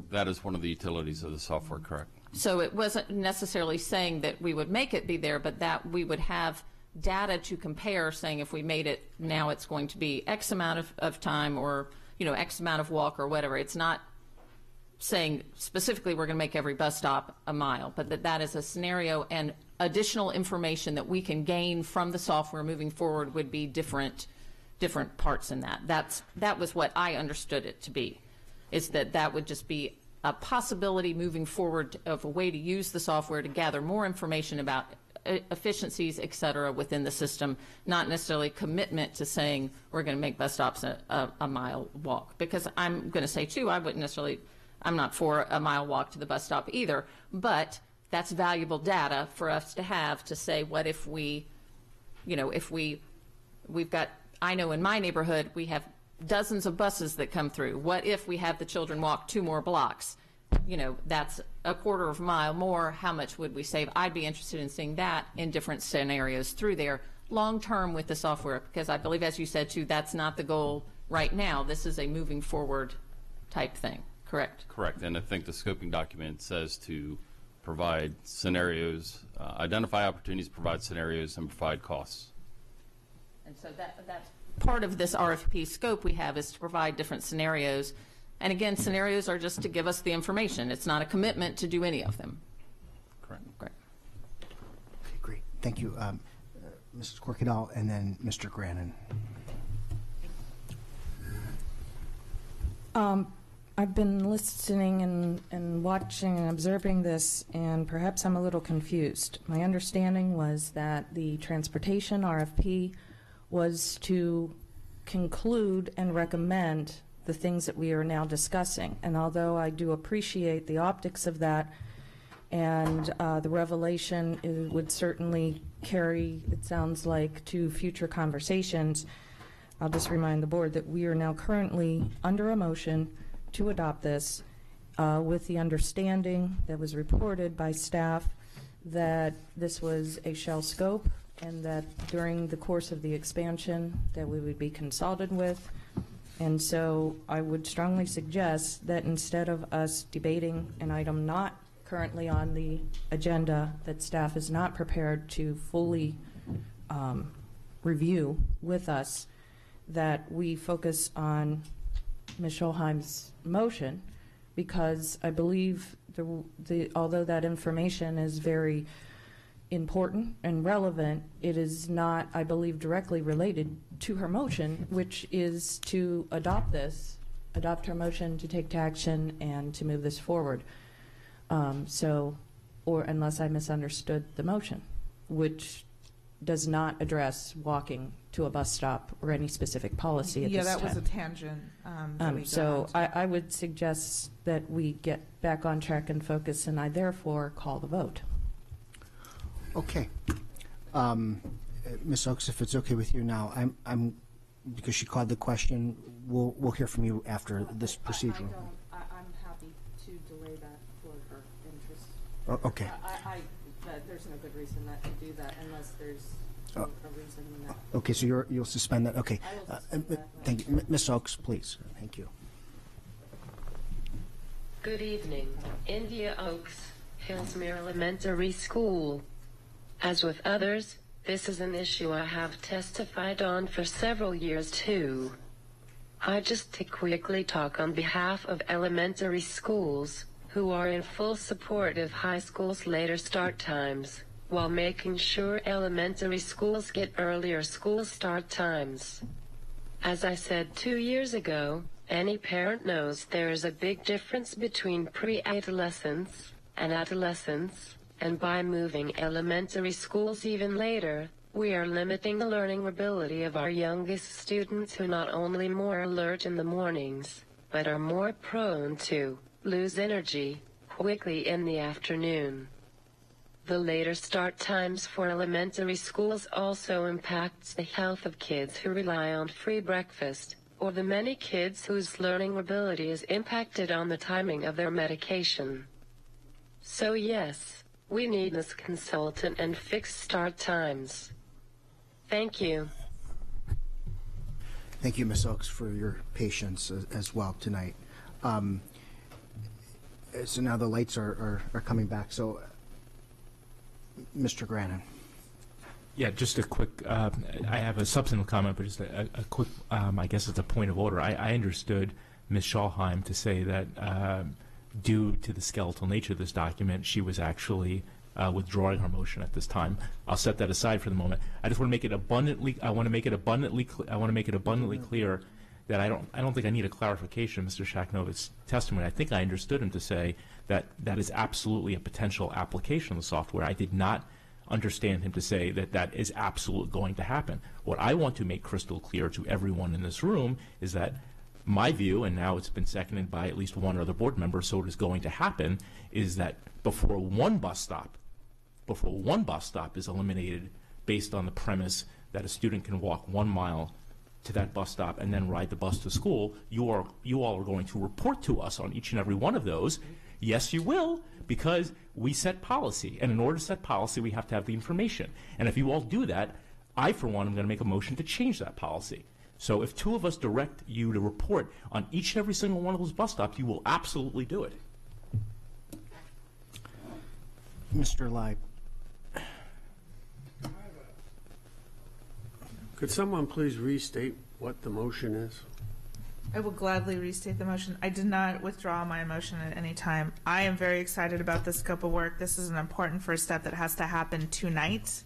That is one of the utilities of the software, correct? So it wasn't necessarily saying that we would make it be there, but that we would have data to compare, saying if we made it now, it's going to be X amount of time, or X amount of walk, or whatever. It's not saying specifically we're going to make every bus stop a mile, but that is a scenario, and additional information that we can gain from the software moving forward would be different parts in that. That was what I understood it to be, is that would just be a possibility moving forward of a way to use the software to gather more information about efficiencies, et cetera, within the system, not necessarily commitment to saying we're going to make bus stops a mile walk. Because I'm going to say, too, I'm not for a mile walk to the bus stop either, but that's valuable data for us to have to say, what if we've got, I know in my neighborhood, we have dozens of buses that come through. What if we have the children walk 2 more blocks? That's a quarter of a mile more. How much would we save? I'd be interested in seeing that in different scenarios through there long term with the software, because I believe, as you said, too, that's not the goal right now. This is a moving forward type thing. Correct? Correct. And I think the scoping document says to provide scenarios, identify opportunities, provide scenarios, and provide costs. And so that's part of this RFP scope we have, is to provide different scenarios. And again, scenarios are just to give us the information. It's not a commitment to do any of them. Correct. Great. Okay, great. Thank you. Mrs. Corkadal and then Mr. Grannon. I've been listening and watching and observing this, and perhaps I'm a little confused. My understanding was that the transportation RFP was to conclude and recommend the things that we are now discussing. And although I do appreciate the optics of that, and the revelation would certainly carry, it sounds like, to future conversations, I'll just remind the board that we are now currently under a motion to adopt this with the understanding that was reported by staff that this was a shell scope, and that during the course of the expansion that we would be consulted with. And so I would strongly suggest that instead of us debating an item not currently on the agenda that staff is not prepared to fully review with us, that we focus on Ms. Schalheim's motion, because I believe although that information is very important and relevant, it is not, I believe, directly related to her motion, which is to adopt her motion to take to action and to move this forward. Or unless I misunderstood the motion, which does not address walking to a bus stop or any specific policy at this time. Yeah, that was a tangent. So I would suggest that we get back on track and focus, and I therefore call the vote. Okay. Ms. Oaks, if it's okay with you now, I'm because she called the question, we'll hear from you after this procedural. I'm happy to delay that for her interest. Oh, okay. There's no good reason not to do that unless there's a reason that. Okay, so you'll suspend that. Okay. I will suspend that. Thank you. Ms. Oaks, please. Thank you. Good evening. India Oaks, Hillsmere Elementary School. As with others, this is an issue I have testified on for several years too. I just to quickly talk on behalf of elementary schools, who are in full support of high schools' later start times, while making sure elementary schools get earlier school start times. As I said 2 years ago, any parent knows there is a big difference between pre-adolescence and adolescence, and by moving elementary schools even later, we are limiting the learning ability of our youngest students, who not only more alert in the mornings, but are more prone to lose energy quickly in the afternoon. The later start times for elementary schools also impacts the health of kids who rely on free breakfast, or the many kids whose learning ability is impacted on the timing of their medication. So yes, we need this consultant and fixed start times. Thank you. Thank you, Ms. Oaks, for your patience as well tonight. So now the lights are coming back. So, Mr. Grannon. Yeah, just a quick, I have a substantive comment, but just a quick, I guess it's a point of order. I understood Ms. Schalheim to say that due to the skeletal nature of this document, she was actually withdrawing her motion at this time. I'll set that aside for the moment. I just want to make it abundantly, clear that I don't think I need a clarification of Mr. Shakhnovitz's testimony. I think I understood him to say that that is absolutely a potential application of the software. I did not understand him to say that that is absolutely going to happen. What I want to make crystal clear to everyone in this room is that my view, and now it's been seconded by at least one other board member, so it is going to happen, is that before one bus stop is eliminated based on the premise that a student can walk 1 mile to that bus stop and then ride the bus to school, you all are going to report to us on each and every one of those. Yes, you will, because we set policy, and in order to set policy, we have to have the information. And if you all do that, I, for one, am going to make a motion to change that policy. So if 2 of us direct you to report on each and every single one of those bus stops, you will absolutely do it. Mr. Leib. Could someone please restate what the motion is? I will gladly restate the motion. I did not withdraw my motion at any time. I am very excited about this scope of work. This is an important first step that has to happen tonight.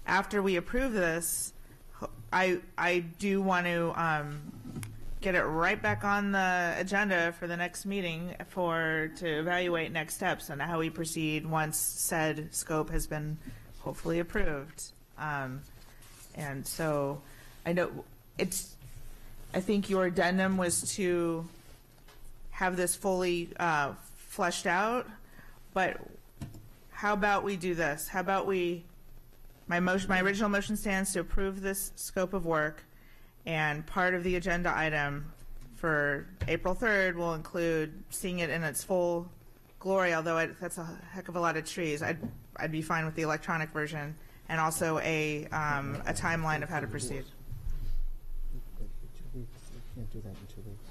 After we approve this, I do want to get it right back on the agenda for the next meeting to evaluate next steps and how we proceed once said scope has been hopefully approved. And so I know I think your addendum was to have this fully fleshed out, but how about we do this? How about my original motion stands to approve this scope of work, and part of the agenda item for April 3rd will include seeing it in its full glory, although that's a heck of a lot of trees. I'd be fine with the electronic version, and also a timeline of how to proceed. Can't do that in 2 weeks.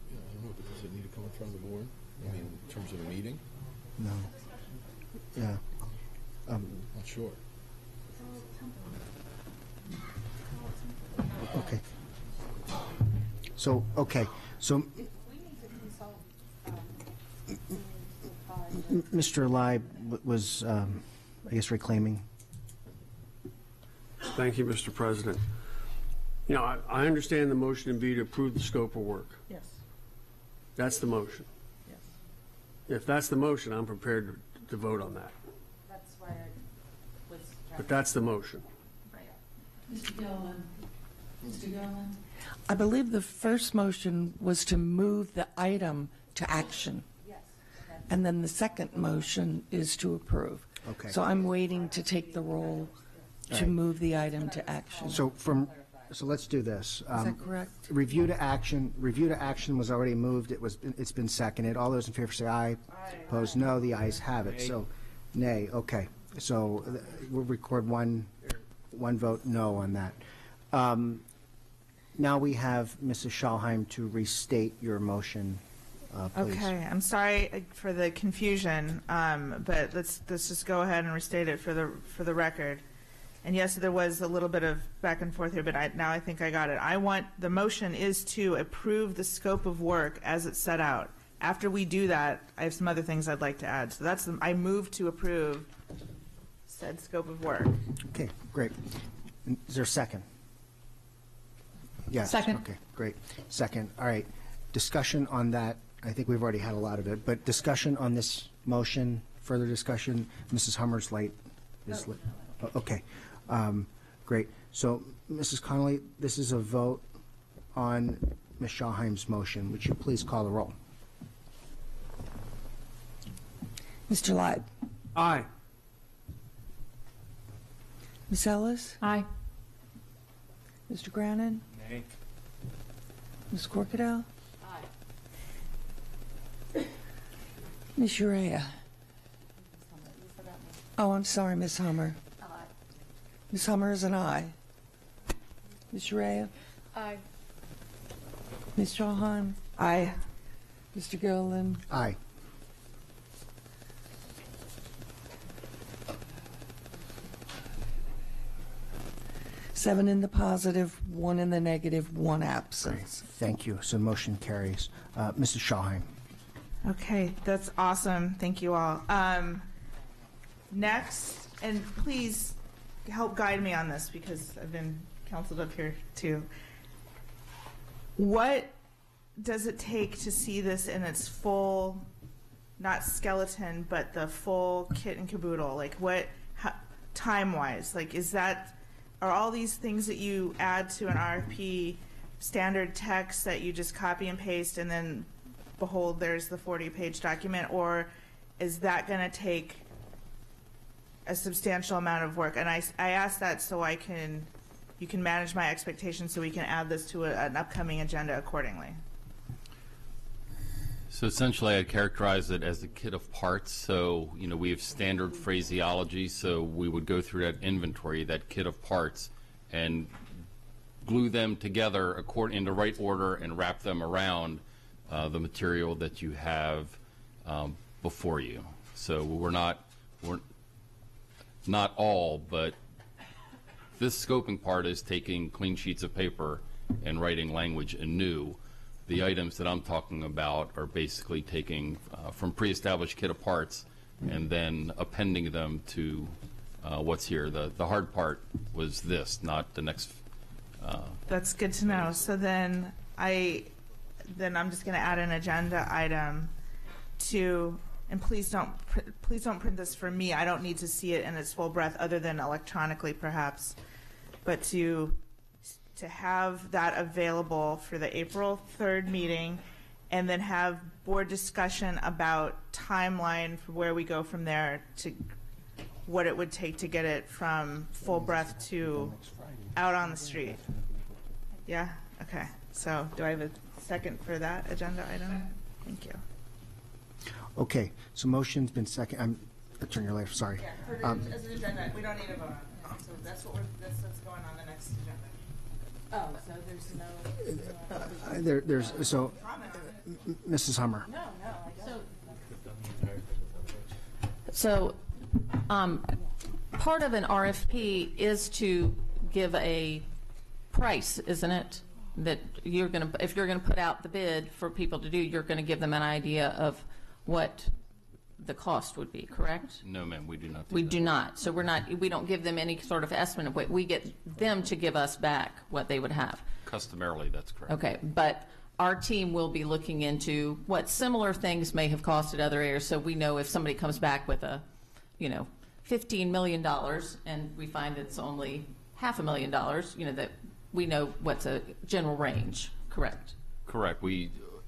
Yeah, I don't know, because it need to come in front of the board? I mean, in terms of a meeting? No. Yeah. Not sure. Okay. So, Mr. Leib was, I guess, reclaiming. Thank you, Mr. President. You know, I understand the motion to be to approve the scope of work. Yes. That's the motion. Yes. If that's the motion, I'm prepared to vote on that. That's why I was. But that's the motion. Mr. Gilliland. I believe the first motion was to move the item to action. Yes. And then the second motion is to approve. Okay. So I'm waiting to take the roll to All right. move the item to action. So let's do this. Is that correct? Review to action was already moved. It's been seconded. All those in favor say aye. Opposed, no. The ayes have it. So, nay. Okay. So we'll record one vote no on that. Now we have Mrs. Schalheim to restate your motion, please. Okay, I'm sorry for the confusion, but let's just go ahead and restate it for the record. And yes, there was a little bit of back and forth here, but now I think I got it. The motion is to approve the scope of work as it's set out. After we do that, I have some other things I'd like to add. So I move to approve said scope of work. Okay, great. Is there a second? Yes. Second. Okay, great. Second. All right. Discussion on that. I think we've already had a lot of it, but discussion on this motion, further discussion. Mrs. Hummer's late. Okay. Great. So, Mrs. Connolly, this is a vote on Ms. Schalheim's motion. Would you please call the roll? Mr. Light. Aye. Ms. Ellis? Aye. Mr. Grannon? Nay. Ms. Corkadell? Aye. Ms. Urea? Oh, I'm sorry, Ms. Hummer. Aye. Ms. Hummer is an aye. Ms. Urea? Aye. Ms. Schalheim? Aye. Mr. Gilliland? Aye. Seven in the positive, one in the negative, one absent. Thank you. So motion carries. Mrs. Schalheim. Okay, that's awesome. Thank you all. Next, and please help guide me on this because I've been counseled up here too. What does it take to see this in its full, not skeleton, but the full kit and caboodle? Like time-wise, like are all these things that you add to an RFP standard text that you just copy and paste and then behold, there's the 40-page document, or is that going to take a substantial amount of work? And I ask that so you can manage my expectations so we can add this to an upcoming agenda accordingly. So essentially, I'd characterize it as a kit of parts. So, we have standard phraseology, so we would go through that inventory, that kit of parts, and glue them together in the right order and wrap them around the material that you have before you. So we're not all, but this scoping part is taking clean sheets of paper and writing language anew. The items that I'm talking about are basically taking from pre-established kit of parts and then appending them to what's here. The hard part was this, not the next. That's good to know. So then I'm just going to add an agenda item to, and please don't print this for me. I don't need to see it in its full breadth other than electronically perhaps, but to have that available for the April 3rd meeting and then have board discussion about timeline for where we go from there to what it would take to get it from full breadth to out on the street. Yeah? Okay. So do I have a second for that agenda item? Thank you. Okay. So motion's been second. Turn your light. Sorry. Yeah, as an agenda, we don't need a vote on it. So that's what's going on the next agenda. Oh, so there's no. Mrs. Hummer. No, I don't. So, part of an RFP is to give a price, isn't it? That if you're going to put out the bid for people to do, you're going to give them an idea of what the cost would be, correct? No, ma'am, we do not. We do not. So we don't give them any sort of estimate of what we get them to give us back what they would have. Customarily, that's correct. Okay, but our team will be looking into what similar things may have cost at other areas, so we know if somebody comes back with a, $15 million and we find it's only $500,000, that we know what's a general range, correct? Correct.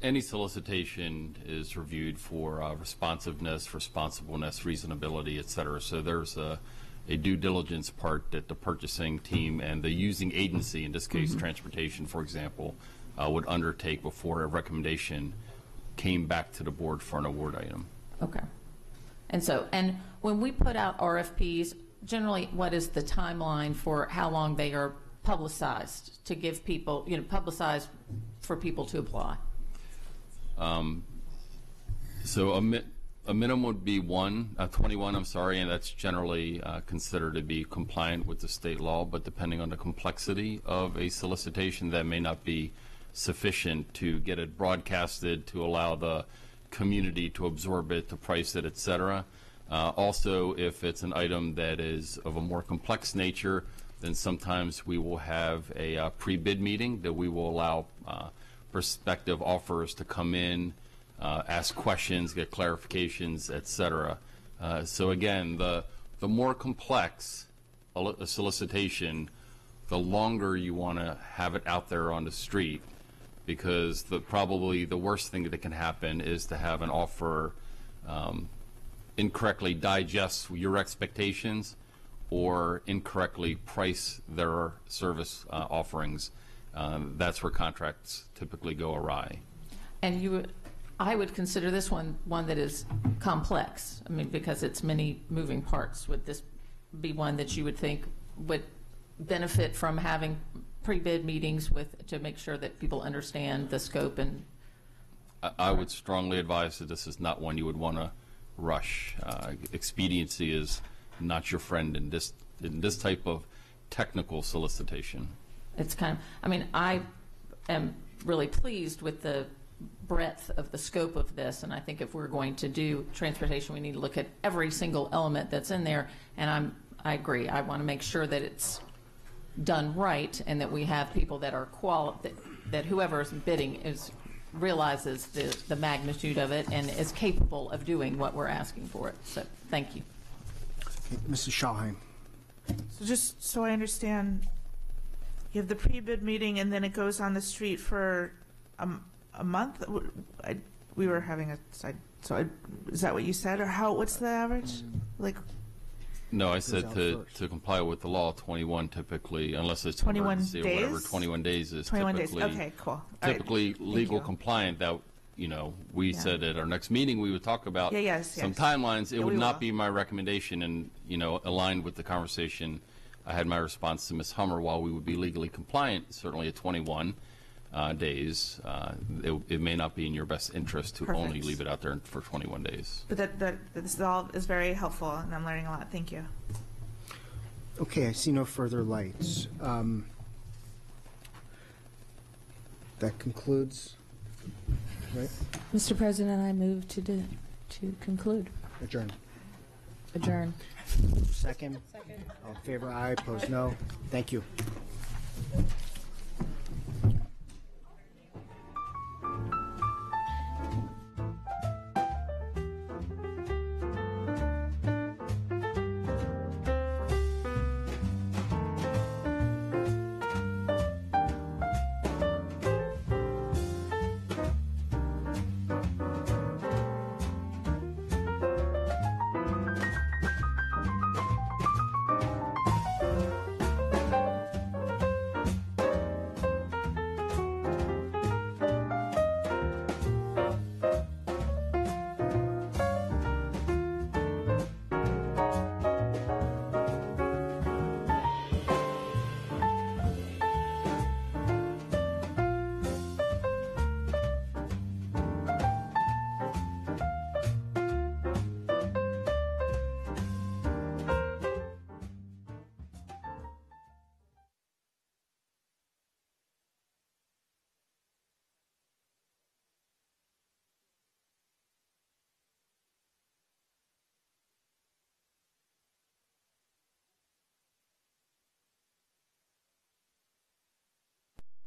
any solicitation is reviewed for responsiveness, responsibleness, reasonability, et cetera. So there's a due diligence part that the purchasing team and the using agency, in this case transportation, for example, would undertake before a recommendation came back to the board for an award item. Okay. And when we put out RFPs, generally what is the timeline for how long they are publicized to give people, publicized for people to apply? So a minimum would be 21, I'm sorry, and that's generally considered to be compliant with the state law, but depending on the complexity of a solicitation, that may not be sufficient to get it broadcasted, to allow the community to absorb it, to price it, et cetera. Also, if it's an item that is of a more complex nature, then sometimes we will have a pre-bid meeting that we will allow prospective offers to come in, ask questions, get clarifications, et cetera. So again, the more complex a solicitation, the longer you want to have it out there on the street, because probably the worst thing that can happen is to have an offer incorrectly digest your expectations or incorrectly price their service offerings. That's where contracts typically go awry. And I would consider this one that is complex. I mean, because it's many moving parts. Would this be one that you would think would benefit from having pre-bid meetings to make sure that people understand the scope? And I would strongly advise that this is not one you would want to rush. Expediency is not your friend in this type of technical solicitation. It's I am really pleased with the breadth of the scope of this, and I think if we're going to do transportation, we need to look at every single element that's in there, and I agree. I want to make sure that it's done right and that we have people that are that whoever is bidding realizes the magnitude of it and is capable of doing what we're asking for it. So thank you. Okay, Mrs. Schallheim. So just so I understand, you have the pre-bid meeting and then it goes on the street for a month? We were having a side, is that what you said, or what's the average? No, I said to comply with the law, 21 typically, unless it's 21 emergency days? or whatever. 21 days is 21 typically days. Okay, cool. All typically right. legal compliant. That we said at our next meeting we would talk about some timelines. It would not be my recommendation, and aligned with the conversation I had my response to Ms. Hummer. While we would be legally compliant, certainly at 21 days, it may not be in your best interest to only leave it out there for 21 days. But this all is very helpful, and I'm learning a lot. Thank you. Okay, I see no further lights. That concludes, right? Mr. President, I move to conclude. Adjourn. Adjourn. Second. All in favor, aye. Opposed, no. Thank you.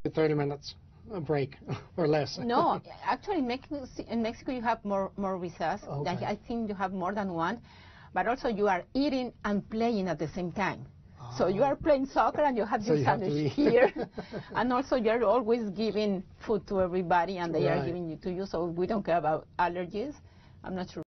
A 30 minutes a break or less. No, actually in Mexico you have more recess. Okay. I think you have more than one, but also you are eating and playing at the same time. So you are playing soccer and you have So your you have to sandwich eat. here. And also you're always giving food to everybody and they are Right. giving it to you, so we don't care about allergies. I'm not sure.